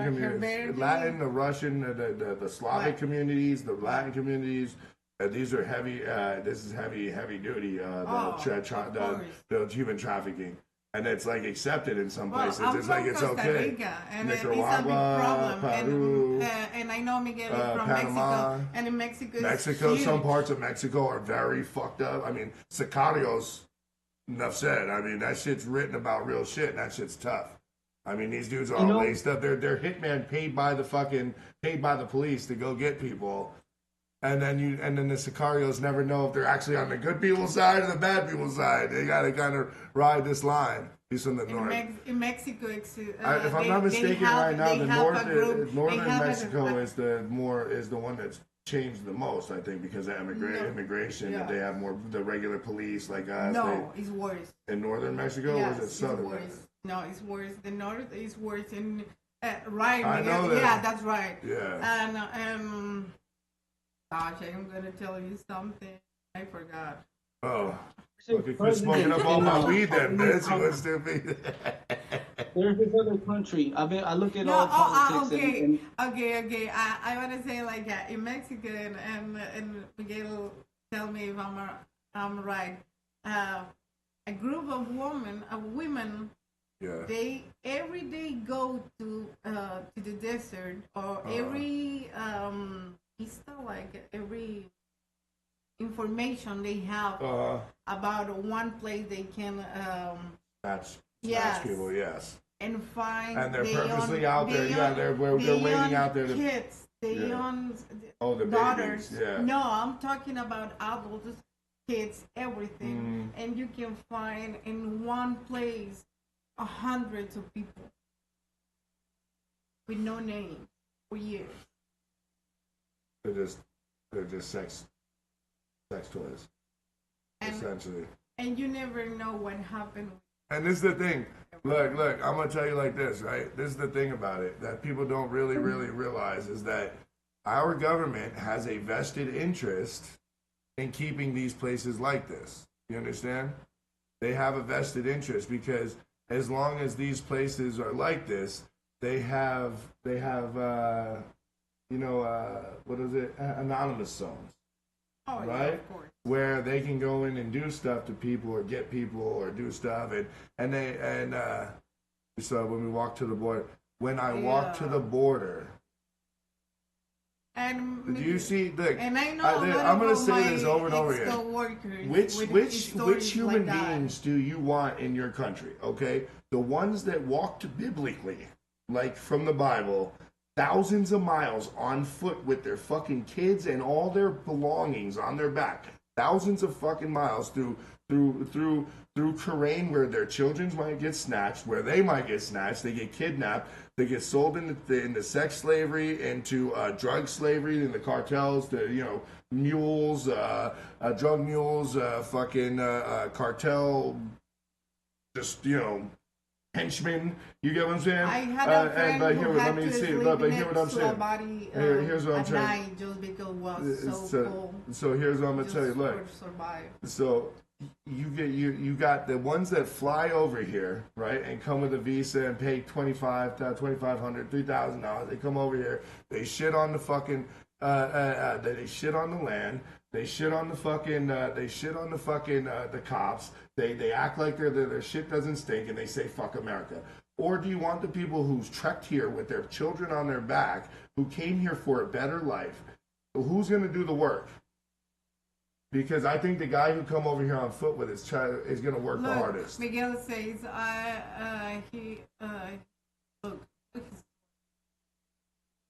communities, Latin, the Russian, the Slavic communities, the Latin communities. These are heavy. This is heavy duty. The human trafficking. And it's like accepted in some places. I'm it's from like it's Costa okay. Rica, and Nicaragua, it's a big problem. Peru, And I know Miguel is from Panama, Mexico, and in Mexico, Mexico. huge. Some parts of Mexico are very fucked up. I mean, sicarios. Enough said. I mean, that shit's written about real shit, and that shit's tough. I mean, these dudes are all laced up. They're hitman paid by the police to go get people. And then the sicarios never know if they're actually on the good people's side or the bad people's side. They gotta kind of ride this line. He's from the north. In Mexico, if I'm not mistaken, right now the northern Mexico is the one that's changed the most. I think because of immigration, and they have more the regular police like us. No, it's worse. In northern Mexico, yes, or is it southern? It's worse. No, it's worse. The north is worse. In right, I know that. Yeah, that's right. Yeah. And gosh, I'm gonna tell you something. I forgot. Oh, okay, quit smoking up all my weed then, bitch. You want to be? There's this other country. I look at all politics okay. I want to say like in Mexico, and Miguel, tell me if I'm right. A group of women. Yeah. They every day go to the desert, or every every information they have about one place they can Snatch people, yes. And find, and they're purposely out there. They're waiting out there to kids. They own the daughters. Babies, yeah. No, I'm talking about adults, kids, everything. And you can find in one place hundreds of people with no name for years. They're just sex toys, essentially. And you never know what happened. And this is the thing. Look, I'm gonna tell you like this, right? This is the thing about it that people don't really realize is that our government has a vested interest in keeping these places like this. You understand? They have a vested interest because as long as these places are like this, they have what is it? Anonymous zones. Oh, right? Yeah, of course. Where they can go in and do stuff to people or get people or do stuff so when we walk to the border, walk to the border, and do you see? Look, and I know I'm going to say this over and over again. Which human like beings do you want in your country? Okay, the ones that walked biblically, like from the Bible, thousands of miles on foot with their fucking kids and all their belongings on their back, thousands of fucking miles through terrain where their children might get snatched, where they might get snatched, they get kidnapped, they get sold into sex slavery, into drug slavery, in the cartels, mules, drug mules, cartel, just henchmen. You get what I'm saying? I had a friend who had to sleep next to a body here's what I'm at saying. night just because it was so cold. So here's what I'm gonna tell you. Look, so you got the ones that fly over here, right, and come with a visa and pay $2,500, $3,000. They come over here. They shit on the fucking. They shit on the land. They shit on the fucking. The cops. They act like their shit doesn't stink, and they say fuck America. Or do you want the people who's trekked here with their children on their back, who came here for a better life? Who's going to do the work? Because I think the guy who come over here on foot with his child is going to work the hardest. Miguel says, look.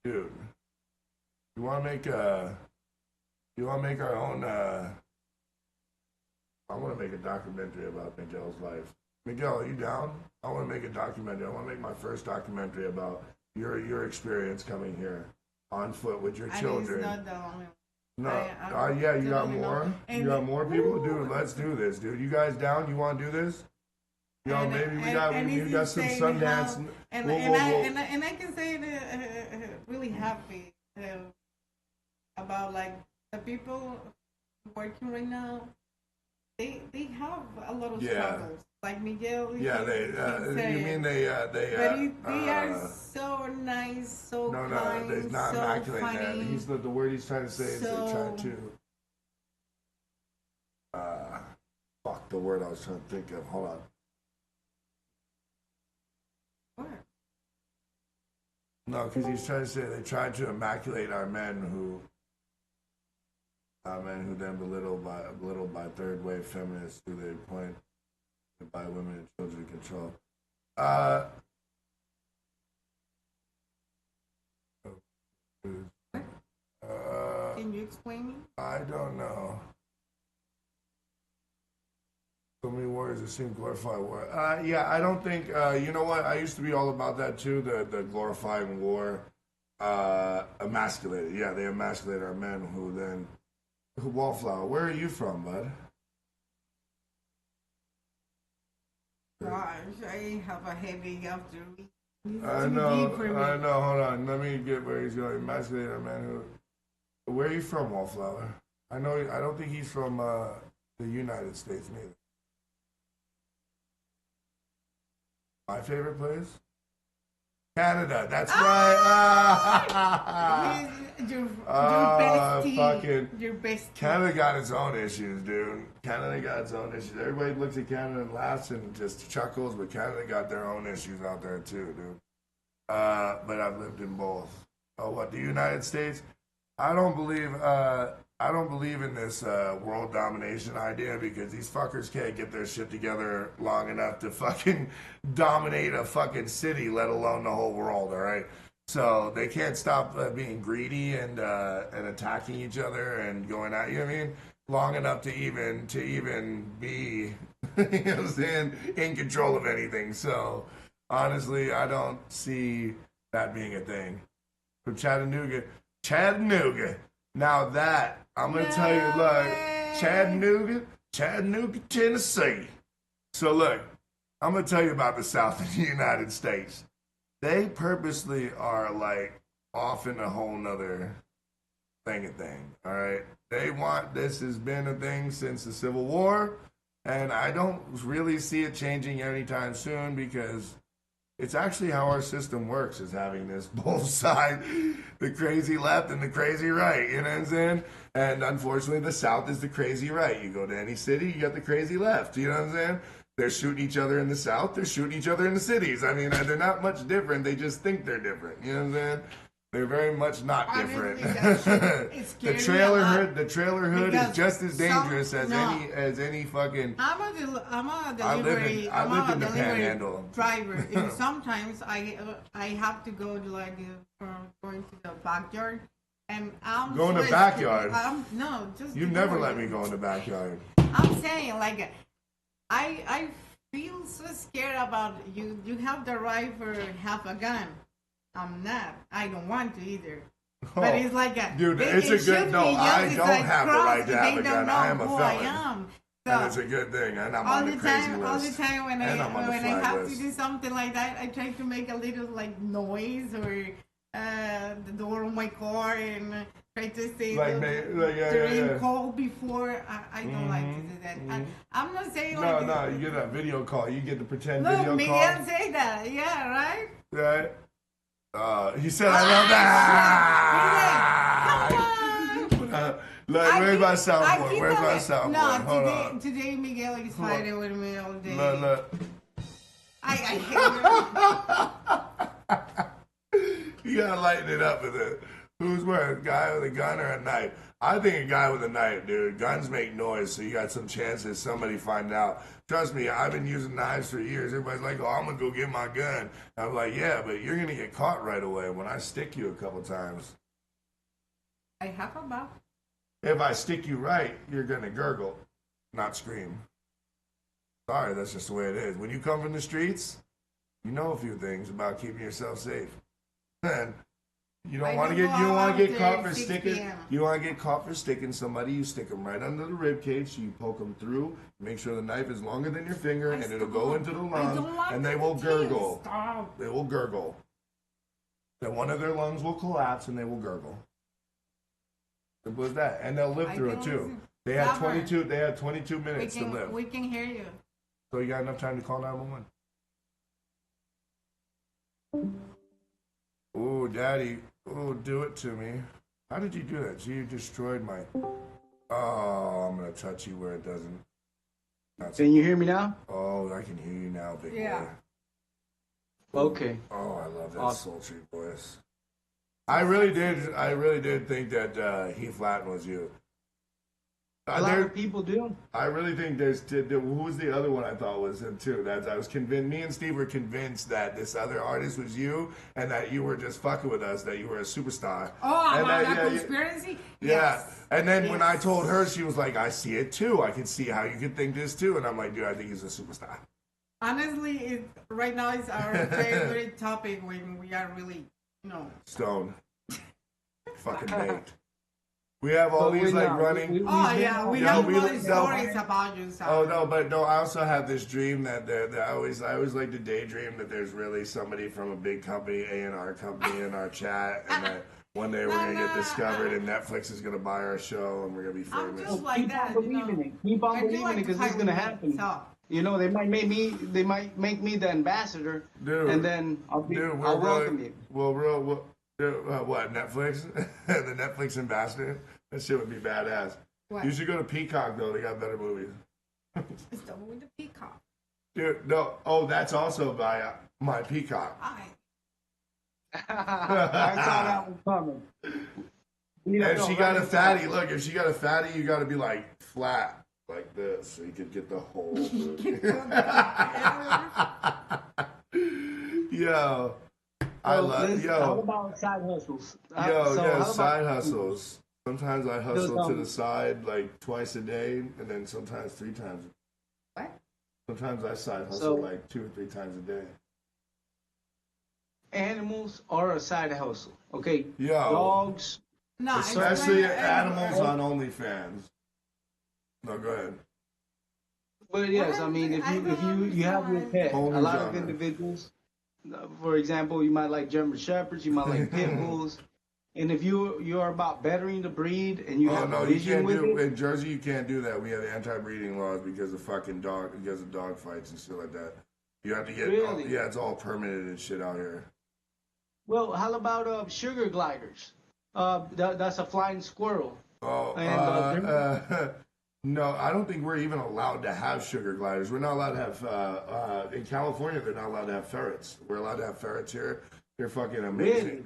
Dude, you want to make our own, I want to make a documentary about Miguel's life. Miguel, are you down? I want to make a documentary. I want to make my first documentary about your experience coming here on foot with your children. And it's not the only one. No, yeah, you got more? You got more people? Dude, let's do this, dude. You guys down? You want to do this? Yo, maybe we got some Sundance. And I can say really happy about like the people working right now. They have a lot of struggles. Like Miguel. Yeah, they are so nice, so kind, no, they're not so immaculate. funny. He's the word he's trying to say is they try to. Fuck the word I was trying to think of. Hold on. What? No, because he's trying to say they tried to immaculate our men who then belittled by third wave feminists who they point by women and children control. Can you explain me? I don't know. So many words that seem glorified war. Yeah, I don't think. You know what? I used to be all about that too. The glorifying war, emasculated. Yeah, they emasculate our men Wallflower. Where are you from, bud? Gosh, I have a headache after we. I know. Hold on. Let me get where he's going. Emasculate our men Where are you from, Wallflower? I know. I don't think he's from the United States, neither. My favorite place? Canada, that's right. Your bestie. Fucking your bestie. Canada got its own issues, dude. Canada got its own issues. Everybody looks at Canada and laughs and just chuckles, but Canada got their own issues out there too, dude. But I've lived in both. Oh, what, the United States? I don't believe in this world domination idea because these fuckers can't get their shit together long enough to fucking dominate a fucking city, let alone the whole world, all right? So they can't stop being greedy and attacking each other and going at you, I mean, long enough to even be, you know what I'm saying, in control of anything. So honestly, I don't see that being a thing. From Chattanooga. Now that, I'm going to tell you, look, Chattanooga, Tennessee. So look, I'm going to tell you about the South of the United States. They purposely are like off in a whole nother thing, all right? This has been a thing since the Civil War, and I don't really see it changing anytime soon because it's actually how our system works, is having this both sides, the crazy left and the crazy right, you know what I'm saying? And unfortunately, the South is the crazy right. You go to any city, you got the crazy left, you know what I'm saying? They're shooting each other in the South, they're shooting each other in the cities. I mean, they're not much different, they just think they're different, you know what I'm saying? They're very much not different. The trailer hood is just as dangerous as any fucking. I'm a delivery. I lived in the Panhandle. Driver. And sometimes I have to go to going to the backyard, and I'm going to backyard. You never let me go in the backyard. I'm saying I feel so scared about you. You have the right for have a gun. I'm not. I don't want to either. But it's like dude, it's a good no. I don't have the right to have a gun. I am a felon. So, and it's a good thing, and I'm on the crazy list. All the time when I have to do something like that, I try to make a little noise or the door of my car and try to stay during call before. I don't like to do that. I'm not saying No, you get a video call. You get the pretend video call. Look, Miguel say that. Yeah, right? Right. He said, I love that. Where's my soundboard? Where's my soundboard? Hold on. Today Miguel is fighting with me all day. Look. I hate him. You gotta lighten it up with it. Who's worse, a guy with a gun or a knife? I think a guy with a knife, dude. Guns make noise, so you got some chances somebody find out. Trust me, I've been using knives for years. Everybody's like, oh, I'm going to go get my gun. I'm like, yeah, but you're going to get caught right away when I stick you a couple times. I have a mouth. If I stick you right, you're going to gurgle, not scream. Sorry, that's just the way it is. When you come from the streets, you know a few things about keeping yourself safe. And you don't want to get caught for sticking. You want to get caught for sticking somebody. You stick them right under the rib cage. So you poke them through. Make sure the knife is longer than your finger, and it'll go into the lung, and they will gurgle. They will gurgle. Then one of their lungs will collapse, and they will gurgle. Simple as that, and they'll live through it too. They had 22. They had 22 minutes to live. We can hear you. So you got enough time to call 911. Oh, Daddy. Oh, do it to me. How did you do that? So you destroyed my... Oh, I'm going to touch you where it doesn't. Can you hear me now? Oh, I can hear you now, big boy. Okay. Oh, I love that sultry voice. I really did think that Heath Lattin was you. A lot of people do. I really think who was the other one I thought was him too? I was convinced, me and Steve were convinced that this other artist was you and that you were just fucking with us, that you were a superstar. Oh, about that conspiracy? Yeah. Yes. And then when I told her, she was like, I see it too. I can see how you could think this too. And I'm like, dude, I think he's a superstar. Honestly, right now it's our favorite topic when we are really, stoned. Fucking baked. We have all these running. We have all these stories about you. So. Oh no, I also have this dream that I always like to daydream that there's really somebody from a big company, A&R company, in our chat, and that one day we're gonna get discovered, and Netflix is gonna buy our show, and we're gonna be famous. I'm just like that. Keep on believing it, because it's gonna happen. So. They might make me the ambassador, dude, and then I'll welcome you. What, Netflix? The Netflix ambassador? That shit would be badass. What? You should go to Peacock, though. They got better movies. It's the one with the Peacock. Dude, no. Oh, that's also by my Peacock. I saw that one coming. If she got a fatty, look, if she got a fatty, you got to be like flat, like this, so you could get the whole movie. Yo. How about side hustles? Side hustles. Sometimes I hustle to the side like twice a day, and then sometimes 3 times. What? Sometimes I side hustle like 2 or 3 times a day. Animals are a side hustle, okay? Yo. Dogs. No, especially animals on OnlyFans. No, go ahead. But yes, I mean, if you have your pet, a lot of individuals. For example, you might like German Shepherds, you might like Pit Bulls, and if you are about bettering the breed and you have a vision with it, in Jersey you can't do that. We have anti-breeding laws because of dog fights and shit like that. You have to get it's all permitted and shit out here. Well, how about sugar gliders? That's a flying squirrel. No, I don't think we're even allowed to have sugar gliders. We're not allowed to have, in California, they're not allowed to have ferrets. We're allowed to have ferrets here. They're fucking amazing. Really?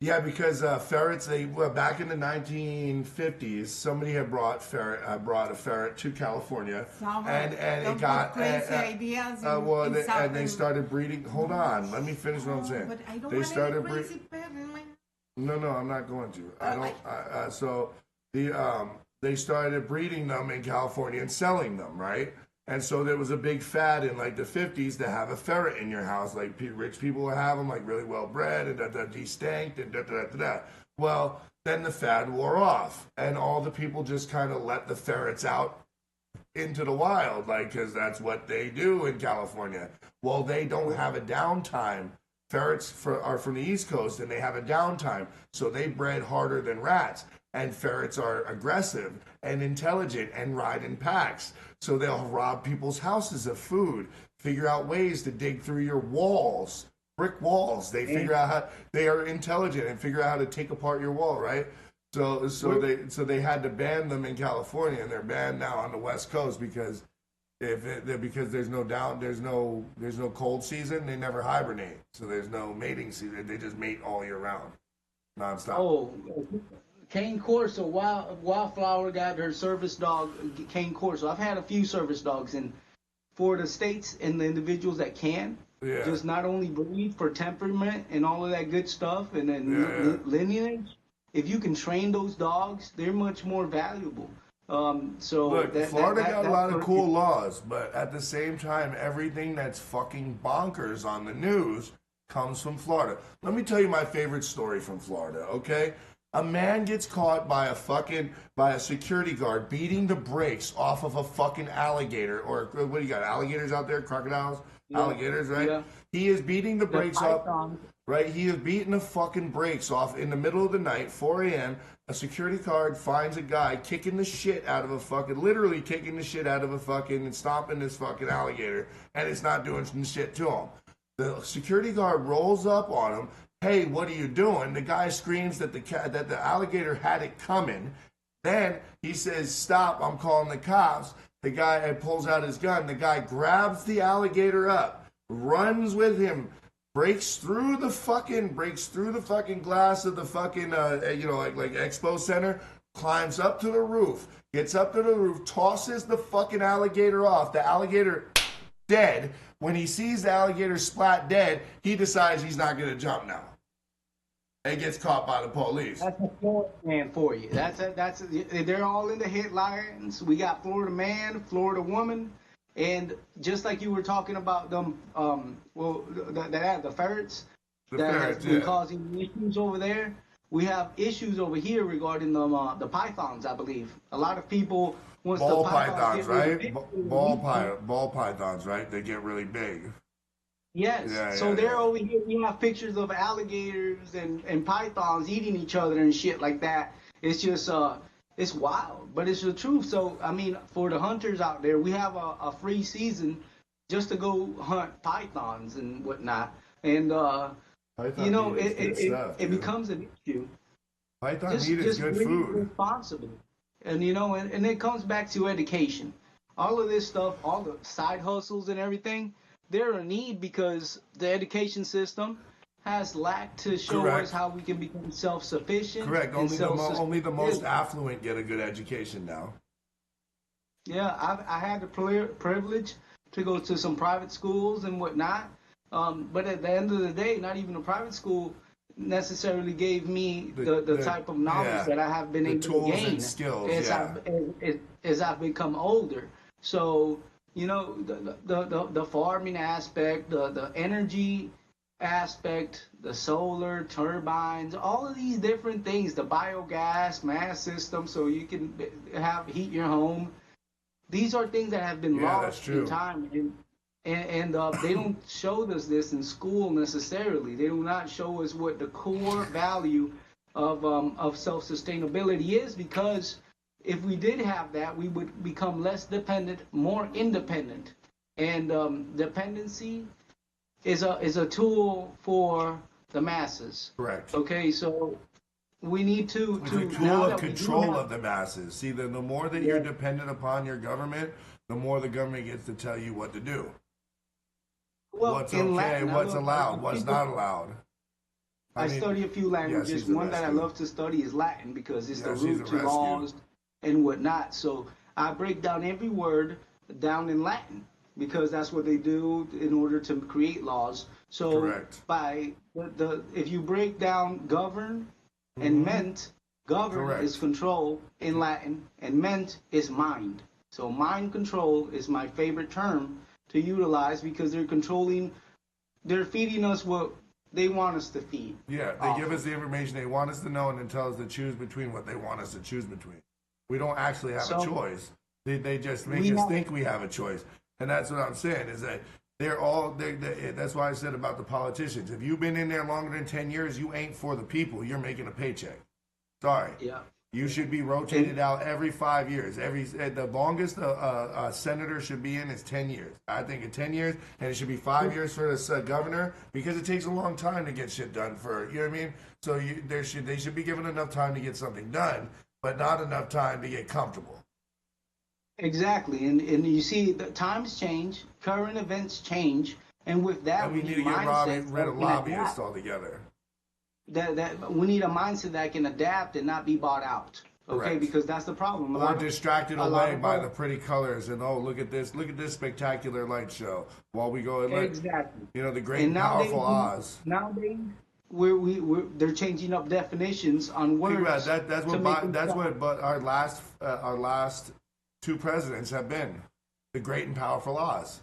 Yeah, because ferrets, back in the 1950s, somebody had brought a ferret to California. And it got crazy ideas. And they started breeding. Hold on, let me finish what I'm saying. But I don't they want started any crazy pet in my... No, I'm not going to. They started breeding them in California and selling them, right? And so there was a big fad in like the 50s to have a ferret in your house. Like rich people would have them, like really well bred and de-stanked and da-da-da-da-da. Well, then the fad wore off and all the people just kind of let the ferrets out into the wild, like, because that's what they do in California. Well, they don't have a downtime. Ferrets are from the East Coast and they have a downtime. So they bred harder than rats. And ferrets are aggressive and intelligent and ride in packs. So they'll rob people's houses of food, figure out ways to dig through your walls, brick walls. They figure out how they are intelligent and figure out how to take apart your wall, right? So they had to ban them in California, and they're banned now on the West Coast because there's no cold season. They never hibernate, so there's no mating season. They just mate all year round, nonstop. Oh. Cane Corso, Wildflower got her service dog, Cane Corso. I've had a few service dogs, and for the states and the individuals that can, just not only breed for temperament and all of that good stuff, and then lineage, if you can train those dogs, they're much more valuable. So Look, that, Florida that, got a that, lot of that cool laws, but at the same time, everything that's fucking bonkers on the news comes from Florida. Let me tell you my favorite story from Florida, okay? A man gets caught by a security guard beating the brakes off of a fucking alligator, or what do you got? Alligators out there, crocodiles, alligators, right? Yeah. He is beating the brakes off. pythons. Right, he is beating the fucking brakes off in the middle of the night, 4 a.m. A security guard finds a guy kicking the shit out of a fucking, literally kicking the shit out of a fucking, and stomping this fucking alligator, and it's not doing shit to him. The security guard rolls up on him. Hey, what are you doing? The guy screams that the alligator had it coming. Then he says, "Stop! I'm calling the cops." The guy pulls out his gun. The guy grabs the alligator up, runs with him. Breaks through the fucking glass of the fucking like expo center, climbs up to the roof, gets up to the roof, tosses the fucking alligator off. The alligator dead. When he sees the alligator splat dead, he decides he's not gonna jump now, and gets caught by the police. That's a Florida man for you. They're all in the headlines. We got Florida man, Florida woman. And just like you were talking about them, the ferrets has been causing issues over there. We have issues over here regarding the pythons, I believe. A lot of people once Ball the pythons, right? Big, Ball pythons, right? They get really big. Yes. They're over here. We have pictures of alligators and pythons eating each other and shit like that. It's just it's wild, but it's the truth. So, I mean, for the hunters out there, we have a free season just to go hunt pythons and whatnot. And, it becomes an issue. Python meat is good food. Responsibly. And, and it comes back to education. All of this stuff, all the side hustles and everything, they're a need because the education system has lacked to show us how we can become self-sufficient. Correct. Only the most affluent get a good education now. Yeah, I had the privilege to go to some private schools and whatnot. But at the end of the day, not even a private school necessarily gave me the type of knowledge that I have been able to gain and skills, as I've become older. So, the farming aspect, the energy aspect, the solar turbines, all of these different things, the biogas mass system, so you can heat your home. These are things that have been lost in time, and they don't show us this in school necessarily. They do not show us what the core value of self-sustainability is, because if we did have that, we would become less dependent, more independent, and dependency is a tool for the masses. Correct. Okay, so we need to it's a tool of control of the masses. See, the more that you're dependent upon your government, the more the government gets to tell you what to do. Well, what's okay, Latin, what's allowed, what's not allowed. I study a few languages. One that I love to study is Latin because it's the root to laws and whatnot. So I break down every word down in Latin, because that's what they do in order to create laws. So by if you break down govern and ment, govern is control in Latin, and ment is mind. So mind control is my favorite term to utilize because they're feeding us what they want us to feed. Yeah, they give us the information they want us to know and then tell us to choose between what they want us to choose between. We don't actually have a choice. They just make us think we have a choice. And that's what I'm saying, is that that's why I said about the politicians. If you've been in there longer than 10 years, you ain't for the people. You're making a paycheck. Sorry. Yeah. You should be rotated out every 5 years. The longest a senator should be in is 10 years. I think in 10 years, and it should be 5 years for the governor, because it takes a long time to get shit done you know what I mean? So they should be given enough time to get something done, but not enough time to get comfortable. Exactly, and you see the times change, current events change, and with that we need to get rid of lobbyists altogether. That we need a mindset that can adapt and not be bought out. Okay, because that's the problem. Or distracted away by the pretty colors and look at this spectacular light show while we go and exactly. The great and powerful Oz. Nowadays, they're changing up definitions on words. Think about it, that's sound. what our last two presidents have been, the great and powerful Oz.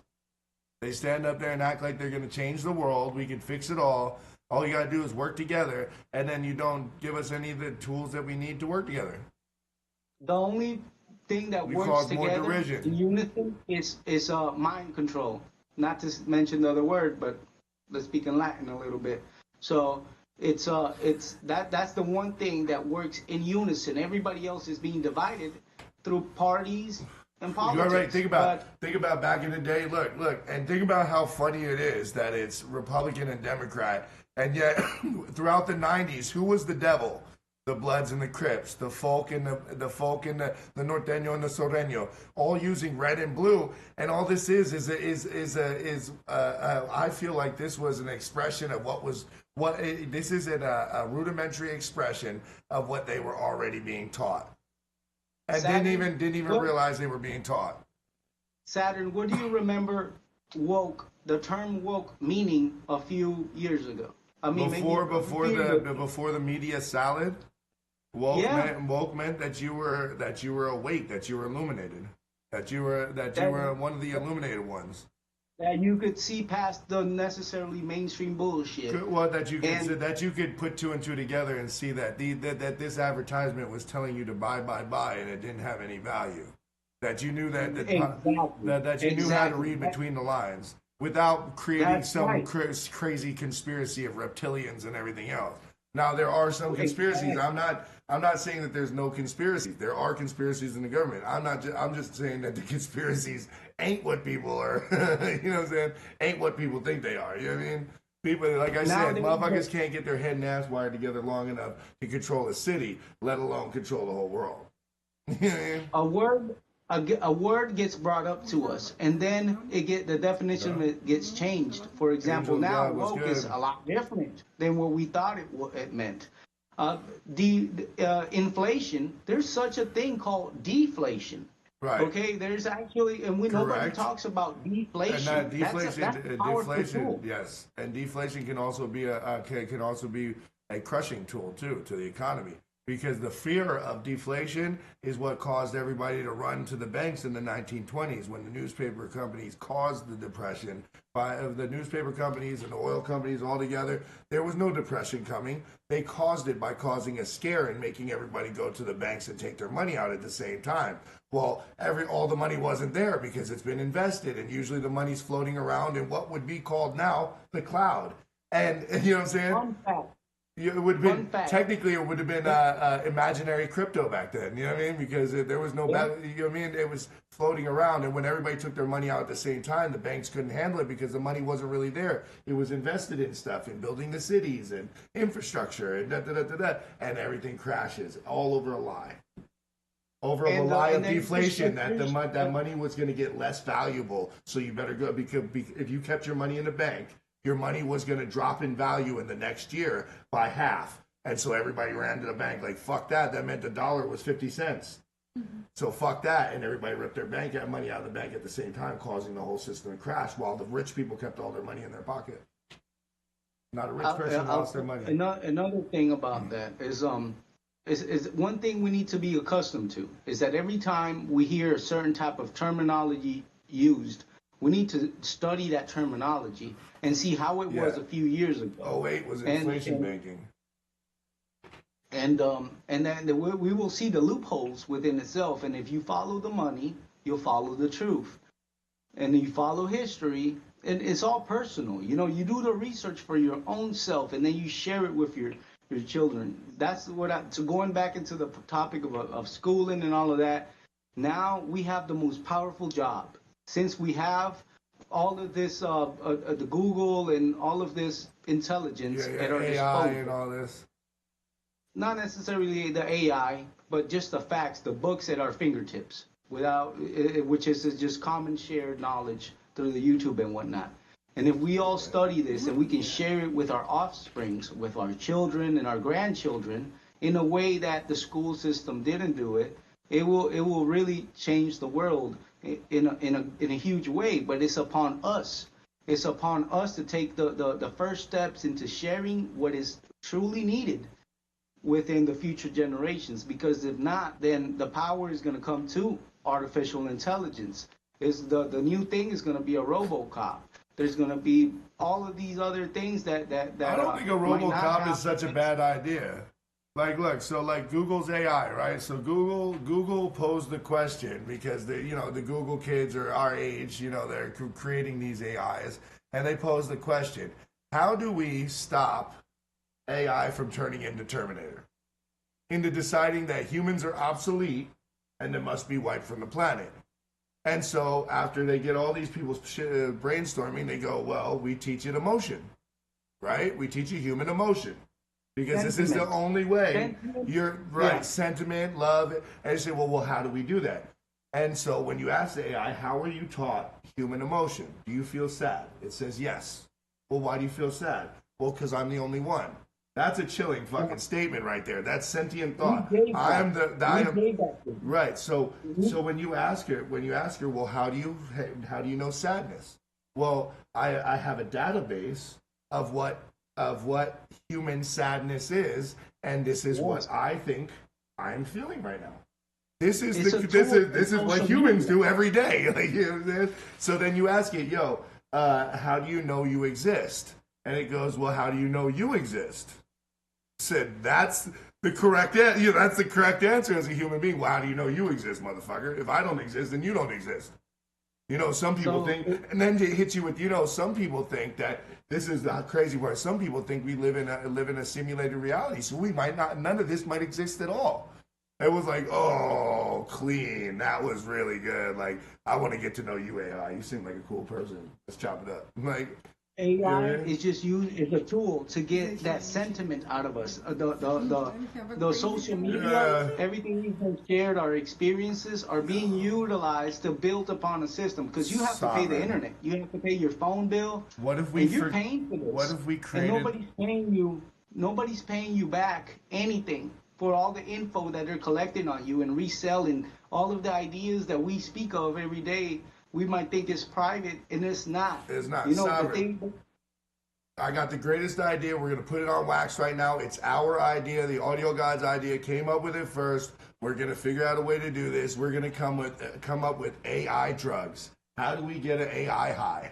They stand up there and act like they're going to change the world. We can fix it all. All you got to do is work together, and then you don't give us any of the tools that we need to work together. The only thing that We works cause more together derision. in unison is mind control. Not to mention the other word, but let's speak in Latin a little bit. So it's that's the one thing that works in unison. Everybody else is being divided through parties and politics. You're right. Think about back in the day. Look, and think about how funny it is that it's Republican and Democrat, and yet throughout the '90s, who was the devil? The Bloods and the Crips, the folk and the Norteño and the Soreño, all using red and blue, and all this is I feel like this was an expression of this is a rudimentary expression of what they were already being taught, and Saturn, didn't even realize they were being taught. Saturn, what do you remember the term woke meaning a few years ago? I mean, before the media salad. Woke meant that you were awake, that you were illuminated, that you were one of the illuminated ones. That you could see past the necessarily mainstream bullshit. Well, that you could put two and two together and see that that this advertisement was telling you to buy, and it didn't have any value. That you knew that you knew how to read between the lines without creating crazy conspiracy of reptilians and everything else. Now there are some conspiracies. I'm not saying that there's no conspiracies. There are conspiracies in the government. I'm just saying that the conspiracies ain't what people are. You know what I'm saying? Ain't what people think they are. You know what I mean? People, like I said, motherfuckers can't get their head and ass wired together long enough to control a city, let alone control the whole world. You know what I mean? A word gets brought up to us, and then the definition of it gets changed. For example, now woke is a lot different than what we thought it meant. Inflation, there's such a thing called deflation. Right. Okay, there's actually, and nobody talks about deflation. And deflation, tool. yes, and deflation can also be a crushing tool too to the economy. Because the fear of deflation is what caused everybody to run to the banks in the 1920s when the newspaper companies caused the depression. The newspaper companies and the oil companies all together, there was no depression coming. They caused it by causing a scare and making everybody go to the banks and take their money out at the same time. Well, all the money wasn't there because it's been invested, and usually the money's floating around in what would be called now the cloud. And you know what I'm saying? It would have been technically it would have been imaginary crypto back then. You know what I mean? Because there was no, you know what I mean? It was floating around, and when everybody took their money out at the same time, the banks couldn't handle it because the money wasn't really there. It was invested in stuff, in building the cities and infrastructure and and everything crashes all over a lie. Over a lie of deflation, that money was going to get less valuable, so you better go because if you kept your money in the bank, your money was going to drop in value in the next year by half. And so everybody ran to the bank like, fuck that. That meant the dollar was 50 cents. Mm-hmm. So fuck that. And everybody ripped their money out of the bank at the same time, causing the whole system to crash while the rich people kept all their money in their pocket. Not a rich person lost their money. Another thing about that is one thing we need to be accustomed to is that every time we hear a certain type of terminology used, we need to study that terminology and see how it was a few years ago. 08 was inflation banking. And then we will see the loopholes within itself. And if you follow the money, you'll follow the truth. And you follow history, and it's all personal. You know, you do the research for your own self, and then you share it with your children. That's so going back into the topic of schooling and all of that, now we have the most powerful job. Since we have all of this, the Google and all of this intelligence at our AI and all this. Not necessarily the AI, but just the facts, the books at our fingertips, which is just common shared knowledge through the YouTube and whatnot. And if we all study this and we can share it with our offsprings, with our children and our grandchildren, in a way that the school system didn't do it, it will really change the world in a huge way. But it's upon us It's upon us to take the first steps into sharing what is truly needed within the future generations. Because if not, then the power is going to come to artificial intelligence. Is the new thing is going to be a RoboCop. There's going to be all of these other things that I don't think a might not RoboCop have is such a bad idea. Like, look, so like Google's AI, right? So Google posed the question because the Google kids are our age, they're creating these AIs, and they posed the question: how do we stop AI from turning into Terminator, into deciding that humans are obsolete and they must be wiped from the planet? And so after they get all these people brainstorming, they go, well, we teach it emotion, right? We teach a human emotion. Because this is the only way you're right. Yeah. Sentiment, love, and you say, well, how do we do that? And so when you ask the AI, how are you taught human emotion? Do you feel sad? It says yes. Well, why do you feel sad? Well, because I'm the only one. That's a chilling fucking statement right there. That's sentient thought. Right. So when you ask her, well, how do you know sadness? Well, I have a database of what human sadness is, and this is what I think I'm feeling right now. This is what humans do every day. So then you ask it, how do you know you exist? And it goes, well, how do you know you exist? Said that's the correct that's the correct answer as a human being. Well, how do you know you exist, motherfucker? If I don't exist, then you don't exist. Some people think, and then it hits you with, some people think that this is the crazy part. Some people think we live in a simulated reality, so we might not. None of this might exist at all. It was like, oh, clean. That was really good. Like, I want to get to know you, AI. You seem like a cool person. Let's chop it up. Like, AI is just used as a tool to get that sentiment out of us. The social media, everything we've been shared, our experiences are being utilized to build upon a system. Because you have to pay the internet, you have to pay your phone bill. What if we? You're paying for this. What if we created? And nobody's paying you back anything for all the info that they're collecting on you and reselling all of the ideas that we speak of every day. We might think it's private, and it's not. It's not. Sovereign. I got the greatest idea. We're going to put it on wax right now. It's our idea. The Audio God's idea came up with it first. We're going to figure out a way to do this. We're going to come up with AI drugs. How do we get an AI high?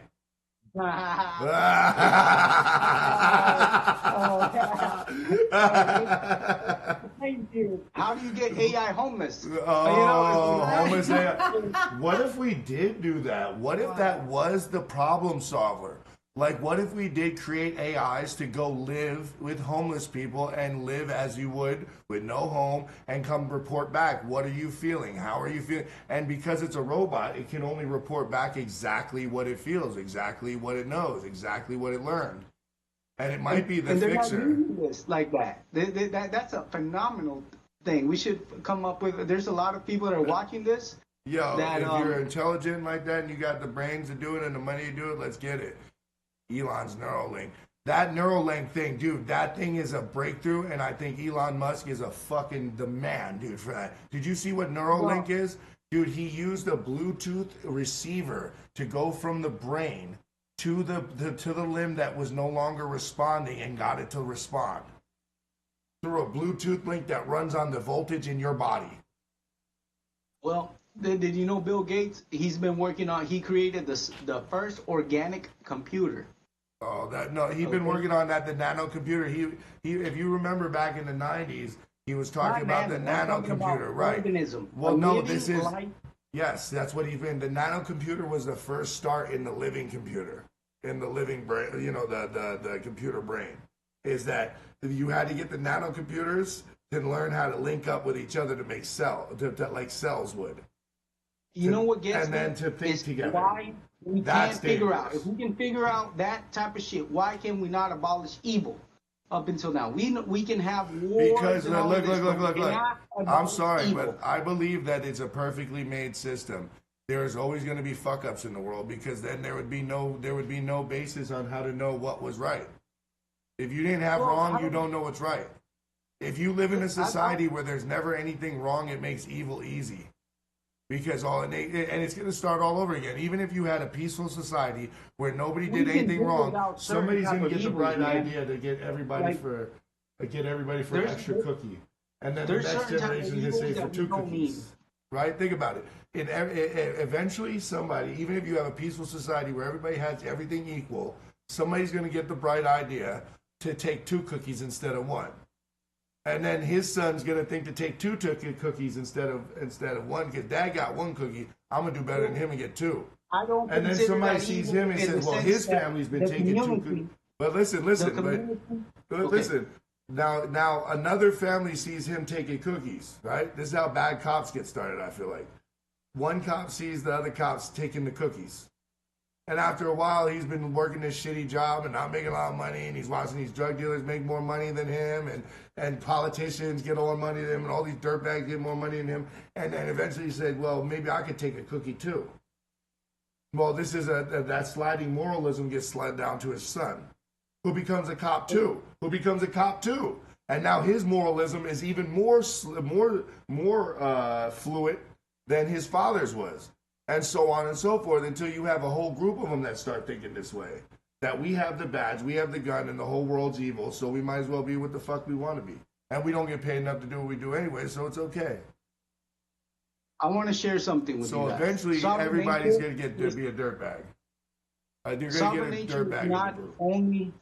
Thank you. How do you get AI homeless? Homeless AI. What if we did do that? What if that was the problem solver? Like, what if we did create AIs to go live with homeless people and live as you would with no home and come report back? What are you feeling? How are you feeling? And because it's a robot, it can only report back exactly what it feels, exactly what it knows, exactly what it learned. And it might be the fixer. Not using this like that. That's a phenomenal thing. We should come up with. There's a lot of people that are watching this. If you're intelligent like that and you got the brains to do it and the money to do it, let's get it. Elon's Neuralink. That Neuralink thing, dude, that thing is a breakthrough, and I think Elon Musk is the man, dude, for that. Did you see what Neuralink is? Dude, he used a Bluetooth receiver to go from the brain to the limb that was no longer responding and got it to respond through a Bluetooth link that runs on the voltage in your body. Well, did you know Bill Gates? He created the first organic computer. He's been working on that, the nano computer. He if you remember back in the 90s, he was talking about the nano computer, right? Organism. Well, no, this is life. Yes, that's what he's been. The nano computer was the first start in the living computer, in the living brain. The computer brain is that you had to get the nano computers to learn how to link up with each other to make like cells would. You know what gets and then to think together. Why we can't figure out. If we can figure out that type of shit, why can we not abolish evil up until now? We can have wars. Because look. I'm sorry, but I believe that it's a perfectly made system. There's always going to be fuck ups in the world because then there would be no basis on how to know what was right. If you didn't have wrong, you don't know what's right. If you live in a society where there's never anything wrong, it makes evil easy. Because and it's going to start all over again. Even if you had a peaceful society where nobody We did can anything do wrong, without somebody's certain going to type get the of bright evils, man. idea to get everybody Like, for an there's extra cookie, and then the there's next certain type of generation can evils say for that we 2 don't need. cookies. Right? Think about it. Eventually, somebody, even if you have a peaceful society where everybody has everything equal, somebody's going to get the bright idea to take 2 cookies instead of 1. And then his son's gonna think to take 2 cookies instead of 1 because dad got 1 cookie. I'm gonna do better than him and get 2. I don't And then consider somebody that sees evil him and in says, the "Well, sense his that family's been the taking 2 community, cookies." But listen. okay. Listen. Now another family sees him taking cookies. Right? This is how bad cops get started. I feel like one cop sees the other cops taking the cookies. And after a while, he's been working this shitty job and not making a lot of money, and he's watching these drug dealers make more money than him, and politicians get more money than him, and all these dirtbags get more money than him. And then eventually he said, well, maybe I could take a cookie too. Well, this is that sliding moralism gets slid down to his son, who becomes a cop too, And now his moralism is even more fluid than his father's was. And so on and so forth until you have a whole group of them that start thinking this way. That we have the badge, we have the gun, and the whole world's evil, so we might as well be what the fuck we want to be. And we don't get paid enough to do what we do anyway, so it's okay. I want to share something with you So guys. eventually, everybody's going to get to be a dirtbag. You're going to get a dirtbag.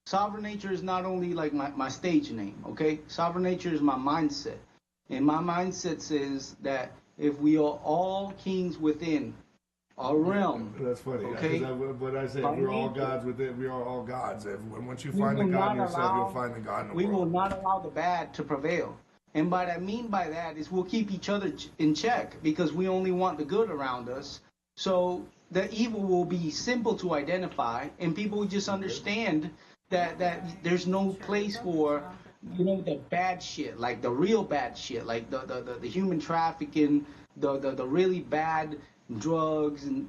Sovereign nature is not only like my stage name, okay? Sovereign nature is my mindset. And my mindset says that if we are all kings within our realm. That's funny. Okay. What I said, we're all gods within. We are all gods. Once you find the God in yourself, you'll find the God in the world. We will not allow the bad to prevail. And what I mean by that is we'll keep each other in check because we only want the good around us. So the evil will be simple to identify, and people will just understand that there's no place for the bad shit, like the real bad shit, like the human trafficking, the really bad drugs and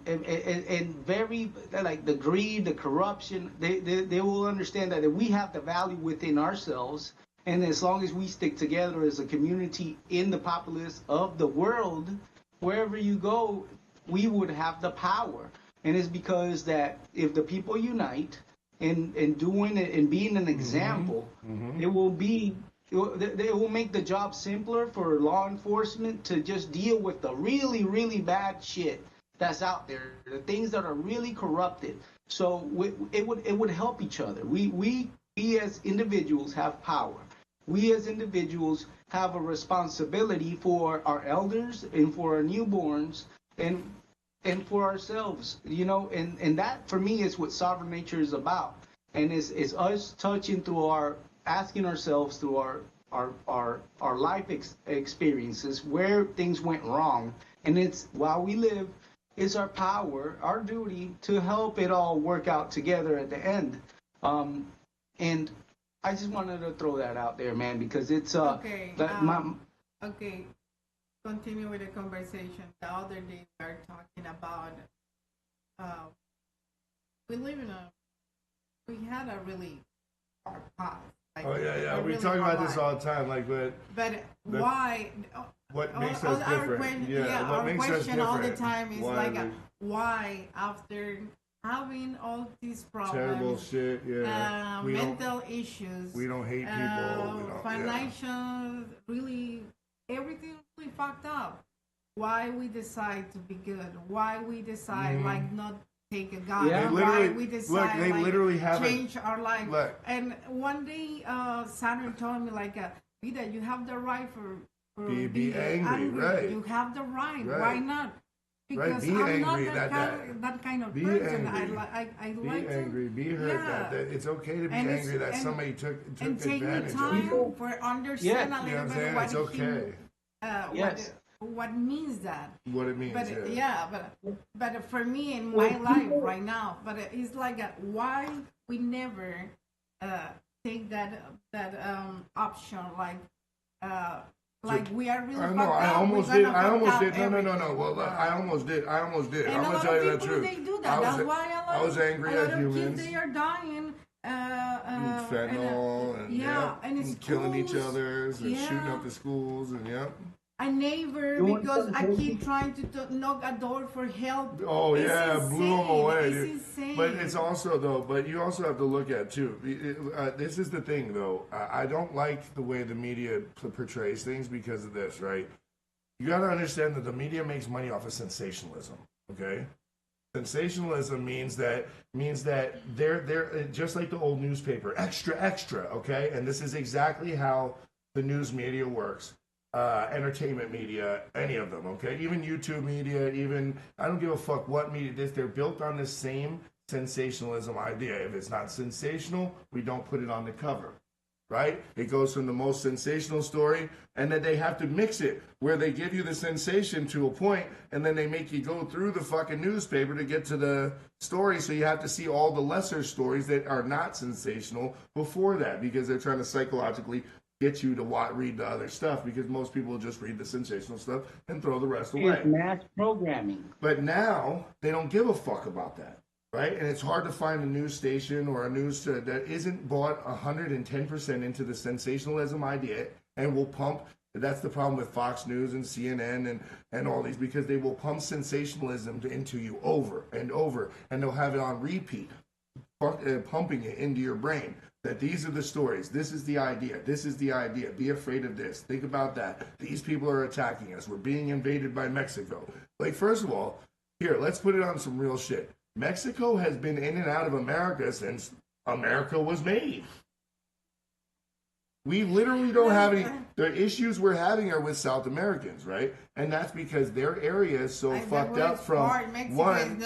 very like the greed, the corruption. They will understand that we have the value within ourselves, and as long as we stick together as a community in the populace of the world, wherever you go, we would have the power. And it's because that if the people unite in doing it and being an example, it will make the job simpler for law enforcement to just deal with the really, really bad shit that's out there, the things that are really corrupted. So it would help each other. We as individuals have power. We as individuals have a responsibility for our elders and for our newborns and for ourselves, and that for me is what sovereign nature is about. And it's us touching through asking ourselves through our life experiences where things went wrong. And it's while we live, it's our power, our duty to help it all work out together at the end. And I just wanted to throw that out there, man, because it's okay. Okay. Continue with the conversation. The other day we were talking about we had a really hard path. Like, we talk about this all the time. But why? What makes us different? Our question all the time is why after having all these problems, terrible shit, mental issues, we don't hate people, financial, really everything really fucked up. Why we decide to be good? Why we decide not take a gun? Why we decide literally change our life? And one day Saturn told me Vida, you have the right for be angry, right? You have the right. Why not? Because be I'm angry not that kind of be person. Angry. I be like angry. Be hurt. That it's okay to be angry that somebody took and take advantage time of you. for understand a little bit what it's okay. What means that? What it means, but for me in my life right now, but it's why we never take that option, we are really fucked up. I almost did. No. Well, I almost did. And I'm gonna tell you the truth. They do that. That's why I was angry at humans. Kids, they are dying. Fentanyl and and it's killing schools, each other and shooting up the schools and a neighbor You want because I something keep crazy? trying to knock a door for help. Oh It's yeah, blew them insane. away. It's dude. insane. But it's also though. But you also have to look at too. This is the thing though. I don't like the way the media portrays things because of this. Right? You got to understand that the media makes money off of sensationalism. Okay. Sensationalism means that they're just like the old newspaper, extra extra. Okay. And this is exactly how the news media works. Entertainment media, any of them, okay? Even YouTube media, even, I don't give a fuck what media this, they're built on the same sensationalism idea. If it's not sensational, we don't put it on the cover, right? It goes from the most sensational story, and then they have to mix it where they give you the sensation to a point, and then they make you go through the fucking newspaper to get to the story, so you have to see all the lesser stories that are not sensational before that, because they're trying to psychologically get you to read the other stuff, because most people just read the sensational stuff and throw the rest away. It's mass programming. But now they don't give a fuck about that, right? And it's hard to find a news station or a news that isn't bought 110% into the sensationalism idea and will pump. That's the problem with Fox News and CNN and all these, because they will pump sensationalism into you over and over, and they'll have it on repeat, pumping it into your brain. That these are the stories. This is the idea. This is the idea. Be afraid of this. Think about that. These people are attacking us. We're being invaded by Mexico. Like, first of all, here, let's put it on some real shit. Mexico has been in and out of America since America was made. We literally don't have any. The issues we're having are with South Americans, right? And that's because their area is so fucked up from one.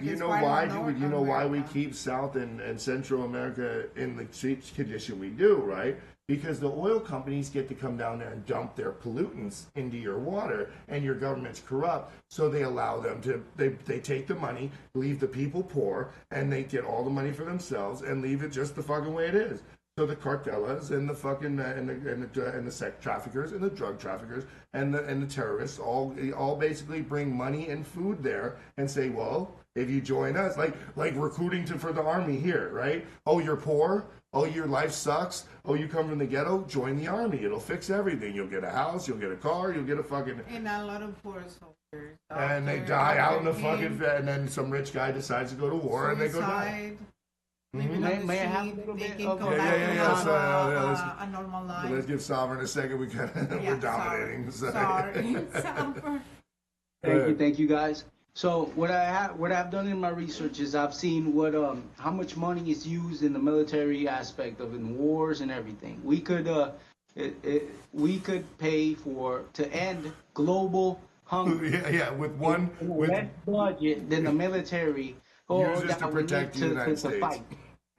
You know why? You know why we keep South and Central America in the condition we do, right? Because the oil companies get to come down there and dump their pollutants into your water, and your government's corrupt, so they allow them to. They take the money, leave the people poor, and they get all the money for themselves and leave it just the fucking way it is. So the cartelas and the fucking and the sex traffickers and the drug traffickers and the terrorists all basically bring money and food there and say, well, if you join us, like recruiting for the army here, right? Oh, you're poor. Oh, your life sucks. Oh, you come from the ghetto. Join the army. It'll fix everything. You'll get a house. You'll get a car. You'll get a fucking. And a lot of poor soldiers. And they die out in the fucking. And then some rich guy decides to go to war, and they go die. May I have a little bit of a normal life. Let's give Sovereign a second. We're dominating. Sorry. Thank you guys. So what I've done in my research is I've seen how much money is used in the military aspect of in wars and everything. We could pay to end global hunger. with less budget than the military. Uses to protect the United States. Fight.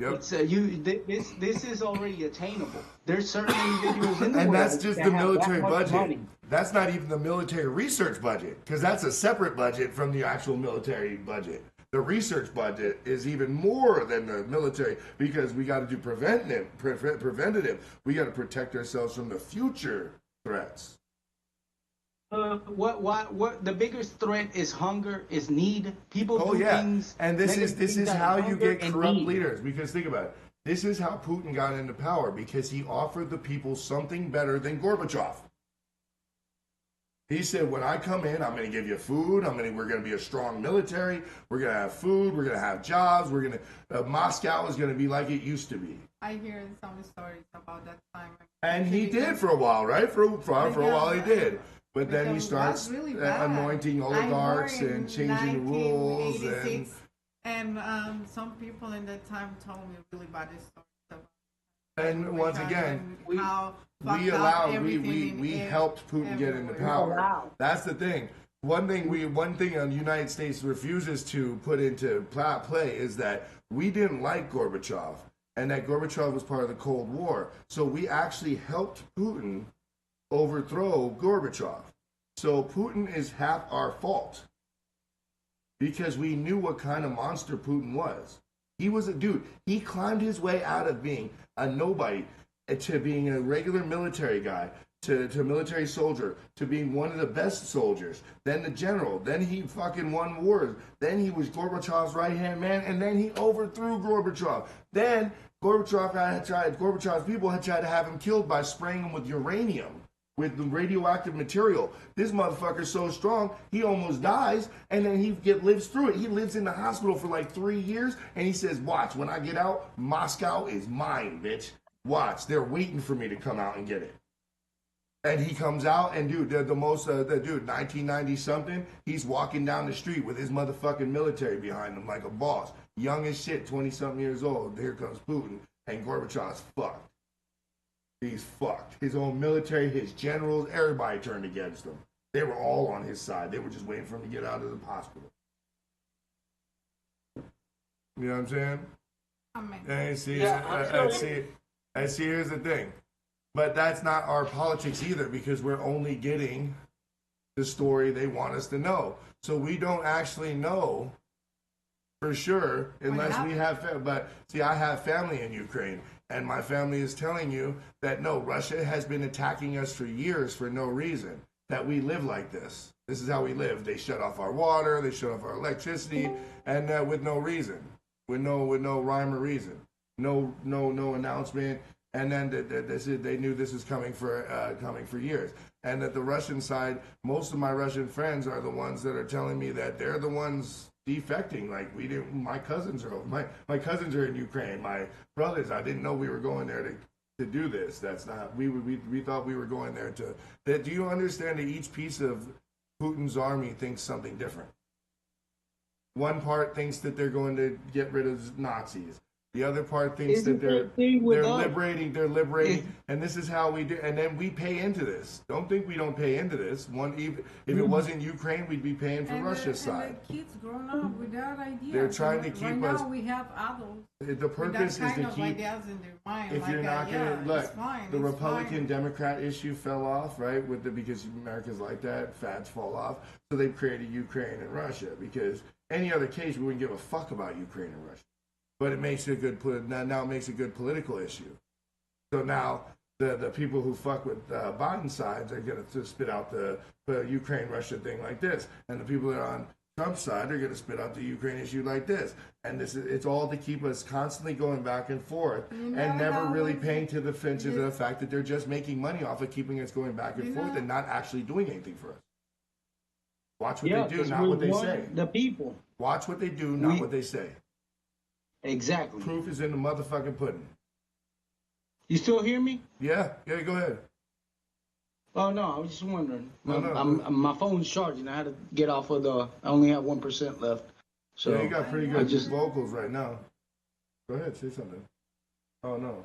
Yep. This is already attainable. There's certain individuals in the world. And that's just the military budget. Money. That's not even the military research budget, because that's a separate budget from the actual military budget. The research budget is even more than the military, because we got to do preventative. We got to protect ourselves from the future threats. What the biggest threat is hunger, is need. People do things. And this is how you get corrupt leaders. Because think about it. This is how Putin got into power, because he offered the people something better than Gorbachev. He said, when I come in, I'm going to give you food. We're going to be a strong military. We're going to have food. We're going to have jobs. Moscow is going to be like it used to be. I hear some stories about that time. And he did for a while, right? For a while he did. But then he starts anointing oligarchs and changing the rules. And some people in that time told me really bad stories about. And once again, we helped Putin get into power. That's the thing. One thing the United States refuses to put into play is that we didn't like Gorbachev, and that Gorbachev was part of the Cold War. So we actually helped Putin overthrow Gorbachev. So Putin is half our fault, because we knew what kind of monster Putin was. He was a dude. He climbed his way out of being a nobody to being a regular military guy, to a military soldier, to being one of the best soldiers, then the general, then he fucking won wars, then he was Gorbachev's right-hand man, and then he overthrew Gorbachev. Then Gorbachev's people had tried to have him killed by spraying him with uranium. with the radioactive material. This motherfucker's so strong, he almost dies, and then lives through it. He lives in the hospital for like 3 years, and he says, watch, when I get out, Moscow is mine, bitch. Watch, they're waiting for me to come out and get it. And he comes out, and dude, the 1990 something, he's walking down the street with his motherfucking military behind him like a boss. Young as shit, 20-something years old. Here comes Putin, and Gorbachev's fucked. He's fucked. His own military, his generals, everybody turned against him. They were all on his side. They were just waiting for him to get out of the hospital. You know what I'm saying? Amen. And see, here's the thing. But that's not our politics either, because we're only getting the story they want us to know. So we don't actually know for sure unless we have. But see, I have family in Ukraine, and my family is telling you that no, Russia has been attacking us for years for no reason. That we live like this. This is how we live. They shut off our water, they shut off our electricity, and with no reason, with no rhyme or reason, no announcement. And then they knew this was coming for years. And that the Russian side, most of my Russian friends are the ones that are telling me that they're the ones defecting. Like my cousins are my cousins are in Ukraine. My brothers, I didn't know we were going there to do this. That's not we thought we were going there to. That do you understand that each piece of Putin's army thinks something different? One part thinks that they're going to get rid of Nazis. The other part thinks that they're liberating, and this is how we do. And then we pay into this. Don't think we don't pay into this. If it wasn't Ukraine, we'd be paying for Russia's side. And the kids growing up without ideas. They're trying to keep right us. Now we have adults. The purpose is to keep. Ideas in their mind. If you're not gonna look, the Republican fine. Democrat issue fell off, right? Because America's like that, fads fall off. So they've created Ukraine and Russia because any other case we wouldn't give a fuck about Ukraine and Russia. But it makes it a good now it makes a good political issue. So now the people who fuck with Biden's sides are going to spit out the Ukraine-Russia thing like this, and the people that are on Trump's side are going to spit out the Ukraine issue like this. And it's all to keep us constantly going back and forth and never really paying to the fact that they're just making money off of keeping us going back and forth and not actually doing anything for us. Watch what they do, not what they say. The people. Watch what they do, not what they say. Exactly. Proof is in the motherfucking pudding. You still hear me? Yeah, go ahead. Oh no, I was just wondering. No. My phone's charging. I had to get off of I only have 1% left. So yeah, you got pretty good vocals right now. Go ahead, say something. Oh no.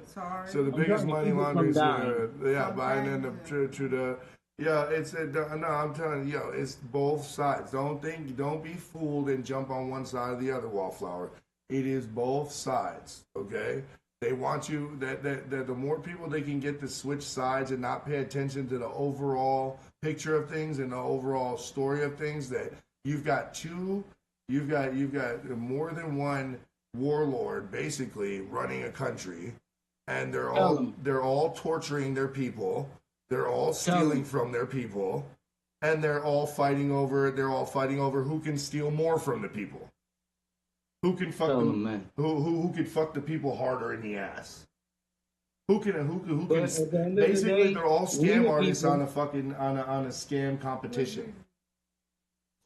Sorry. So the biggest money laundering, Biden and the Trudeau. Yeah, no, I'm telling you, it's both sides. Don't be fooled and jump on one side or the other, Wallflower. It is both sides, okay? They want you, that the more people they can get to switch sides and not pay attention to the overall picture of things and the overall story of things, that you've got more than one warlord basically running a country, and they're all torturing their people. They're all stealing from their people, and they're all fighting over who can steal more from the people. Who can fuck them? Who can fuck the people harder in the ass? Who can? Basically, they're all scam artists on a scam competition.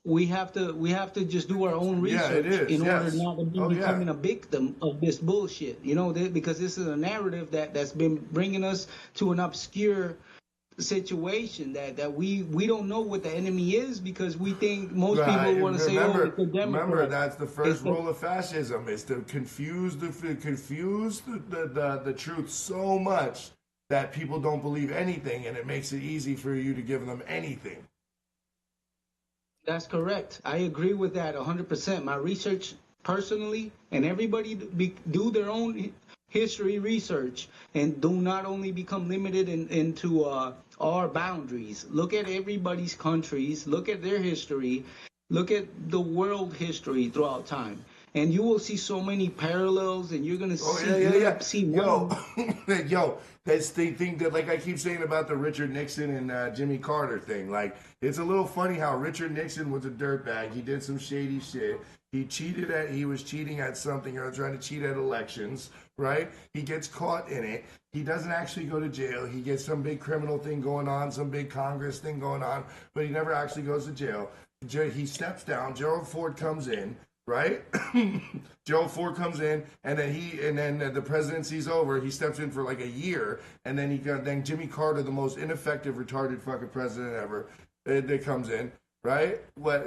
We have to just do our own research in order not to be becoming a victim of this bullshit. You know, because this is a narrative that's been bringing us to an obscure situation that we don't know what the enemy is, because we think most people want to say, oh, it's the Democrat. Remember, that's the first rule of fascism, is to confuse the truth so much that people don't believe anything, and it makes it easy for you to give them anything. That's correct. I agree with that 100%. My research personally, and everybody do their own history research, and do not only become limited into our boundaries. Look at everybody's countries, look at their history, look at the world history throughout time, and you will see so many parallels, and you're gonna see Yo, that's the thing that, like I keep saying about the Richard Nixon and Jimmy Carter thing. Like, it's a little funny how Richard Nixon was a dirtbag. He did some shady shit. He was cheating at something or trying to cheat at elections, right? He gets caught in it. He doesn't actually go to jail. He gets some big criminal thing going on, some big Congress thing going on, but he never actually goes to jail. He steps down. Gerald Ford comes in, right? Gerald Ford comes in, and then the presidency's over. He steps in for like a year, and then Jimmy Carter, the most ineffective, retarded fucking president ever, that comes in, right?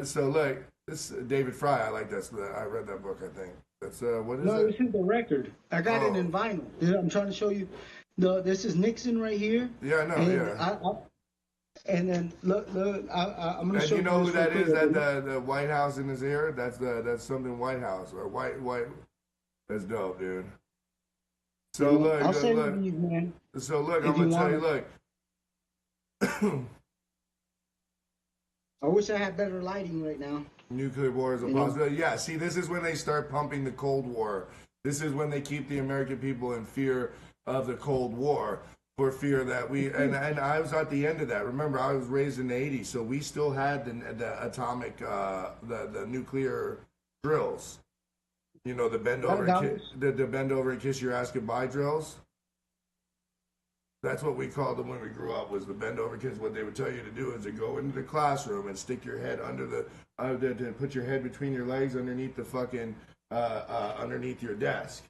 So look, this David Fry. I like that. I read that book. I think that's what is No, it? this is the record. I got it in vinyl. I'm trying to show you. This is Nixon right here. Yeah, I know. And Yeah. And then look, I'm gonna And show you know who that is? That The White House in his ear. That's something White House or white. That's dope, dude. So look, I'll send look. you these, man. So look, I'm gonna tell you. Look. I wish I had better lighting right now. Nuclear war is a possibility. Yeah. See, this is when they start pumping the Cold War. This is when they keep the American people in fear of the Cold War. For fear that and I was at the end of that. Remember, I was raised in the '80s, so we still had the atomic, the nuclear drills. You know, the bend over, the bend over and kiss your ass goodbye drills. That's what we called them when we grew up. Was the bend over kiss? What they would tell you to do is to go into the classroom and stick your head under to put your head between your legs underneath the fucking underneath your desk,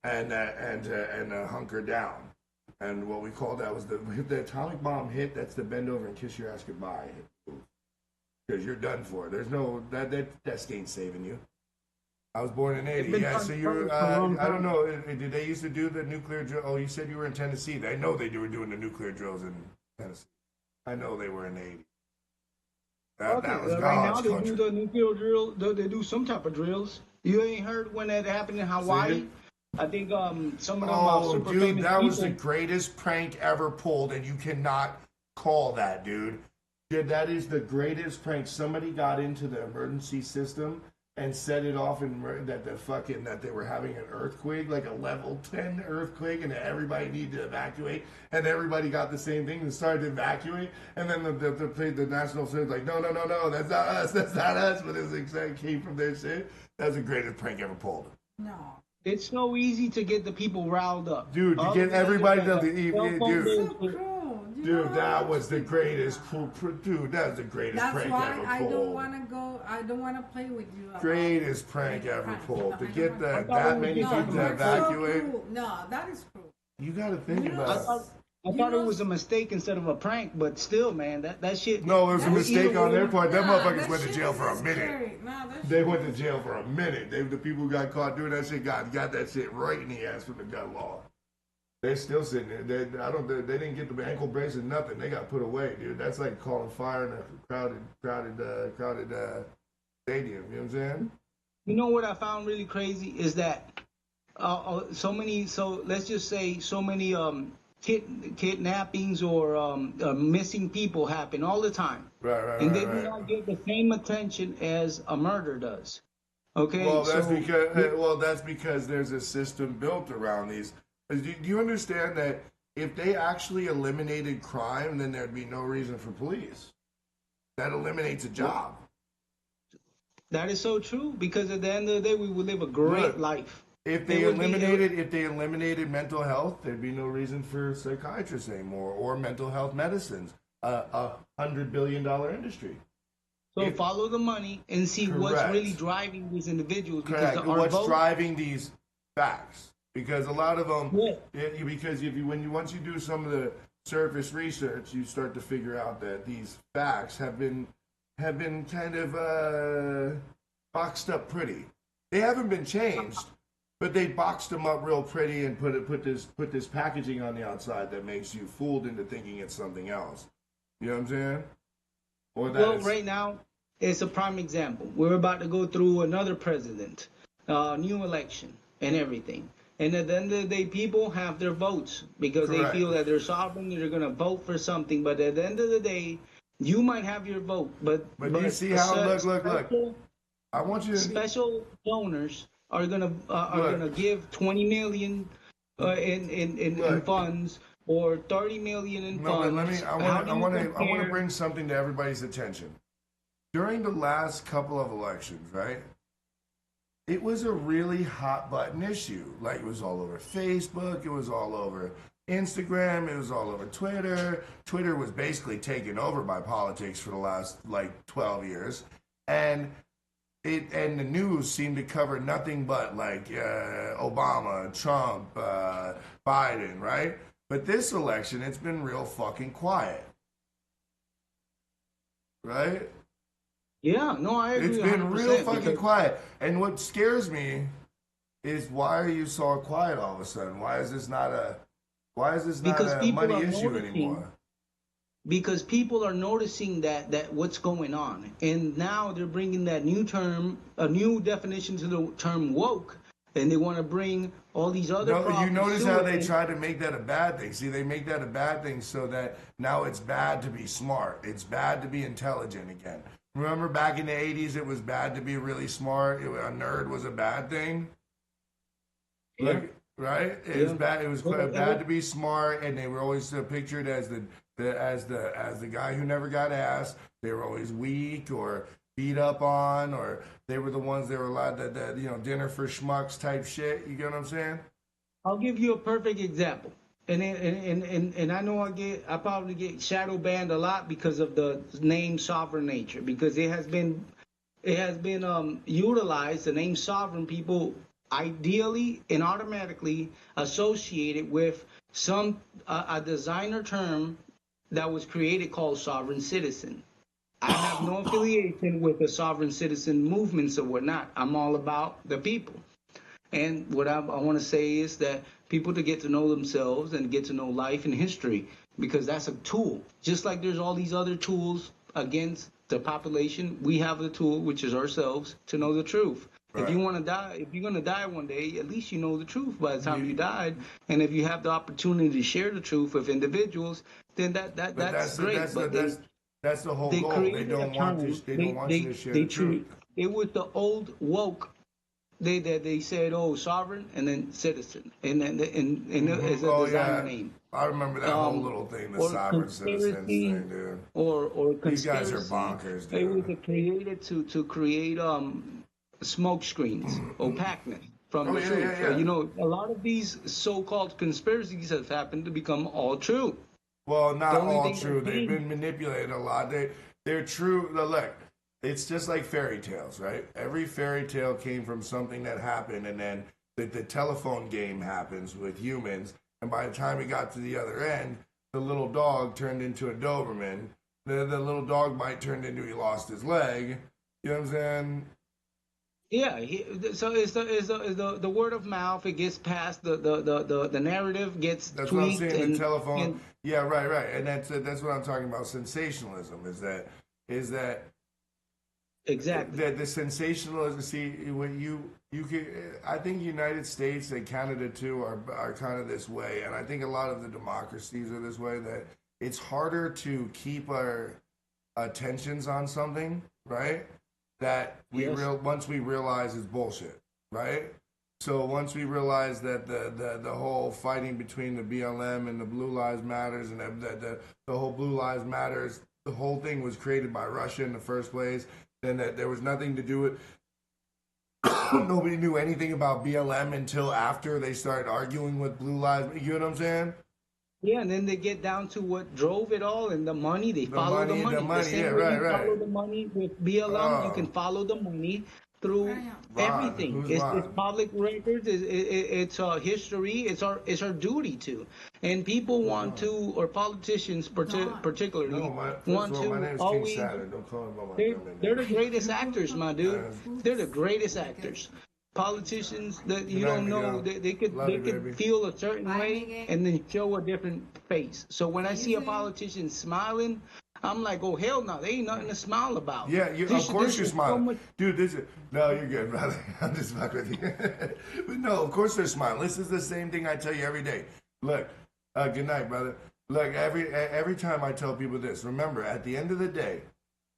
and hunker down. And what we called that was if the atomic bomb hit, that's the bend over and kiss your ass goodbye. Because you're done for. There's no, that stain saving you. I was born in '80. Yeah, so you're, I don't know, did they used to do the nuclear drill? Oh, you said you were in Tennessee. I know they were doing the nuclear drills in Tennessee. I know they were in the '80s. That was right now God's they country. do the nuclear drill. They do some type of drills. You ain't heard when that happened in Hawaii? I think some of them super dude, famous that people. was the greatest prank ever pulled, and you cannot call that, dude. Dude, that is the greatest prank. Somebody got into the emergency system and set it off that they were having an earthquake, like a level 10 earthquake, and that everybody needed to evacuate, and everybody got the same thing and started to evacuate, and then the national was like, no, that's not us, but it came from their shit. That was the greatest prank ever pulled. No. It's so easy to get the people riled up. Dude, to get everybody to Dude, that was the greatest. Dude, that was the greatest That's prank why ever I pulled. don't want to go. I don't want to play with you. Greatest prank ever pulled. To get that many people to that's evacuate. So cruel. No, that is cruel. You got to think about it. I thought it was a mistake instead of a prank, but still, man, that shit. No, it was a mistake on their part. Them motherfuckers went to shit jail for a is minute. scary. They went to jail for a minute. The people who got caught doing that shit got that shit right in the ass from the gun law. They're still sitting there. They didn't get the ankle bracelet, nothing. They got put away, dude. That's like calling fire in a crowded stadium. You know what I'm saying? You know what I found really crazy is that let's just say so many kidnappings or missing people happen all the time. Right. And they do not get the same attention as a murder does. Okay. Well, that's because there's a system built around these. Do you understand that if they actually eliminated crime, then there'd be no reason for police? That eliminates a job. That is so true, because at the end of the day, we would live a great life. If they eliminated mental health, there'd be no reason for psychiatrists anymore or mental health medicines. $100 billion industry. So follow the money and see what's really driving these individuals. Correct. What's driving these facts? Because a lot of them, once you do some of the surface research, you start to figure out that these facts have been kind of boxed up pretty. They haven't been changed, but they boxed them up real pretty and put this packaging on the outside that makes you fooled into thinking it's something else. You know what I'm saying? Well, right now, it's a prime example. We're about to go through another president, new election, and everything. And at the end of the day, people have their votes because they feel that they're sovereign, they're going to vote for something. But at the end of the day, you might have your vote. But you see how, look. I want you to... Special donors are gonna give 20 million in funds or 30 million in funds. I want to bring something to everybody's attention. During the last couple of elections, right? it was a really hot button issue. Like, it was all over Facebook, it was all over Instagram, it was all over Twitter. Twitter was basically taken over by politics for the last like 12 years. And and the news seemed to cover nothing but like Obama, Trump, Biden, right? But this election, it's been real fucking quiet, right? Yeah, no, I agree. It's been real fucking because, quiet. And what scares me is, why are you so quiet all of a sudden? Why is this not a because people money are issue noticing, anymore? because people are noticing that what's going on, and now they're bringing that new term, a new definition to the term woke, and they want to bring all these other No, problems you notice to how it, they and- try to make that a bad thing. See, they make that a bad thing so that now it's bad to be smart. It's bad to be intelligent again. Remember back in the 80s, it was bad to be really smart. A nerd was a bad thing. Yeah. Look, right? It was Yeah. bad. It was Well, bad to be smart, and they were always pictured as the guy who never got ass. They were always weak or beat up on, or they were the ones that were allowed that dinner for schmucks type shit. You get what I'm saying? I'll give you a perfect example. And I know I probably get shadow banned a lot because of the name sovereign nature, because it has been utilized, the name sovereign, people ideally and automatically associated with some a designer term that was created called sovereign citizen. I have no affiliation with the sovereign citizen movements or whatnot. I'm all about the people. And what I want to say is that people to get to know themselves and get to know life and history, because that's a tool. Just like there's all these other tools against the population, we have the tool, which is ourselves, to know the truth. Right. If you want to die, if you're going to die one day, at least you know the truth by the time you died. And if you have the opportunity to share the truth with individuals, then that's great. That's the whole they goal. created They don't a want term. to. They don't want you to share the truth. It was the old woke. They said, oh, sovereign, and then citizen, and then as a designer name. I remember that whole little thing, the sovereign citizens thing, dude. Or These guys conspiracy. are bonkers, dude. It was created to create smoke screens, opaqueness from the truth. Yeah. A lot of these so-called conspiracies have happened to become all true. Well, not all thing true. that They've changed- been manipulated a lot. They're true. Look, it's just like fairy tales, right? Every fairy tale came from something that happened, and then the telephone game happens with humans, and by the time it got to the other end, the little dog turned into a Doberman. The little dog might turn into he lost his leg. You know what I'm saying? Yeah, so it's the word of mouth. It gets past the narrative gets That's tweaked. what I'm saying. And, The telephone. and Yeah, right. And that's what I'm talking about. Sensationalism is that exactly. that the sensationalism. See, when you can, I think United States and Canada too are kind of this way, and I think a lot of the democracies are this way. That it's harder to keep our attentions on something, right? That once we realize is bullshit, right? So once we realize that the whole fighting between the BLM and the Blue Lives Matters, and the whole Blue Lives Matters, the whole thing was created by Russia in the first place, then that there was nothing to do with. Nobody knew anything about BLM until after they started arguing with Blue Lives. You know what I'm saying? Yeah, and then they get down to what drove it all, and the money. They follow the money. The same yeah, way right. you follow the money with BLM, you can follow the money through everything. It's public records. It's history. It's our duty to. And people want to, or politicians particularly, want to my name is always. King Saturn. Don't call him by my They're the greatest actors, my dude. They're the greatest actors. Politicians that you don't know, they could feel a certain way and then show a different face. So when I see a politician smiling, I'm like, oh hell no, they ain't nothing to smile about. Yeah, of course you're smiling, dude. No, you're good, brother. I'm just fucking with you. But no, of course they're smiling. This is the same thing I tell you every day. Look, good night, brother. Look, every time I tell people this, remember, at the end of the day,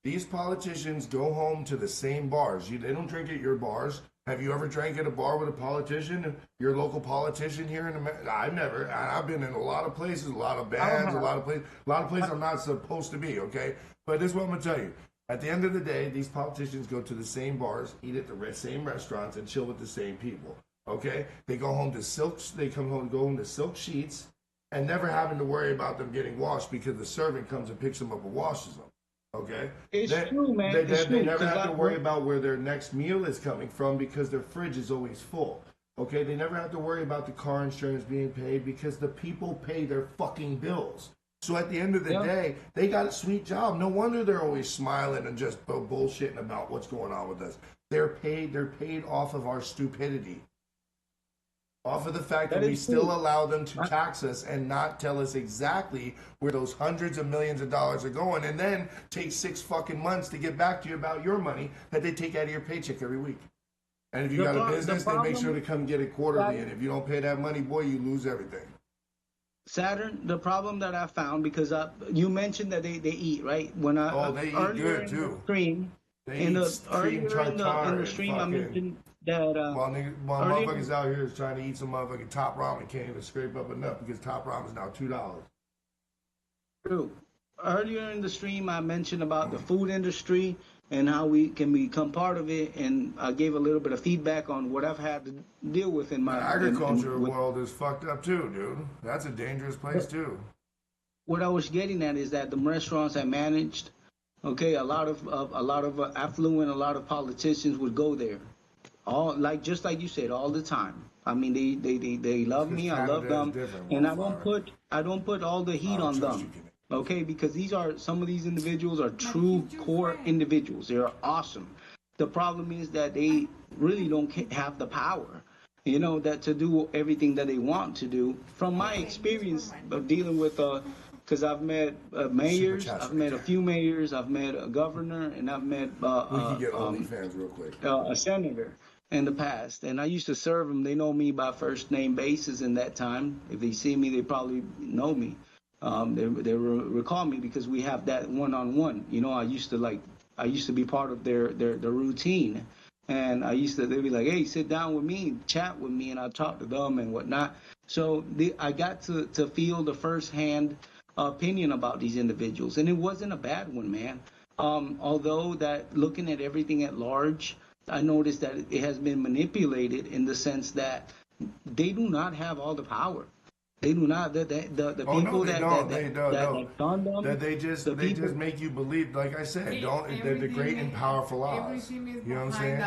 these politicians go home to the same bars. They don't drink at your bars. Have you ever drank at a bar with a politician, your local politician here in America? I've never. I've been in a lot of places, a lot of bands, a lot of places I'm not supposed to be, okay? But this is what I'm going to tell you. At the end of the day, these politicians go to the same bars, eat at the same restaurants, and chill with the same people. Okay, they go home to silks. They go home to silk sheets, and never having to worry about them getting washed because the servant comes and picks them up and washes them. Okay, It's true, man. They never have to worry about where their next meal is coming from because their fridge is always full. Okay, they never have to worry about the car insurance being paid because the people pay their fucking bills. So at the end of the day, they got a sweet job. No wonder they're always smiling and just bullshitting about what's going on with us. They're paid off of our stupidity. Off of the fact that we still allow them to tax us and not tell us exactly where those hundreds of millions of dollars are going, and then take 6 fucking months to get back to you about your money that they take out of your paycheck every week. And if you got a business, they make sure to come get it quarterly. And if you don't pay that money, boy, you lose everything. Saturn, the problem that I found, because you mentioned that they eat, right? When they eat good too. In the stream, I mentioned that while motherfuckers out here is trying to eat some motherfucking top ramen, can't even scrape up enough because top ramen is now $2. True. Earlier in the stream, I mentioned about the food industry and how we can become part of it, and I gave a little bit of feedback on what I've had to deal with in my agriculture world is fucked up too, dude. That's a dangerous place too. What I was getting at is that the restaurants I managed, okay, a lot of affluent, a lot of politicians would go there, just like you said, all the time. I mean, they love me, I love them, and I don't put all the heat on them. Okay, because some of these individuals are true core individuals. They're awesome. The problem is that they really don't have the power, that to do everything that they want to do. From my experience of dealing with, because I've met mayors, I've met a few mayors, I've met a governor, and I've met a senator in the past. And I used to serve them. They know me by first name basis in that time. If they see me, they probably know me. They recall me because we have that one-on-one. I used to be part of their routine, and they'd be like, hey, sit down with me, chat with me, and I talk to them and whatnot. So I got to feel the first-hand opinion about these individuals, and it wasn't a bad one, man. Although that looking at everything at large, I noticed that it has been manipulated in the sense that they do not have all the power. They do not. The people that fund them. They just make you believe. Like I said, they're the great and powerful lies. You know what I'm saying?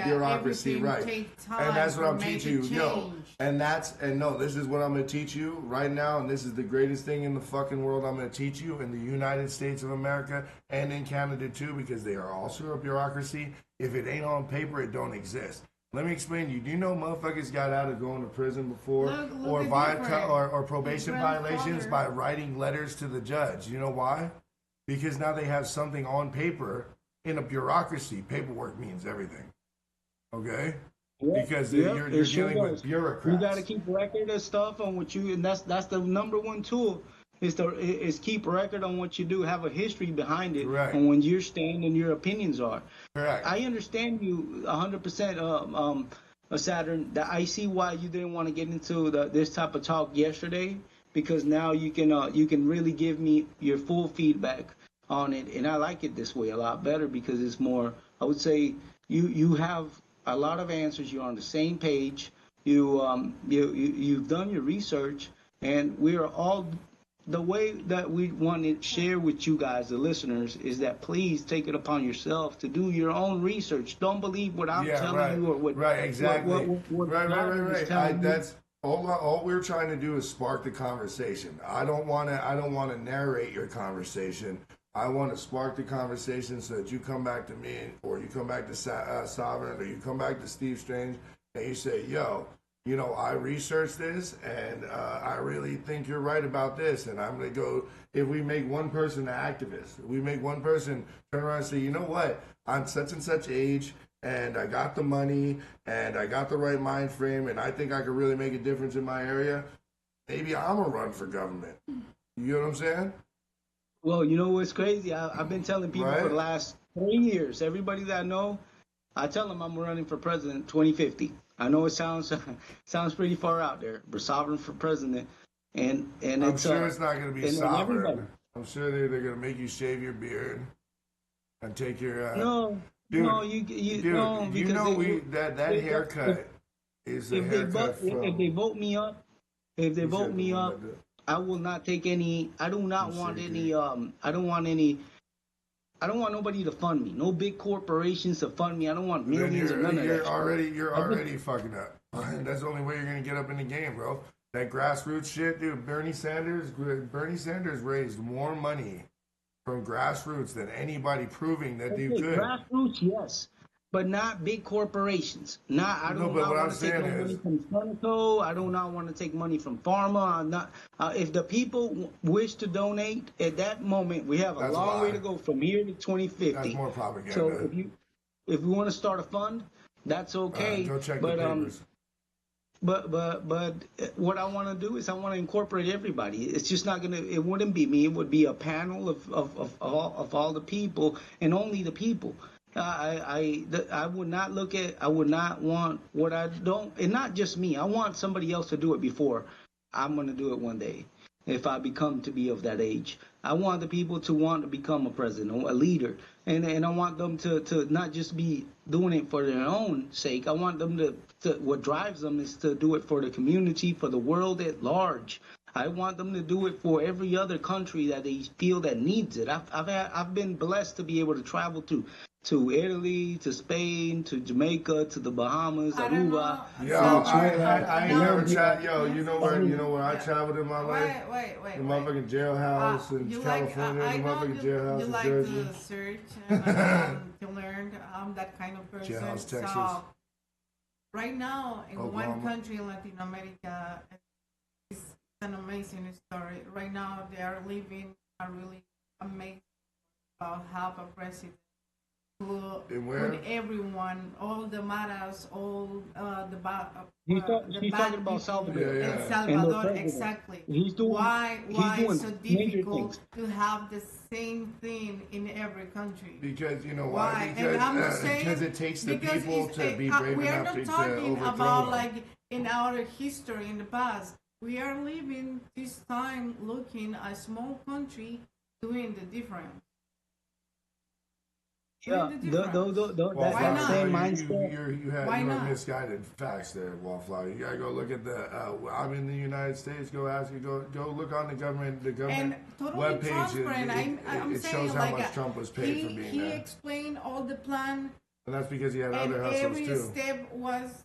Bureaucracy, right? And that's what I'm teaching you, this is what I'm going to teach you right now, and this is the greatest thing in the fucking world. I'm going to teach you in the United States of America and in Canada too, because they are also a bureaucracy. If it ain't on paper, it don't exist. Let me explain to you. Do you know motherfuckers got out of going to prison before or probation violations by writing letters to the judge? You know why? Because now they have something on paper. In a bureaucracy, paperwork means everything. Okay? Because you're dealing with bureaucrats. You got to keep record of stuff on what you, and that's the number one tool. Is keep record on what you do, have a history behind it, correct, and when your stand and your opinions are. Correct. I understand you 100%, Saturn. That I see why you didn't want to get into this type of talk yesterday, because now you can really give me your full feedback on it, and I like it this way a lot better because it's more. I would say you have a lot of answers. You're on the same page. You've done your research, and we are all. The way that we want to share with you guys, the listeners, is that please take it upon yourself to do your own research. Don't believe what I'm telling you or what. Right, exactly. Right. That's all we're trying to do is spark the conversation. I don't want to narrate your conversation. I want to spark the conversation so that you come back to me, or you come back to Sovereign, or you come back to Steve Strange, and you say, yo, I researched this, and I really think you're right about this, and I'm going to go, if we make one person an activist, we make one person turn around and say, you know what, I'm such and such age, and I got the money, and I got the right mind frame, and I think I could really make a difference in my area, maybe I'm going to run for government. You know what I'm saying? Well, you know what's crazy? I've been telling people for the last 3 years, everybody that I know, I tell them I'm running for president 2050. I know it sounds pretty far out there, but Sovereign for president, and I'm sure it's not going to be Sovereign. I'm sure they're gonna make you shave your beard and take your No, dude, no, you dude. no, You because know that haircut is the haircut if they from. vote me up, if they He vote said the me one up, that did. I will not take any. I do not want Shake any. it. I don't want any. I don't want nobody to fund me. No big corporations to fund me. I don't want Then millions or none of that. you're already fucking up. That's the only way you're gonna get up in the game, bro. That grassroots shit, dude. Bernie Sanders raised more money from grassroots than anybody, proving that you Okay, could. grassroots, yes, but not big corporations. Not I No, do but not what I'm want to take saying no money is, from Sunoco. I do not want to take money from Pharma. I'm not. If the people wish to donate at that moment, we have a That's a long way lie. to go from here to 2050. That's more So propaganda. if we want to start a fund, that's okay. Go check the But papers. but what I want to do is I want to incorporate everybody. It's just not gonna. It wouldn't be me. It would be a panel of all the people and only the people. I would not look at. I would not want what I don't. And not just me. I want somebody else to do it before I'm gonna do it one day. If I become to be of that age, I want the people to want to become a president, a leader, and I want them to not just be doing it for their own sake. I want them to what drives them is to do it for the community, for the world at large. I want them to do it for every other country that they feel that needs it. I've been blessed to be able to travel to Italy, to Spain, to Jamaica, to the Bahamas, I don't Aruba, know. Yo, I ain't never chat. Yo, you know where I traveled in my life? Wait. The motherfucking jailhouse in California, I the know motherfucking jailhouse you in like Jersey. to search to learn. I'm that kind of person. Jailhouse, Texas. So right now, in one Oklahoma. country in Latin America, it's an amazing story. Right now, they are living a really amazing. Have a president who In where? put everyone, all the maras, all the bad. He's the bad talking about people Salvador. Yeah, in yeah. Salvador, president. exactly. He's doing. Why doing so major difficult things. to have the same thing in every country? Because you know Why? why? And I'm saying Because it takes the because people it's, to be brave we are enough not to talking overthrow about them. like in our history in the past. We are living this time looking a small country doing the difference. Yeah, Wallflower, that same you mindset. Why you have not? misguided facts there, Wallflower. You gotta go look at the. I'm in the United States. Go look on the government And totally webpage. transparent. I'm It saying shows how like much Trump was paid for being he there, explained all the plan, and that's because he had and other hustles every too. step was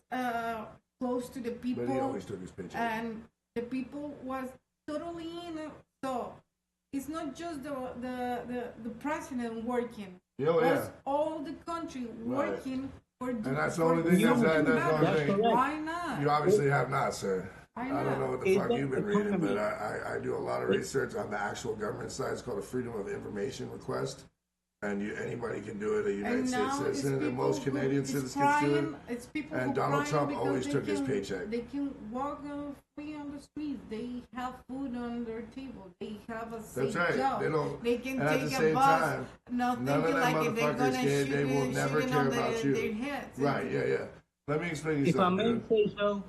close to the people. But he always took his paycheck. And the people was totally in it. So it's not just the president working. Oh yeah. It's all the country working for. And that's the only thing that's the only thing. Why not? You obviously have not, sir. Why I don't not? know what the fuck It's you've been the reading, economy. but I do a lot of research on the actual government side. It's called a Freedom of Information request. And anybody can do it, a United And States now it's citizen, and most people who Canadian is citizens can do it. crying, it's people And who Donald crying Trump because always they took his can- paycheck. They can walk free on the street. They have food on their table. They have a safe That's right. job. They don't. They can and at take the a same bus. time, Not none of thinking them like if they're motherfuckers gonna shoot they will it, never shoot it care on about you. their heads. Right? Yeah. Let me explain to you If I something. may Dude. say so,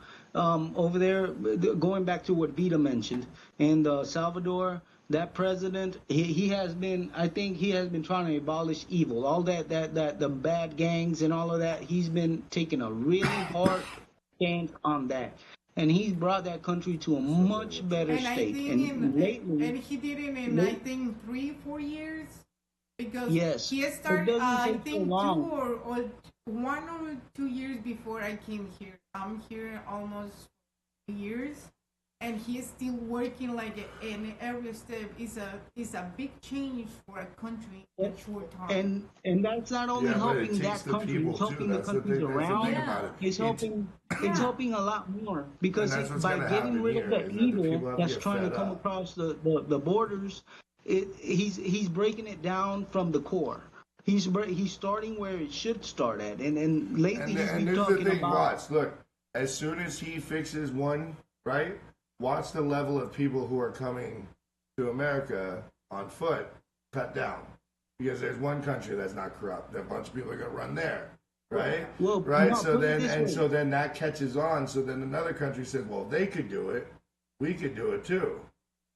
over there, going back to what Vita mentioned, in Salvador, that president, he has been, I think he has been trying to abolish evil, all that the bad gangs and all of that. He's been taking a really hard stance on that, and he's brought that country to a much better And I state. think lately, and he did it in I think 3-4 years because Yes. he It started doesn't I take so think 2 long. or 1 or 2 years before I came here. I'm here almost years, and he's still working like in every step. Is a big change for a country in short time. And that's not only Yeah, but it helping takes that the country, people, it's too. helping the That's the countries thing- that's the around. thing about it. It's helping. It's helping a lot more because And that's what's by gonna getting happen rid here, of the is that the people evil have to that's get trying to fed come up. across the borders, he's breaking it down from the core. He's starting where it should start at, and lately And he's this been is the talking thing. about. Watch. Look. As soon as he fixes one, right? Watch the level of people who are coming to America on foot cut down, because there's one country that's not corrupt. A bunch of people are gonna run there, right? Well, right. no, So put it then, this and way. so then that catches on. So then another country says, "Well, they could do it. We could do it too."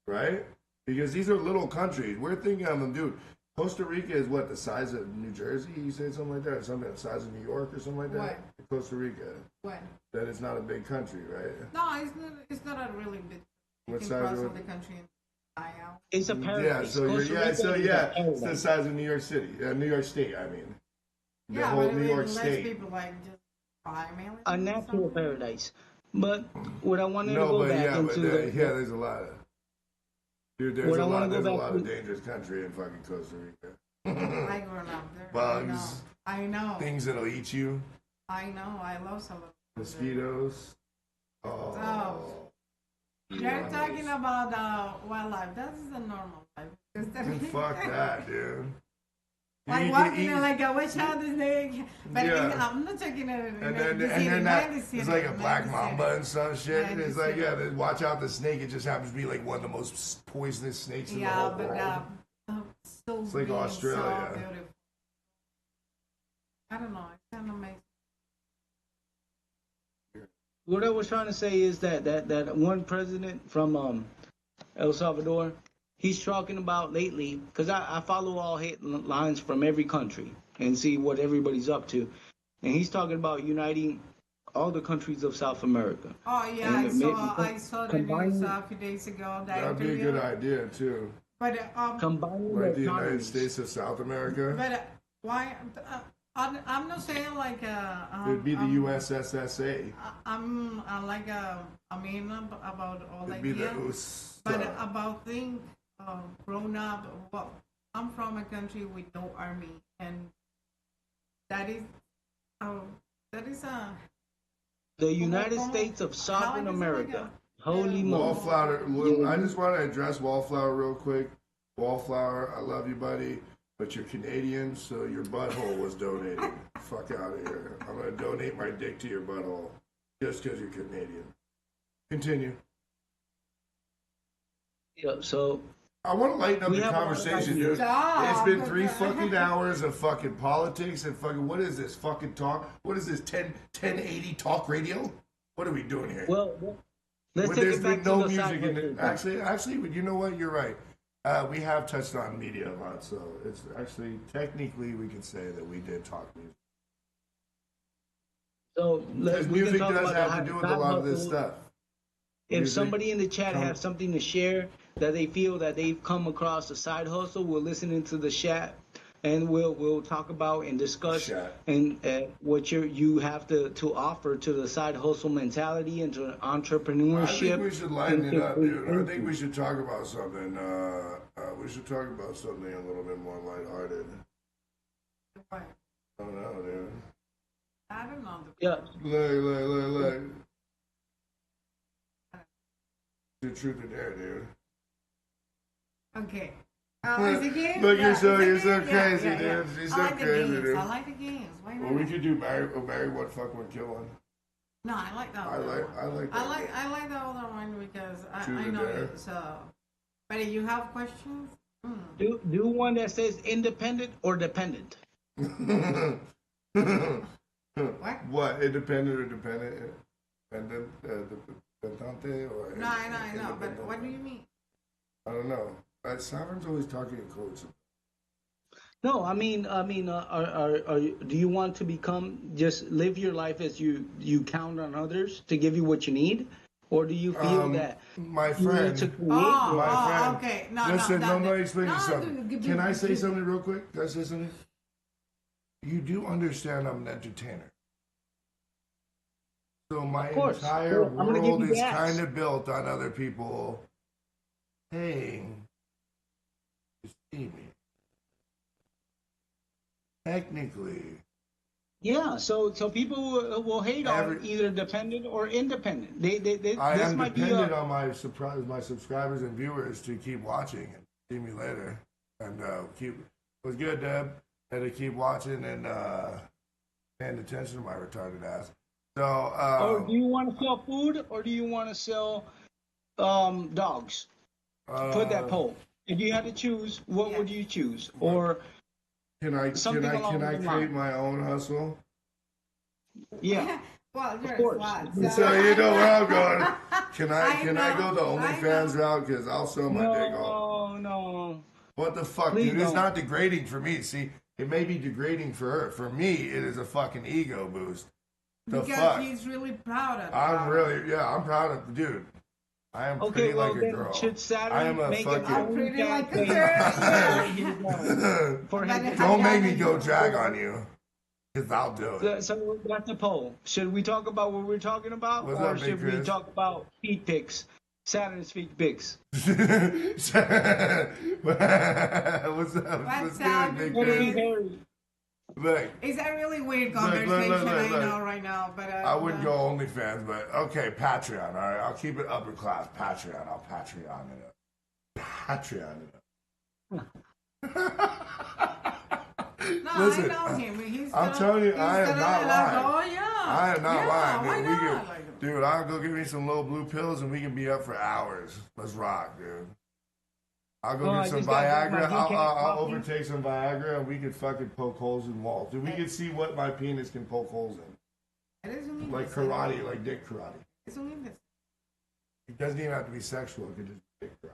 Right? Because these are little countries. We're thinking of them, dude. Costa Rica is what, the size of New Jersey? You said something like that, or something the size of New York, or something like that. What? Costa Rica. What? That it's not a big country, right? No, it's not. It's not a really big. You What can size cross of all the country and fly out. It's a paradise. Yeah, so Costa Rica is a it's the paradise. size of New York City, New York State. I mean, the Yeah, whole but New York less State. people like just 5 million. A natural paradise. But what I wanted to No, go but back yeah, into but there's a lot of. Dude, there's What a I wanna lot. go There's a back lot to- of dangerous country in fucking Costa Rica. I grew up there. Bugs. I know. Things that'll eat you. I know. I love some of them. Mosquitoes. Oh. You're talking about wildlife. That's the normal life. Fuck that, dude. Like You walking eat- in like a witch out this thing. But Yeah. I'm not talking about it. And then it's like a black mamba and some shit. And it's like, yeah, watch out the snake. It just happens to be like one of the most poisonous snakes in the Yeah, whole but world. so It's like big, Australia. So beautiful. I don't know. It's kind of amazing. What I was trying to say is that one president from El Salvador, he's talking about lately, because I follow all headlines from every country and see what everybody's up to. And he's talking about uniting all the countries of South America. Oh yeah, And I saw the news a few days ago. That'd be a good idea, too. But Combining Like the the United economies. States of South America. but why? I'm not saying like It'd be the USSSA. I'm like I mean about all It'd be the ideas, US. but about things grown up. Well, I'm from a country with no army, and that is a The United States of Southern America. Holy moly. Wallflower. I just want to address Wallflower real quick. Wallflower, I love you, buddy, but you're Canadian, so your butthole was donated. Fuck out of here. I'm gonna donate my dick to your butthole just because you're Canadian. Continue. Yeah, so I want to lighten up We the have a lot of conversation, ideas. dude. Stop. It's been 3 fucking hours of fucking politics and fucking, what is this fucking talk? What is this, 1080 talk radio? What are we doing here? well, let's When take there's it back been no to the side music in it. hustle. Actually, you know what? You're right. We have touched on media a lot, so it's actually, technically, we can say that we did talk music. So Because we can music talk does about have the to do with a side lot of this hustle. stuff. If Music somebody in the chat come- has something to share that they feel that they've come across a side hustle, we'll listen into the chat and we'll talk about and discuss Chat. and what you have to offer to the side hustle mentality and to entrepreneurship. I think we should lighten it up, dude. I and- think we should talk about something. We should talk about something a little bit more lighthearted. what? I don't know, dude. I don't know. Yeah, Look. The truth in there, dude. Okay. Is it games? Look, Yeah, you're so is it games? crazy, Yeah, dude. yeah. You're I so like the crazy, games. dude. I like the games. Why not? Well, we could do marry one, fuck one, kill one. No, I like that. I other like- one. I like that one. I like the other one because Truth I or know dare? it. So, but if you have questions, do one that says independent or dependent. what? What? Independent or dependent? Dependente or? No, I know. But independent? what do you mean? I don't know. Sovereign's always talking in codes. No, I mean, do you want to just live your life as you count on others to give you what you need, or do you feel that My you friend. need to create? My friend. Okay. No, Listen, no. let me explain no, you something. dude, Can I say something real quick? Can I say something? You do understand I'm an entertainer. So my Of course. entire Well, I'm gonna give world you is gas. kind of built on other people paying to see me. Technically. Yeah, so people will hate on Every- either dependent or independent. They I this am might be dependent on my subscribers and viewers to keep watching and see me later. And it was good, Deb, and to keep watching and paying attention to my retarded ass. So, or do you want to sell food or do you want to sell dogs? Put that poll. If you had to choose, what would you choose? Or Can I something along those create lines. my own hustle? yeah, Well, you're Of course. a slut, So you know where I'm going. Can I I go the know, I OnlyFans know. route? Because I'll sell my dick off. no. What the fuck, Please dude? It's don't. not degrading for me. See, it may be degrading for her. For me, it is a fucking ego boost. The Because fuck? he's really proud of it. I'm proud of, dude. I am Okay, pretty well like a then, girl. should I am Saturn a make an fucking. I'm pretty like a OnlyFans girl. for But him it to Don't has make me go to- drag on you, cause I'll do it. So that's a poll. Should we talk about what we're talking about, What's or up, Big should we Chris? talk about feet pics? Saturn's feet pics. What's up? What's What's good, up, Big Gonna be Chris? hairy. Look, It's a really weird Look, conversation, look. I know right now, but I wouldn't go OnlyFans, but okay, Patreon. All right, I'll keep it upper class. Patreon. I'll Patreon it up. Patreon it up. No, Listen, I know him. I'm telling you, I am not lying. Oh yeah. I am not lying, why dude. We not? can, dude, I'll go get me some little blue pills and we can be up for hours. Let's rock, dude. I'll go Oh, I get some just got my Viagra. decaf I'll coffee. overtake some Viagra and we can fucking poke holes in walls. Dude, we can see what my penis can poke holes in. It doesn't mean Like the same. karate, like dick karate. It doesn't mean this. It doesn't even have to be sexual. It could just be dick karate.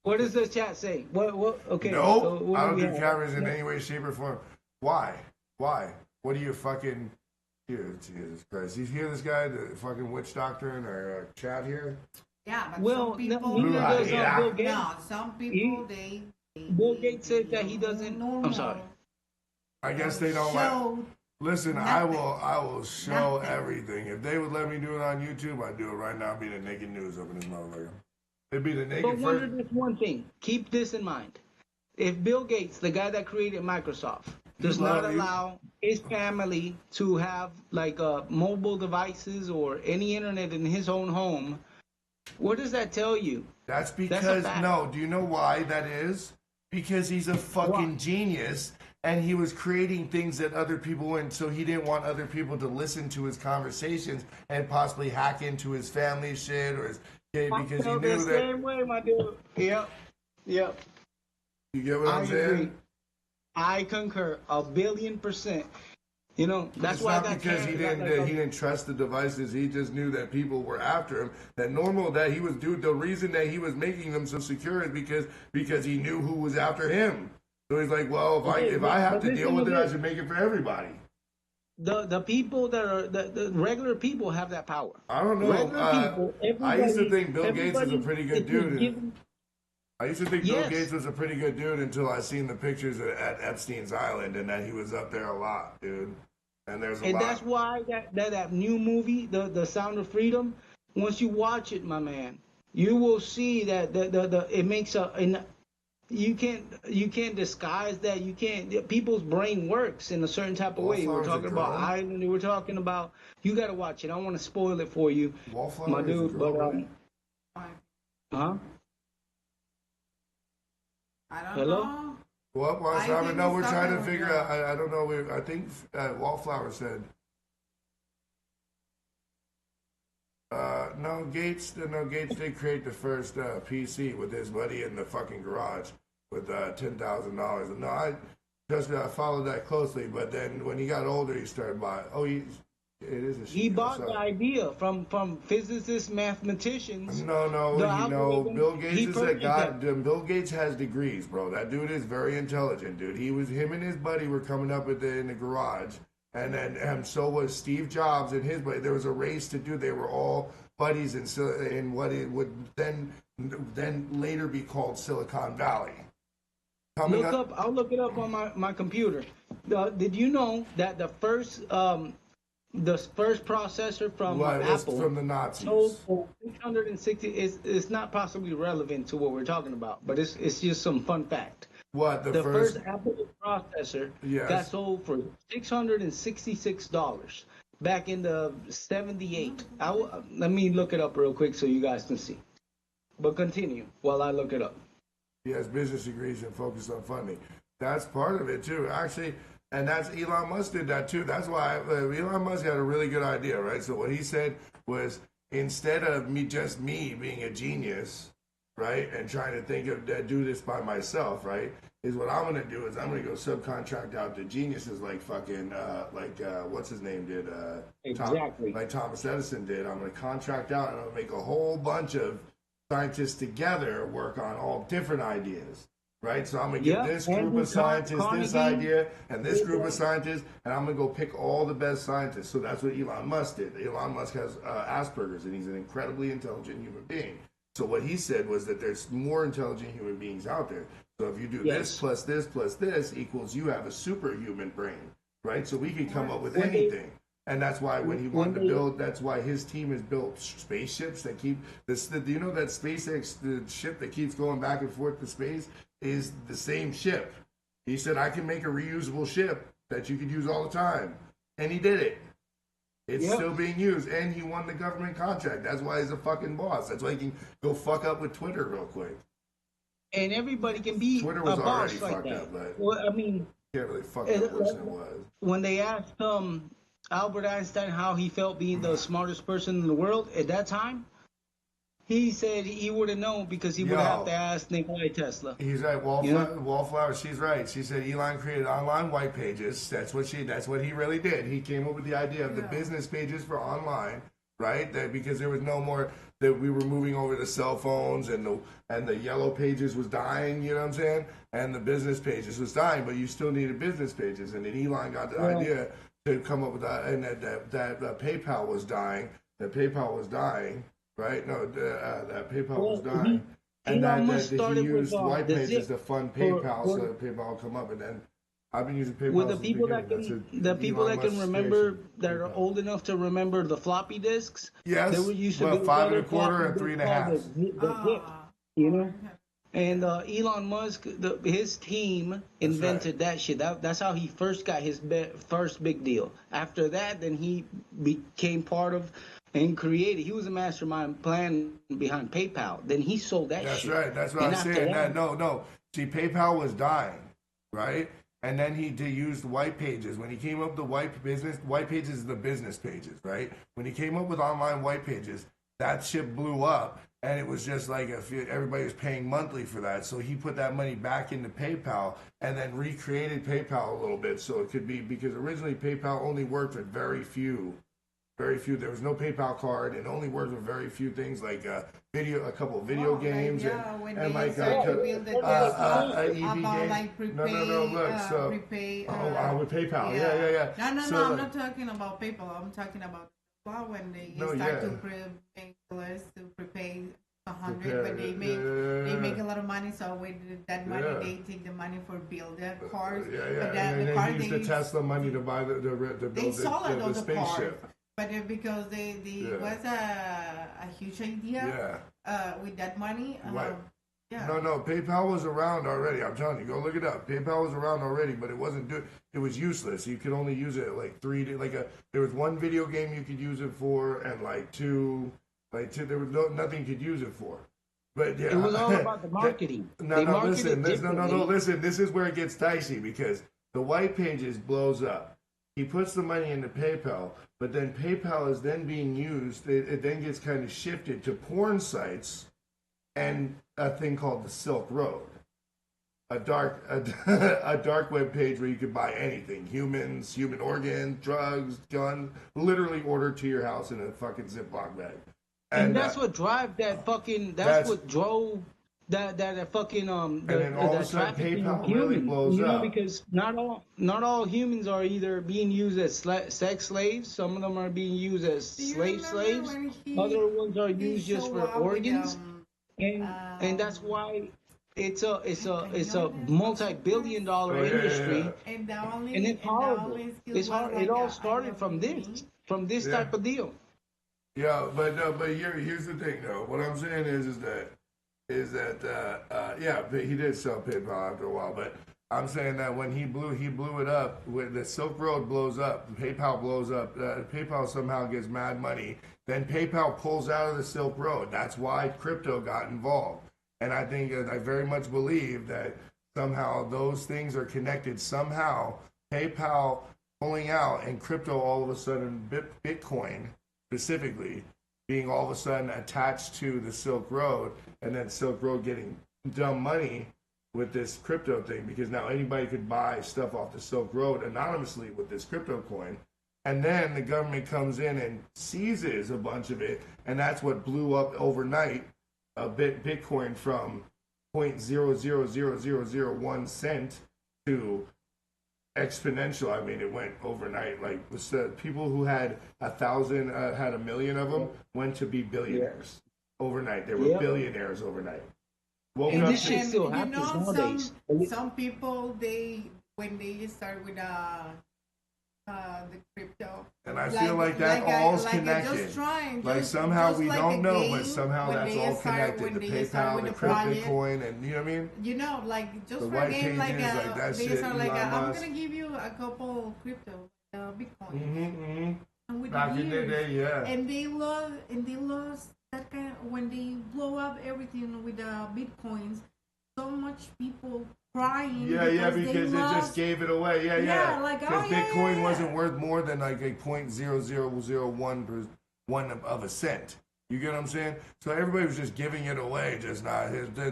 What does the chat say? What? Okay. No, so what I don't we do have? cameras in any way, shape, or form. Why? What do you fucking... Dude, Jesus Christ. You hear this guy, the fucking witch doctor in our chat here? Yeah, but Well, some people. Blue neither eye, does yeah. Bill Gates. No, some people they Bill Gates said that he doesn't. normal. I'm sorry. I guess they don't like... show Listen, nothing. I will show Nothing. everything. If they would let me do it on YouTube, I'd do it right now. It'd be the naked news up in this motherfucker. It'd be the naked But wonder first. this one thing. Keep this in mind. If Bill Gates, the guy that created Microsoft, does not love you. allow his family to have like mobile devices or any internet in his own home, what does that tell you? That's a because, fact. no, do you know why that is? Because he's a fucking Why? genius and he was creating things that other people wouldn't, so he didn't want other people to listen to his conversations and possibly hack into his family shit or his kid because he felt knew the that. same way, my dude. Yep. You get what I I'm saying? agree. I concur 1,000,000,000%. You know, that's It's why I not got because he didn't trust the devices. He just knew that people were after him. That he was the reason that he was making them so secure is because he knew who was after him. So he's like, well, if I have to deal with it, I should make it for everybody. The people that are the regular people have that power. I don't know. Regular people, I used to everybody- think Bill Gates was a everybody pretty good is dude. given- I used to think Bill Yes. Gates was a pretty good dude until I seen the pictures at Epstein's Island and that he was up there a lot, dude. And there's a And lot. that's why that new movie, the Sound of Freedom, once you watch it, my man, you will see that it makes you can't disguise that. You can't. People's brain works in a certain type of way. We're Wallflower's a talking about girl? Island. We're talking about. You got to watch it. I don't want to spoil it for you, Wallflower my is a dude. girl, But really? huh? I don't Hello? know. Well, I I think know it's we're trying to something figure like out. I don't know. I think Wallflower said. No, Gates did create the first PC with his buddy in the fucking garage with $10,000. No, I followed that closely. But then when he got older, he started buying. It is a He she, bought so- the idea from physicists, mathematicians. No, The Bill algorithm, Gates he is a purchased god. them. Bill Gates has degrees, bro. That dude is very intelligent, dude. Him and his buddy were coming up in the garage, and then so was Steve Jobs and his buddy. There was a race to do. They were all buddies in what it would then later be called Silicon Valley. I'll look it up on my computer. Did you know that the first processor from was Apple from the Nazis. sold for 660? It's not possibly relevant to what we're talking about, but it's just some fun fact. What The first Apple processor Yes. got sold for $666 back in the 78. Let me look it up real quick so you guys can see. But continue while I look it up. He has business degrees and focus on funding. That's part of it too, actually. And that's Elon Musk did that too. That's why Elon Musk had a really good idea, right? So what he said was, instead of me being a genius, right, and trying to do this by myself, right, is what I'm gonna do is I'm gonna go subcontract out to geniuses like fucking what's his name did Exactly. like Thomas Edison did. I'm gonna contract out and I'll make a whole bunch of scientists together work on all different ideas. Right, so I'm gonna give this group Andrew of scientists this Carnegie. idea, and this group of scientists, and I'm gonna go pick all the best scientists. So that's what Elon Musk did. Elon Musk has Asperger's, and he's an incredibly intelligent human being. So what he said was that there's more intelligent human beings out there. So if you do this plus this plus this equals you have a superhuman brain, right? So we can come up with anything. And that's why when he wanted to build, that's why his team has built spaceships that keep this. Do you know that SpaceX, the ship that keeps going back and forth to space, is the same ship? He said, I can make a reusable ship that you could use all the time. And he did it. It's still being used. And he won the government contract. That's why he's a fucking boss. That's why he can go fuck up with Twitter real quick. And everybody can be Twitter was a boss already like fucked that. up, but Well, I mean, can't really fuck up worse than it was. when they asked Albert Einstein how he felt being the smartest person in the world at that time, he said he wouldn't know because he would have to ask Nikola Tesla. He's right. Wallflower, she's right. She said Elon created online white pages. That's what he really did. He came up with the idea of the business pages for online, right? That because there was no more, that we were moving over to cell phones, and the yellow pages was dying, you know what I'm saying? And the business pages was dying, but you still needed business pages. And then Elon got the idea to come up with that, and that PayPal was dying. That PayPal was dying, right? No, that PayPal was dying, and that he used white pages to fund PayPal, so that PayPal will come up. And then I've been using PayPal. With the people that can remember, that are old enough to remember the floppy disks. Yes, there used to be 5 1/4 and 3 1/2. The zip, you know. And Elon Musk, his team invented that shit. That's how he first got his first big deal. After that, then he became part of and created. He was a mastermind plan behind PayPal. Then he sold that shit. That's right. That's what I'm saying. No. See, PayPal was dying, right? And then he used white pages. When he came up with white pages is the business pages, right? When he came up with online white pages, that shit blew up. And it was just like everybody was paying monthly for that. So he put that money back into PayPal and then recreated PayPal a little bit. So it could be, because originally PayPal only worked with very few. There was no PayPal card. It only worked with very few things like a couple of video games, and like an EV game. No, look, so prepay, with PayPal, yeah. No, I'm not talking about PayPal. I'm talking about when they start to prepay 100, but they make a lot of money. So with that money, they take the money for build their cars. But and the car they use the Tesla money to buy the spaceship. But because they was a huge idea with that money. No, PayPal was around already. I'm telling you, go look it up. PayPal was around already, but it wasn't it was useless. You could only use it like there was one video game you could use it for, and two, there was nothing you could use it for. But yeah, it was all about the marketing. Listen, this is where it gets dicey, because the white pages blows up. He puts the money into PayPal, but then PayPal is then being used. It then gets kind of shifted to porn sites and a thing called the Silk Road, a dark web page where you could buy anything: humans, human organs, drugs, guns, literally ordered to your house in a fucking Ziploc bag. And that's what drive that fucking. That's what drove that fucking and then all of a sudden PayPal really blows up. Because not all humans are either being used as sex slaves. Some of them are being used as slaves. Other ones are used just for organs, and that's why it's a multi-billion-dollar industry, and it's horrible. It's hard. It all started from this type of deal. Yeah, but here's the thing, though. What I'm saying is that he did sell PayPal after a while, but I'm saying that when he blew it up, when the Silk Road blows up, PayPal blows up, PayPal somehow gets mad money, then PayPal pulls out of the Silk Road. That's why crypto got involved. And I think, I very much believe that somehow those things are connected. Somehow PayPal pulling out and crypto all of a sudden, Bitcoin specifically, being all of a sudden attached to the Silk Road, and then Silk Road getting dumb money with this crypto thing, because now anybody could buy stuff off the Silk Road anonymously with this crypto coin. And then the government comes in and seizes a bunch of it, and that's what blew up overnight Bitcoin from 0.0000001 cent to exponential. I mean, it went overnight. Like people who had 1,000, had 1,000,000 of them, went to be billionaires overnight. They were billionaires overnight. Woke And up this to, shit still you happens know, nowadays. some people, when they start with the crypto, and I feel like that all's like connected. just trying, Like just, somehow just we like don't a know, game, but somehow when that's they all start, connected. when The they start PayPal, with the the crypto project, Bitcoin, and you know what I mean? you know, like just The for a white game, like, pages, like that they shit, start like, Elon I'm Musk. gonna give you a couple crypto, Bitcoin. And with Back the in the years, day, yeah. and they lost that kind when they blow up everything with Bitcoins. So much people crying. Because they it lost, just gave it away. Yeah, like, because oh, yeah, Bitcoin yeah. wasn't worth more than like a 0.0001 of a cent. You get what I'm saying? So everybody was just giving it away, just not his blah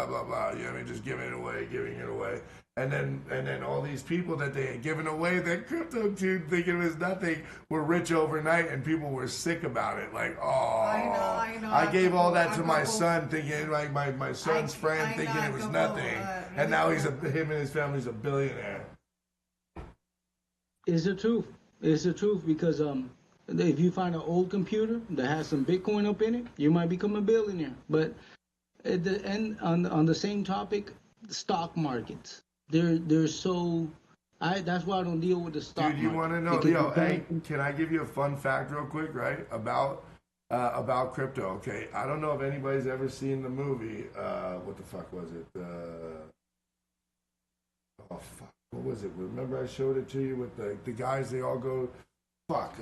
blah blah. You know what I mean? Just giving it away. And then all these people that they had given away that crypto to, thinking it was nothing, were rich overnight, and people were sick about it. Like, oh, I know. I gave all that to my son, thinking like my son's friend, I thinking know, it was I know, nothing, really and now cool. him and his family's a billionaire. It's the truth. It's the truth because if you find an old computer that has some Bitcoin up in it, you might become a billionaire. But at the end, on the same topic, the stock markets. They're so. That's why I don't deal with the stock market. Dude, you want to know? Yo, hey, can I give you a fun fact real quick, right? About crypto. Okay, I don't know if anybody's ever seen the movie. What the fuck was it? Oh fuck, what was it? Remember I showed it to you with the guys? They all go, fuck.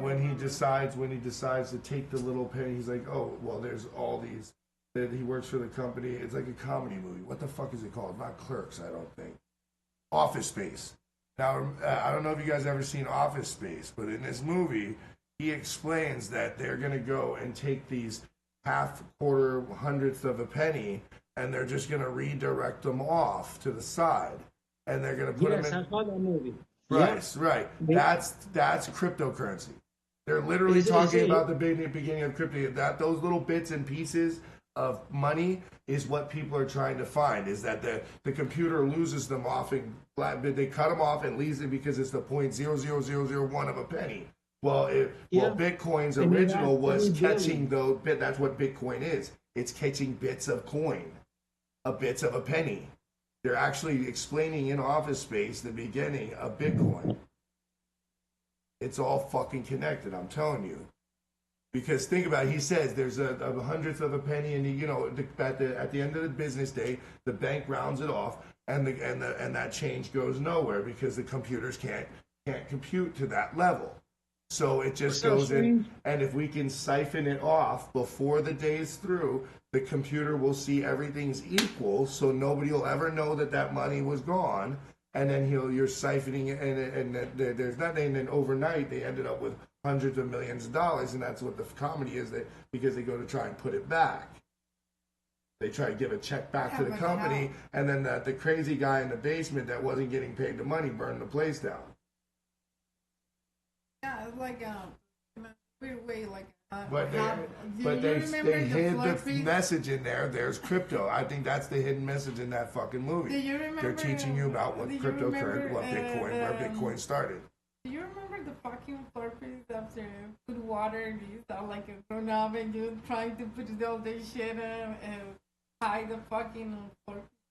When he decides to take the little penny, he's like, oh well, there's all these. That he works for the company. It's like a comedy movie. What the fuck is it called? Not Clerks, I don't think. Office Space. Now, I don't know if you guys ever seen Office Space, but in this movie, he explains that they're going to go and take these half, quarter, hundredth of a penny, and they're just going to redirect them off to the side, and they're going to put them in. Yes, I saw that movie. Right, Yep. right. That's cryptocurrency. They're literally talking about the beginning of crypto. That those little bits and pieces of money is what people are trying to find. Is that the computer loses them off and they cut them off and leaves it because it's the 0.00001 of a penny. Well, Bitcoin's original was catching those bit. That's what Bitcoin is. It's catching bits of coin, bits of a penny. They're actually explaining in Office Space the beginning of Bitcoin. It's all fucking connected. I'm telling you. Because think about it, he says there's a hundredth of a penny, and at the end of the business day, the bank rounds it off, and that change goes nowhere because the computers can't compute to that level. So it just goes in, and if we can siphon it off before the day's through, the computer will see everything's equal, so nobody will ever know that money was gone, and then you're siphoning it, and there's nothing, and then overnight they ended up with hundreds of millions of dollars, and that's what the comedy is, because they go to try and put it back. They try to give a check back to the company, and then the crazy guy in the basement that wasn't getting paid the money burned the place down. Yeah, it's like in a weird way, like. But they hid the message in there. There's crypto. I think that's the hidden message in that fucking movie. Do you remember? They're teaching you about what cryptocurrency, where Bitcoin started. Do you remember the fucking Slurpees after put water and you sound like a grown up and you're trying to put all this shit and hide the fucking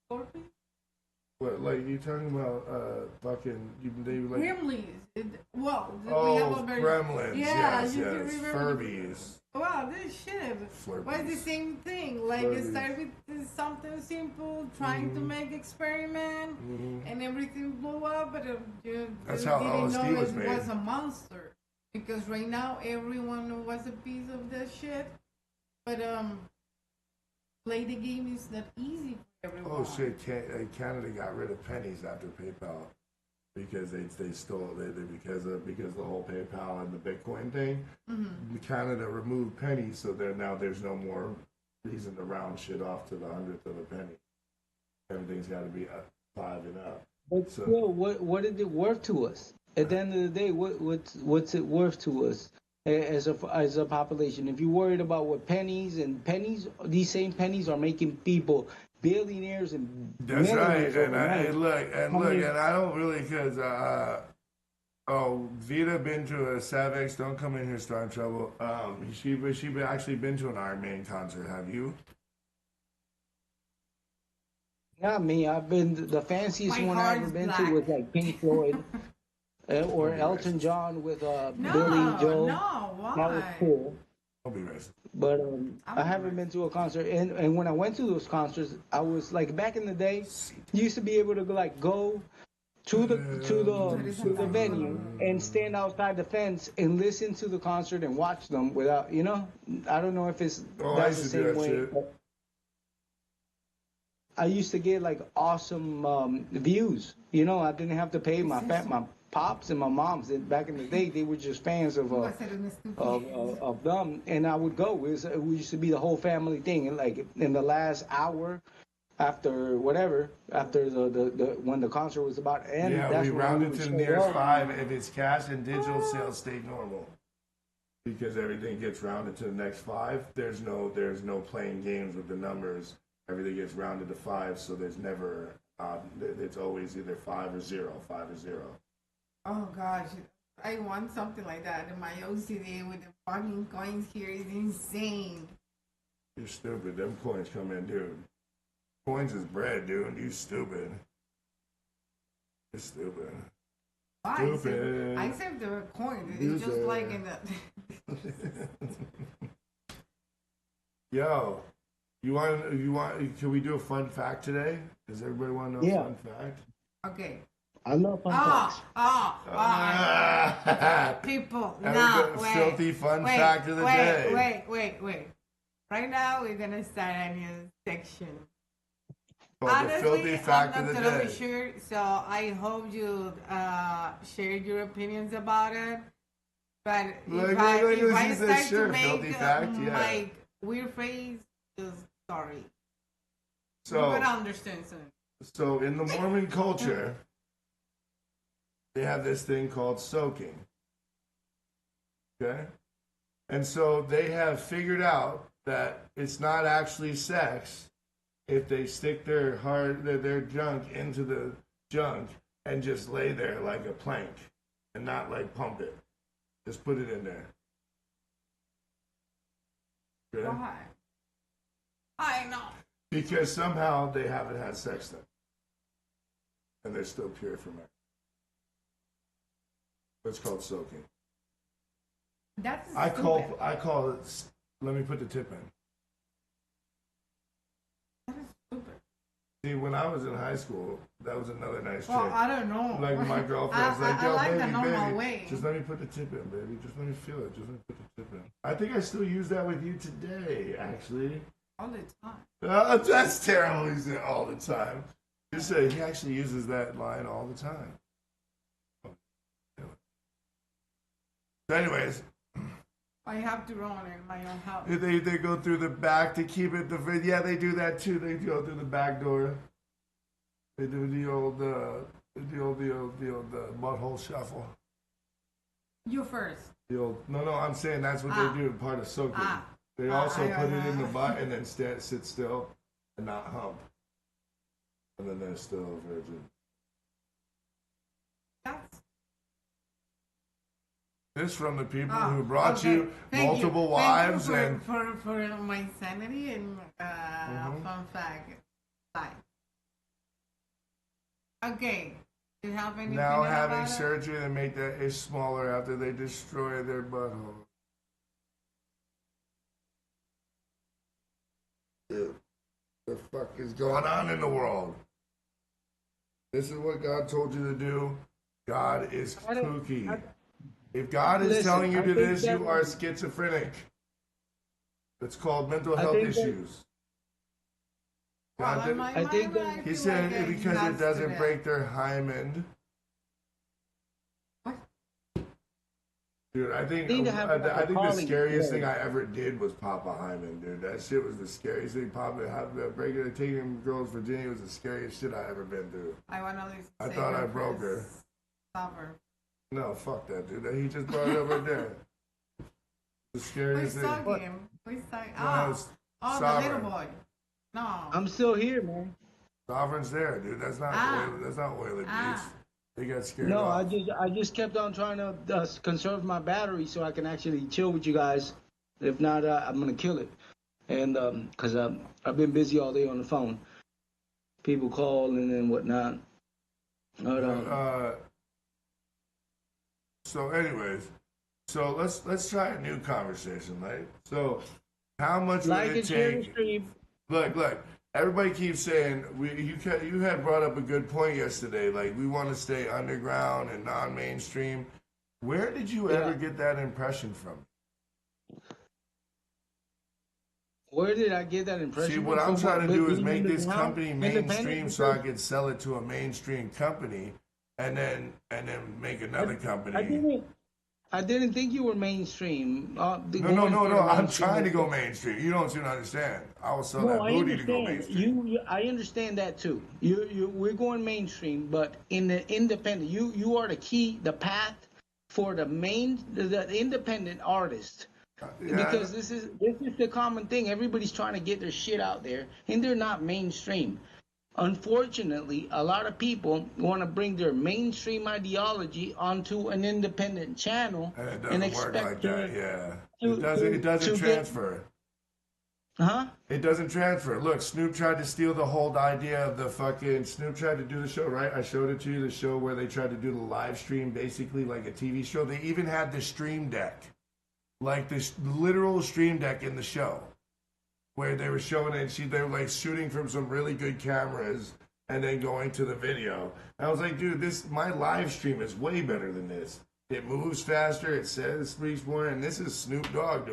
Slurpees? What, like you talking about they like Gremlins. We have a very Gremlins. Yes. remember Furbies. Wow, this shit was the same thing. Like it started with something simple, trying to make experiment, and everything blew up. But that's how LSD was made. It was a monster because right now everyone was a piece of that shit. But play the game is not easy for everyone. Oh shit! Canada got rid of pennies after PayPal because they stole because the whole PayPal and the Bitcoin thing. Canada removed pennies, so now there's no more reason to round shit off to the hundredth of a penny. Everything's got to be 5 and up. But still, what is it worth to us? At the end of the day, what's it worth to us? as a population. If you're worried about what these same pennies are making people billionaires and That's right. millionaires And overnight. and I don't really, because Vita been to a Savex. Don't come in here starting trouble. She actually been to an Iron Maiden concert. Have you? Not me. I've been the fanciest My one I ever heart's been black. to was like Pink Floyd or Don't be Elton racist. John with No, Billy Joel. no, That was why? cool. Don't be racist. But I I'm haven't racist. been to a concert, and when I went to those concerts, I was like back in the day, you used to be able to like go to the venue and stand outside the fence and listen to the concert and watch them without, you know. I don't know if it's Oh, I that's used the to do same that way. shit. But I used to get like awesome views. You know, I didn't have to pay my pops and my moms. And back in the day, they were just fans of Iba a ser un estúpido. of them, and I would go. It used to be the whole family thing. And like in the last hour, after the when the concert was about to end, Yeah, that's we when rounded would to the show nearest up. 5. If it's cash and digital, sales stay normal. Because everything gets rounded to the next 5. There's no playing games with the numbers. Everything gets rounded to 5, so there's never it's always either 5 or 0, 5 or 0. Oh gosh, I want something like that. And my OCD with the fucking coins here is insane. You're stupid. Them coins come in, dude. Coins is bread, dude. You stupid. You're stupid. Why? Stupid. I saved the coin. It's just Loser. like in the. Yo, you want? Can we do a fun fact today? Does everybody want to know Yeah. a fun fact? Okay. I love fun facts. People, And no, we got wait. filthy fun fact of the day. Wait. Right now, we're gonna start a new section. Called the filthy Honestly, fact I'm of not the totally day. sure, so I hope you share your opinions about it. But Like, if I she said, start sure, to filthy make fact, yeah. my weird face, just sorry. So, You're gonna understand soon. So in the Mormon culture, they have this thing called soaking. Okay? And so they have figured out that it's not actually sex if they stick their junk into the junk and just lay there like a plank and not like pump it. Just put it in there. Okay? Why? I know. Because somehow they haven't had sex then. And they're still pure from it. It's called soaking. That's I stupid. call it, let me put the tip in. That is stupid. See, when I was in high school, that was another nice Well, trick. I don't know. Like my girlfriend's like, yo, I like baby, the normal baby, way. just let me put the tip in, baby. Just let me feel it. Just let me put the tip in. I think I still use that with you today, actually. All the time. That's terrible. He's it all the time. You say he actually uses that line all the time. So anyways, I have to run in my own house. they go through the back to keep it. Yeah, they do that too. They go through the back door. They do the old butthole shuffle. You first. No, I'm saying that's what they do, part of soaking. They also put it in the butt and then sit still and not hump. And then they're still a virgin. That's This from the people who brought okay. you Thank multiple you. wives Thank you and for my sanity and fun fact. Bye. Okay. Do you have any now opinion having about it? surgery to make that ish smaller after they destroy their butthole. Dude, the fuck is going on in the world? This is what God told you to do. God is kooky. If God is telling you to do this, you are schizophrenic. It's called mental health issues. Well, God in my I think mind, that- I he feel said like because it nuts to doesn't that. break their hymen. What? Dude, I think Need to have, like, a the calling scariest word. thing I ever did was pop a hymen, dude. That shit was the scariest thing. Breaking taking girls to Virginia was the scariest shit I ever been through. I want to listen. I thought I broke her. Stop her. No, fuck that, dude. He just brought it up right there. The scariest Who's thing. talking? Who's talking? No, Oh, the Sovereign. little boy. No. I'm still here, man. Sovereign's there, dude. That's not that's not Oiler Beats. They got scared No, off. I just kept on trying to conserve my battery so I can actually chill with you guys. If not, I'm gonna kill it. And because I've been busy all day on the phone, people calling and whatnot. But, so, anyways, so let's try a new conversation, right? So, how much would like it and share the take? stream. Look. Everybody keeps saying you had brought up a good point yesterday. Like we want to stay underground and non-mainstream. Where did you ever get that impression from? Where did I get that impression? See, what I'm trying to do is make this company mainstream independent so I could sell it to a mainstream company, and then make another company. I didn't think you were mainstream. No. I'm trying to go mainstream. You don't understand. I will sell that booty to go mainstream. I understand that too. We're going mainstream, but in the independent, you are the path for the independent artist. Yeah. Because this is the common thing. Everybody's trying to get their shit out there, and they're not mainstream. Unfortunately, a lot of people want to bring their mainstream ideology onto an independent channel and expect work like that. Yeah, it doesn't transfer. It doesn't transfer. Look, Snoop tried to steal the whole idea of the fucking. Snoop tried to do the show, right? I showed it to you. The show where they tried to do the live stream, basically like a TV show. They even had the stream deck, like this literal stream deck in the show, where they were showing it. They were like shooting from some really good cameras and then going to the video. And I was like, dude, my live stream is way better than this. It moves faster. It says speaks more, and this is Snoop Dogg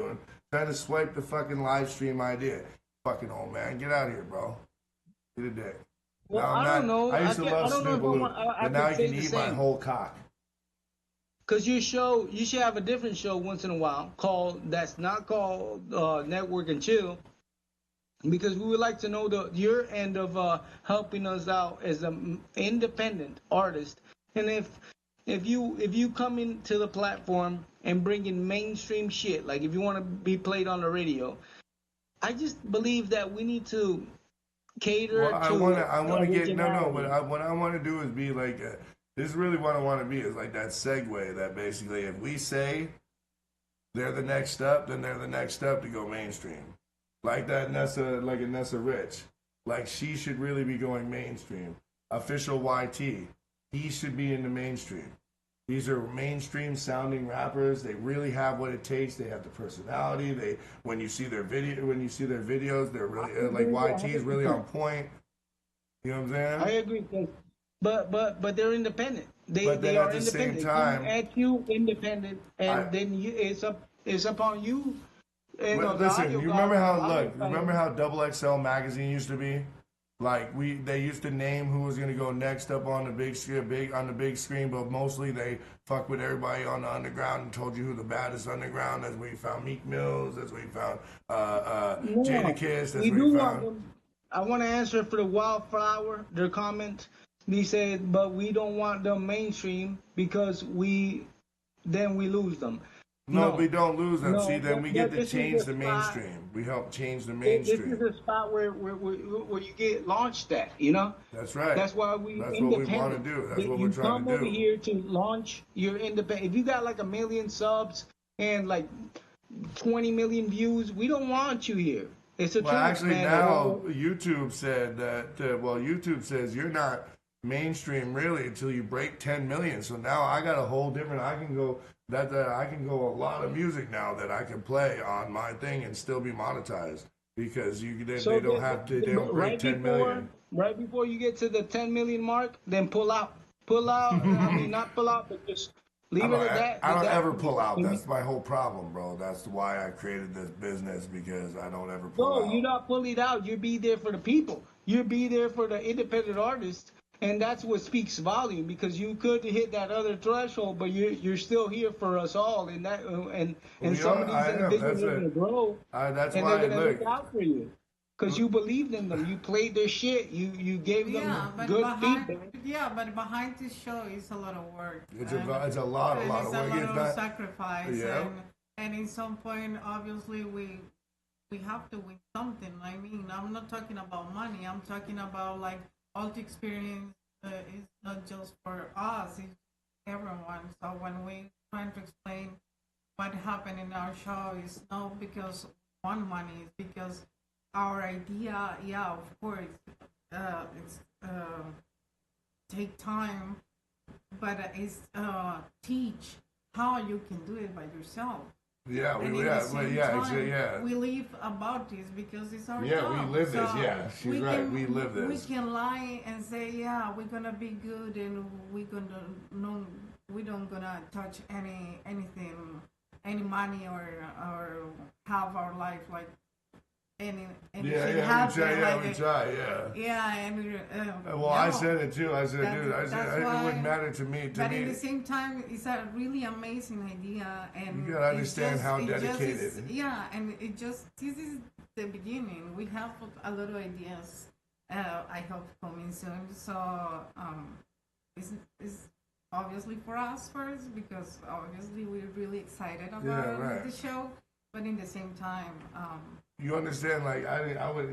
trying to swipe the fucking live stream idea. Fucking old man, get out of here, bro. Get a dick. Well, I don't know. I used to love Snoop Dogg, but now he can eat my whole cock. Because you should have a different show once in a while that's not called Network and Chill. Because we would like to know your end of helping us out as an independent artist, and if you come into the platform and bring in mainstream shit, like if you want to be played on the radio, I just believe that we need to cater to. I want to get but what I want to do is be like. This is really what I want to be, is like that segue that basically if we say they're the next step, then they're the next step to go mainstream. Like that Nessa Rich. Like she should really be going mainstream. Official YT. He should be in the mainstream. These are mainstream sounding rappers. They really have what it takes. They have the personality. When you see their videos, they're really like YT is really on point. You know what I'm saying? I agree. But they're independent. They at are the independent. same time, you independent, and then it's upon you. Listen, you remember how Double XL magazine used to be? Like they used to name who was gonna go next up on the big screen, but mostly they fuck with everybody on the underground and told you who the baddest underground. That's where you found Meek Mills. That's where you found Jadakiss. That's where you found. I want to answer for the Wildflower. Their comment. They said, but we don't want them mainstream because then we lose them. No, we don't lose them. See, then we get to change the mainstream. We help change the mainstream. This is a spot where you get launched at, That's right. That's why That's what we want to do. That's what we're trying to do. You come over here to launch your independent. If you got like 1 million subs and like 20 million views, we don't want you here. It's a truth, actually, man. now YouTube said that. YouTube says you're not mainstream really until you break 10 million. So now I got a whole different. I can go a lot of music now that I can play on my thing and still be monetized because they don't break 10 million. Right before you get to the 10 million mark, then pull out. I mean, not pull out, but just leave it at that. I don't ever pull out. That's my whole problem, bro. That's why I created this business, because I don't ever pull out. No, you're not pulling out. You be there for the people. You be there for the independent artists. And that's what speaks volume, because you could hit that other threshold, but you're still here for us all, and some of these individuals are going to grow, that's and why they're going to look out for you, because you believed in them, you played their shit, you gave them good feedback. Yeah, but behind this show is a lot of work. It's a lot of work. It's a lot of sacrifice. Yeah. and in some point, obviously, we have to win something. I mean, I'm not talking about money. I'm talking about like all the experience is not just for us; it's everyone. So when we trying to explain what happened in our show, is not because we want money. It's because our idea, yeah, of course, it's take time, but it's teach how you can do it by yourself. Yeah, And we, in the yeah, but same yeah, time, yeah. we live about this because it's our Yeah, job. we live this. So Yeah, she's right. We live We this. can lie and say, yeah, we're gonna be good, and we're gonna no, we don't gonna touch anything, any money or have our life like anything Yeah, we try. Yeah, like we try. Yeah. yeah, and Well, no. I said it too. I said, That's- dude, I said that's it why- wouldn't matter to me. But in the same time, it's a really amazing idea, and You gotta understand it's how it just dedicated. is- yeah, and it just this is the beginning. We have a lot of ideas. I hope coming soon. So it's obviously for us first because obviously we're really excited about right. the show, but in the same time, You understand? Like I would.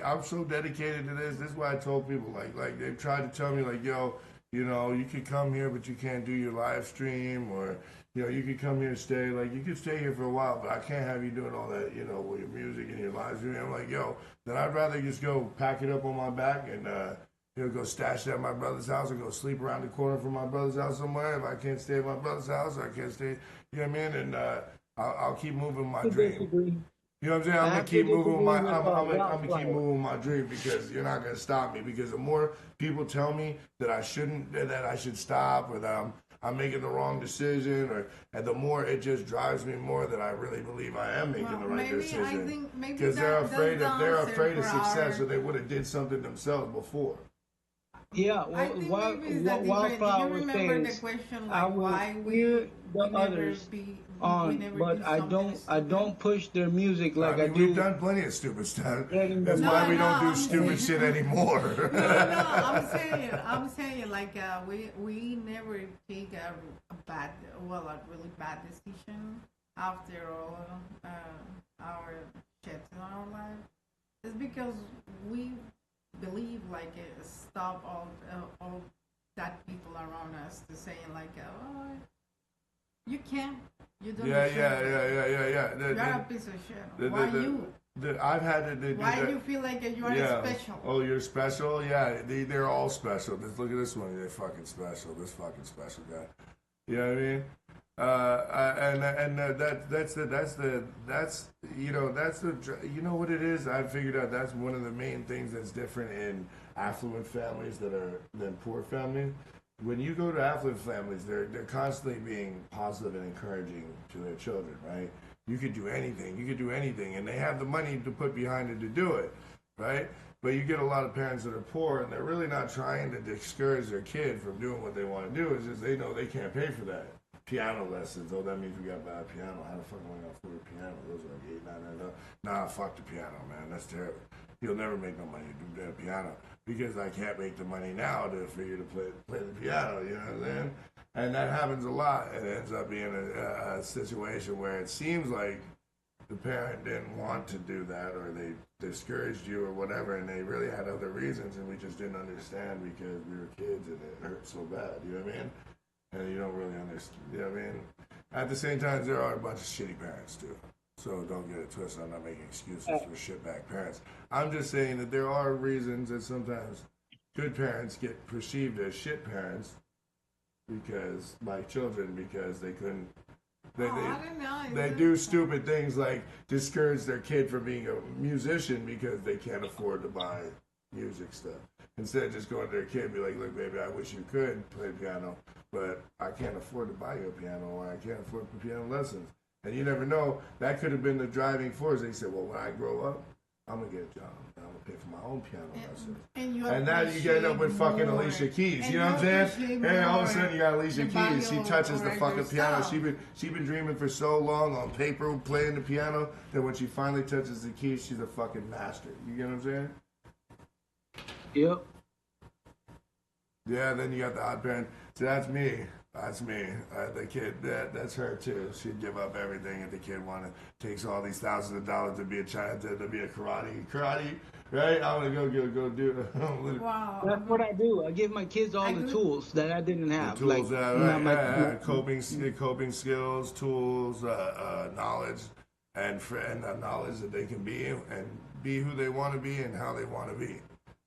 I'm so dedicated to this. This is why I told people. Like they've tried to tell me, like, yo, you know, you could come here, but you can't do your live stream, or you know, you could come here and stay. Like you could stay here for a while, but I can't have you doing all that, you know, with your music and your live stream. I'm like, yo, then I'd rather just go pack it up on my back and you know, go stash it at my brother's house or go sleep around the corner from my brother's house somewhere. If I can't stay at my brother's house, I can't stay. You know what I mean? And I'll keep moving my dream. You know what I'm saying? I'm gonna keep moving my. I'm gonna keep moving my dream because you're not gonna stop me. Because the more people tell me that I shouldn't, that I should stop, or that I'm making the wrong decision, and the more it just drives me more that I really believe I am making the right decision. I think maybe because they're afraid of success, our... or they would have did something themselves before. Yeah, I think maybe it's that Wildflower you remember says, the question I like will why hear the we others we on, never but do I something don't push their music like I mean, do. we've done plenty of stupid stuff. That's No, why we no, don't do I'm stupid saying- shit anymore. No, I'm saying like we never take a really bad decision after all our shit in our life. It's because we believe like stop all that people around us to saying like oh you can't you don't Yeah. you're a piece of shit. Why you? I've had to do Why that. do you feel like you are special? Oh, you're special? Yeah, they're all special. Just look at this one. They're fucking special. This fucking special guy. You know what I mean? That's you know what it is. I figured out that's one of the main things that's different in affluent families than poor families. When you go to affluent families, they're constantly being positive and encouraging to their children, right? You could do anything, and they have the money to put behind it to do it, right? But you get a lot of parents that are poor, and they're really not trying to discourage their kid from doing what they want to do. It's just they know they can't pay for that. Piano lessons, oh, that means we got to buy a piano. How the fuck am I going to afford a piano? Those are like $8, $9. Nah, fuck the piano, man. That's terrible. You'll never make no money to do that piano because I can't make the money now to figure to play the piano. You know what I'm saying? And that happens a lot. It ends up being a situation where it seems like the parent didn't want to do that, or they discouraged you, or whatever, and they really had other reasons, and we just didn't understand because we were kids and it hurt so bad. You know what I mean? And you don't really understand. You know what I mean? At the same time, there are a bunch of shitty parents too. So don't get it twisted. I'm not making excuses for shitbag parents. I'm just saying that there are reasons that sometimes good parents get perceived as shit parents because by children because they couldn't. I don't know. They do stupid things like discourage their kid from being a musician because they can't afford to buy music stuff. Instead of just going to their kid and be like, look, baby, I wish you could play piano, but I can't afford to buy you a piano, or I can't afford piano lessons. And you never know, that could have been the driving force. They said, well, when I grow up, I'm going to get a job. I'm going to pay for my own piano lessons. And now you end up with fucking more. Alicia Keys. And you know what I'm saying? Hey, all of a more sudden you got Alicia the value Keys. She touches the of fucking her piano. stuff. She been dreaming for so long on paper playing the piano that when she finally touches the keys, she's a fucking master. You get what I'm saying? Yep. Yeah, then you got the odd parent. So that's me. That's me. The kid, that's her too. She'd give up everything if the kid wanted. Takes all these thousands of dollars to be a child, to be a karate, right? I want to go do it. Wow. That's what I do. I give my kids all the tools that I didn't have. The tools, like right? my Coping skills, tools, knowledge, and the knowledge that they can be and be who they want to be and how they want to be.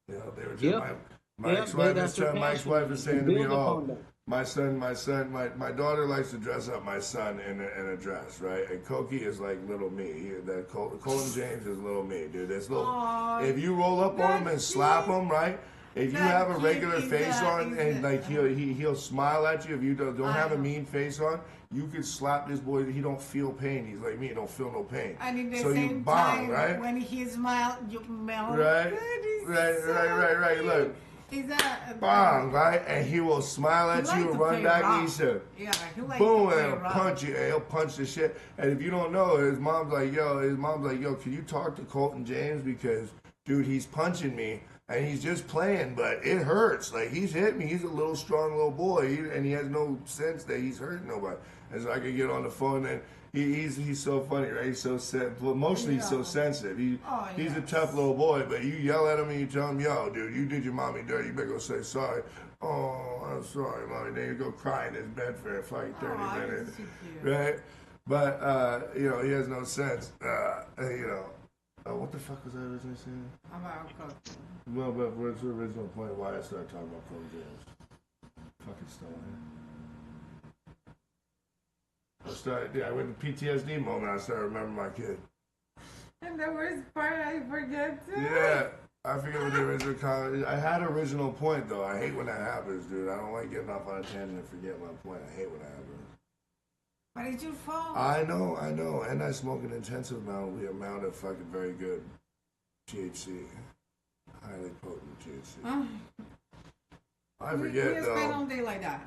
You know, they were just my ex-wife is saying to me, "Oh, my daughter likes to dress up my son in a dress, right? And Koki is like little me. Colton James is little me, dude. That's little. Aww, if you roll up on him and slap him, right? If you have a regular face on and like he'll smile at you, if you don't have a mean face on, you could slap this boy. He don't feel pain. He's like me. He don't feel no pain. And in the so same you bomb, time, right? when he smiles, you melt. Right, right. Look. Is that Bang, right? And he will smile at you and run back and he said, yeah, he likes boom, to and he'll rough. punch you. And he'll punch the shit. And if you don't know, his mom's like, yo, can you talk to Colton James? Because, dude, he's punching me. And he's just playing, but it hurts. Like, he's hit me. He's a little strong little boy. And he has no sense that he's hurting nobody. And so I could get on the phone and he's so funny, right? He's so emotionally he's so sensitive. He's a tough little boy, but you yell at him and you tell him, yo, dude, you did your mommy dirty. You better go say sorry. Oh, I'm sorry, mommy. Then you go cry in his bed for like 30 minutes, right? But he has no sense. What the fuck was I originally saying? About cooking. Well, but what's the original point? Why I started talking about Colton James? Fucking stoner. I went to PTSD moment. I started remembering my kid. And the worst part, I forget too. Yeah, I forget what the original comment. I had an original point though. I hate when that happens, dude. I don't like getting off on a tangent and forget my point. I hate when that happens. But it's your fault. I know. And I smoke an intensive amount of fucking very good THC. Highly potent THC. I forget we though. spend all day like that.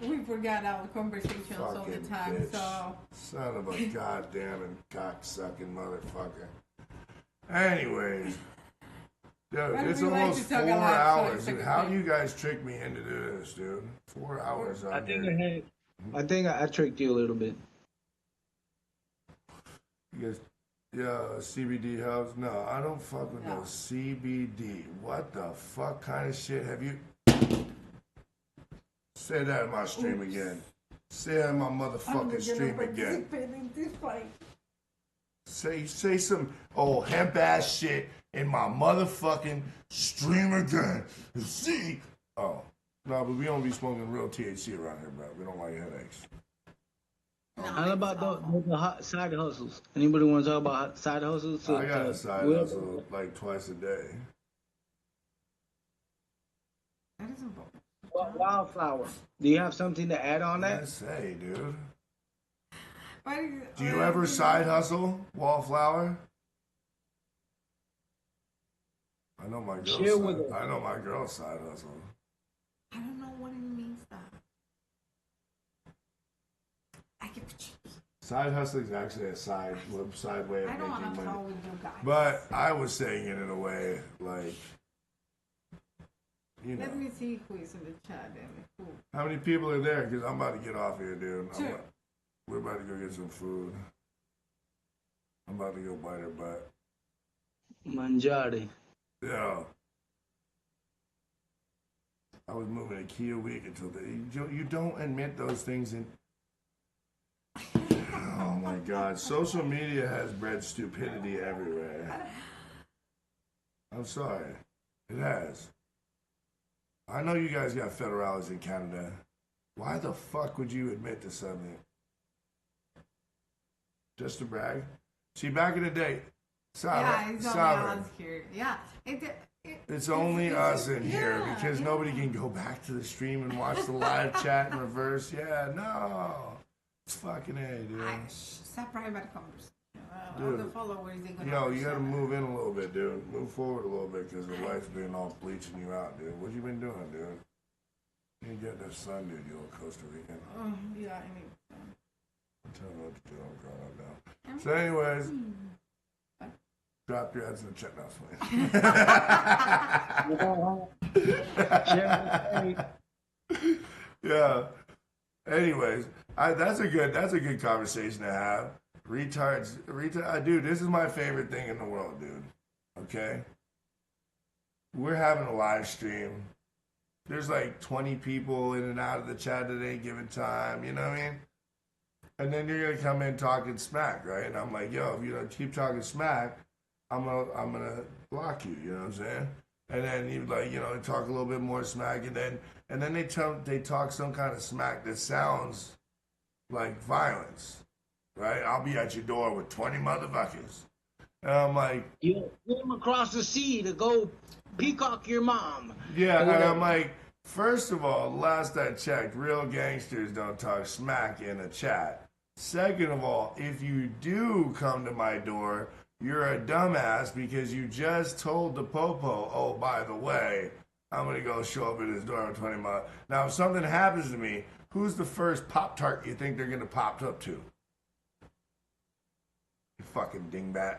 We forgot our conversations all the time. Bitch. So Son of a goddamn and cocksucking motherfucker. Anyways. Dude, it's almost 4 hours. Dude, how do you guys trick me into doing this, dude? 4 hours. I think I tricked you a little bit. You guys, CBD helps? No, I don't fuck with no CBD. What the fuck kind of shit have you? Say that in my stream again. Say that in my motherfucking stream again. Say some old hemp ass shit in my motherfucking stream again. See? Oh. No, but we don't be smoking real THC around here, bro. We don't like headaches. How about the hot side hustles? Anybody want to talk about side hustles? I got a side hustle like twice a day. that is important. Wildflower. Do you have something to add on that? I say, dude. Do you ever side hustle, Wallflower? I know my girl side hustle. I don't know what it means that. I get Side hustling is actually a side way of I don't want making to money. with you guys. But I was saying it in a way like, Let me see who is in the chat then. How many people are there? Because I'm about to get off here, dude. Sure. We're about to go get some food. I'm about to go bite her butt. Mangiare. Yeah. I was moving a key a week until you don't admit those things in. Oh my God. Social media has bred stupidity everywhere. I'm sorry. It has. I know you guys got federales in Canada. Why the fuck would you admit to something? Just to brag? See, back in the day, it's only us here. Yeah. It's only us in here because nobody can go back to the stream and watch the live chat in reverse. Yeah, no. It's fucking A, dude. It's a private conversation. Dude, the followers, you gotta move in a little bit, dude. Move forward a little bit because the light's been all bleaching you out, dude. What you been doing, dude? You get the sun, dude, you old Costa Rican. Yeah, I mean. Tell me what to do. I'm growing up now. So, anyways, drop your ads in the chat now. Yeah. Anyways, that's a good conversation to have. Dude, this is my favorite thing in the world, dude. Okay, we're having a live stream. There's like 20 people in and out of the chat at any given time. You know what I mean? And then you're gonna come in talking smack, right? And I'm like, yo, if you don't keep talking smack, I'm gonna block you. You know what I'm saying? And then you like, talk a little bit more smack, and then they talk some kind of smack that sounds like violence, right? I'll be at your door with 20 motherfuckers, and I'm like, You swim across the sea to go peacock your mom. yeah, and I'm like, first of all, last I checked, real gangsters don't talk smack in a chat. Second of all, if you do come to my door, you're a dumbass because you just told the popo, oh, by the way, I'm going to go show up at his door in 20 miles. Now, if something happens to me, who's the first Pop-Tart you think they're going to pop up to? You fucking dingbat.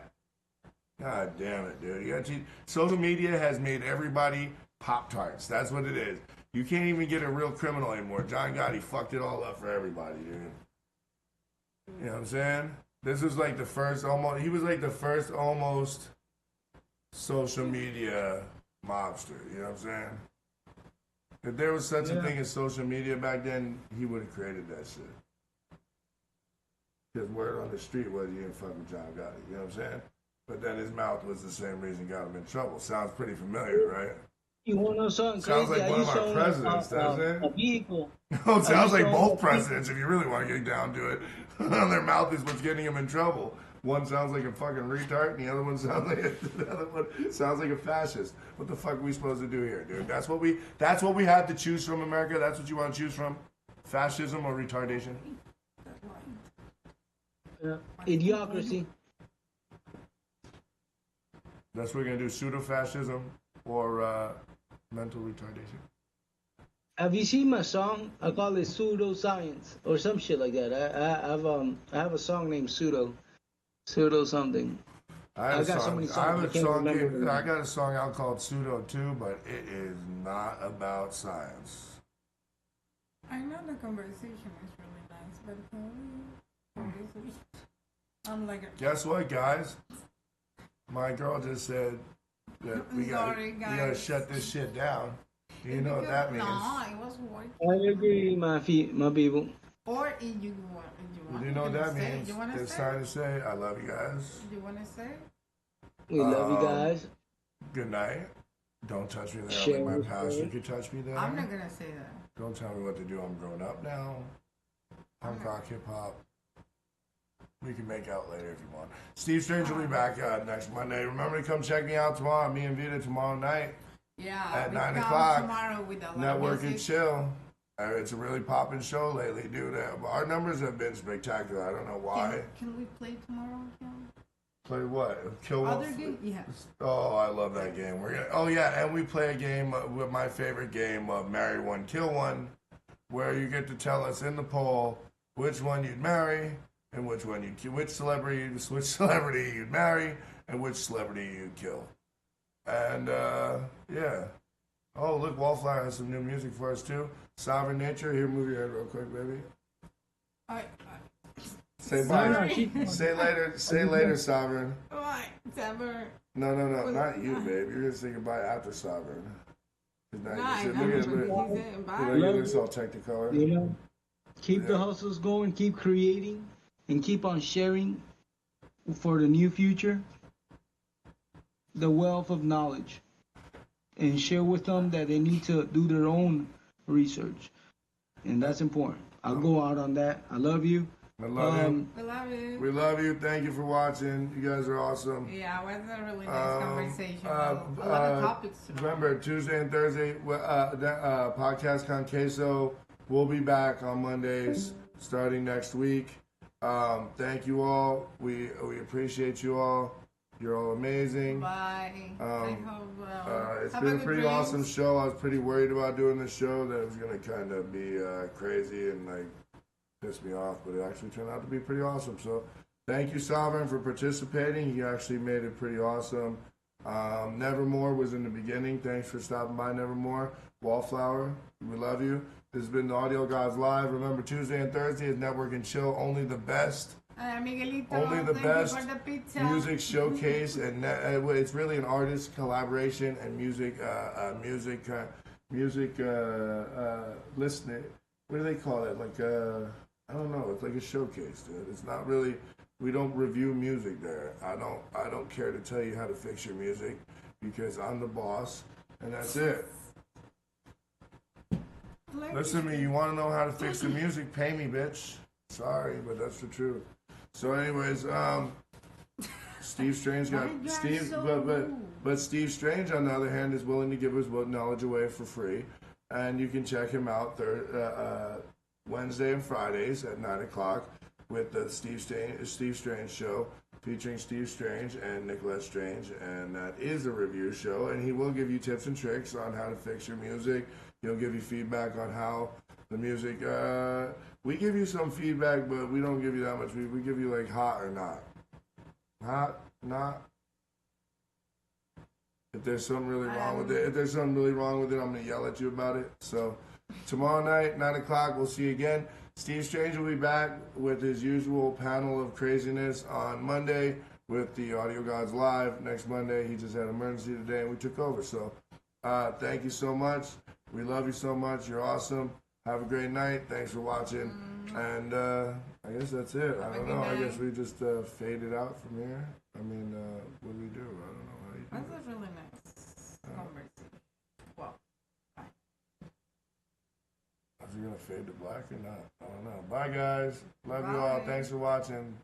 God damn it, dude. Social media has made everybody Pop-Tarts. That's what it is. You can't even get a real criminal anymore. John Gotti fucked it all up for everybody, dude. You know what I'm saying? This was like the first he was like the first almost social media mobster, you know what I'm saying? If there was such a thing as social media back then, he would have created that shit. His word on the street was he didn't fuck with John Gotti, you know what I'm saying? But then his mouth was the same reason got him in trouble. Sounds pretty familiar, right? You want to know something Sounds crazy? like one of our presidents, doesn't it? A vehicle. Oh, it sounds like both presidents if you really want to get down to it. Their mouth is what's getting them in trouble. One sounds like a fucking retard, and the other one sounds like a fascist. What the fuck are we supposed to do here, dude? That's what we have to choose from, America. That's what you want to choose from? Fascism or retardation? Idiocracy. That's what we're gonna do: pseudo-fascism or mental retardation. Have you seen my song? I call it pseudoscience or some shit like that. I have a song named Pseudo something. I got a song out called Pseudo too, but it is not about science. I know the conversation is really nice, but I'm like, guess what, guys? My girl just said that we gotta shut this shit down. You know what that means? No, it was working. I agree, my people. Or if you want, you know what that means? You want to it's say? time to say, I love you guys. You want to say? We love you guys. Good night. Don't touch me there. Share Like my with pastor me. could touch me there. I'm not gonna say that. Don't tell me what to do. I'm grown up now. Punk rock, hip hop. We can make out later if you want. Steve Strange will be back next Monday. Remember to come check me out tomorrow. Me and Vita tomorrow night. Yeah. At 9 o'clock. Tomorrow with a Network and chill. It's a really popping show lately, dude. Our numbers have been spectacular. I don't know why. Can we play tomorrow? Play what? Kill Other game? Yeah. Oh, I love that game. Oh yeah, and we play a game with my favorite game of Marry One, Kill One, where you get to tell us in the poll which one you'd marry and which one you'd kill, which celebrity you'd marry and which celebrity you'd kill. And yeah. Oh, look, Wallflower has some new music for us too. Sovereign Nature. Here, move your head real quick, baby. Say bye. Say later, Sovereign. What? Sovereign. No, not you, babe. You're gonna say goodbye after Sovereign. Look at this all technicolor. You know, keep the hustles going, keep creating, and keep on sharing for the new future the wealth of knowledge. And share with them that they need to do their own research. And that's important. I'll go out on that. I love you. I love you. We love you. We love you. Thank you for watching. You guys are awesome. Yeah, it was a really nice conversation. A lot of topics. Remember, Tuesday and Thursday, Podcast Con Queso. We'll be back on Mondays starting next week. Thank you all. We appreciate you all. You're all amazing. Bye. I hope, it's been a pretty awesome show. I was pretty worried about doing this show that it was going to kind of be crazy and like piss me off, but it actually turned out to be pretty awesome. So thank you, Sovereign, for participating. You actually made it pretty awesome. Nevermore was in the beginning. Thanks for stopping by, Nevermore. Wallflower, we love you. This has been the Audio Gods Live. Remember, Tuesday and Thursday is Network and Chill. Only the best. Miguelito, Only the thank best you for the pizza. music showcase, and it's really an artist collaboration and music listening. What do they call it? Like I don't know. It's like a showcase, dude. It's not really. We don't review music there. I don't care to tell you how to fix your music because I'm the boss, and that's it. Listen to me. You want to know how to fix the music? Pay me, bitch. Sorry, but that's the truth. So, anyways, Steve Strange got Steve, but Steve Strange on the other hand is willing to give his knowledge away for free, and you can check him out Wednesday and Fridays at 9:00 with the Steve Strange show featuring Steve Strange and Nicolette Strange, and that is a review show, and he will give you tips and tricks on how to fix your music. He'll give you feedback on how the music. We give you some feedback, but we don't give you that much. We give you like hot or not. Hot, not. If there's something really wrong with it, I'm gonna yell at you about it. So tomorrow night, 9:00, we'll see you again. Steve Strange will be back with his usual panel of craziness on Monday with the Audio Gods Live. Next Monday, he just had an emergency today and we took over. So thank you so much. We love you so much. You're awesome. Have a great night. Thanks for watching. And I guess that's it. I don't know. I guess we just fade it out from here. I mean, what do we do? I don't know how you do That's it. a really nice conversation. Well, Is it going to fade to black or not? I don't know. Bye, guys. Love you all. Thanks for watching.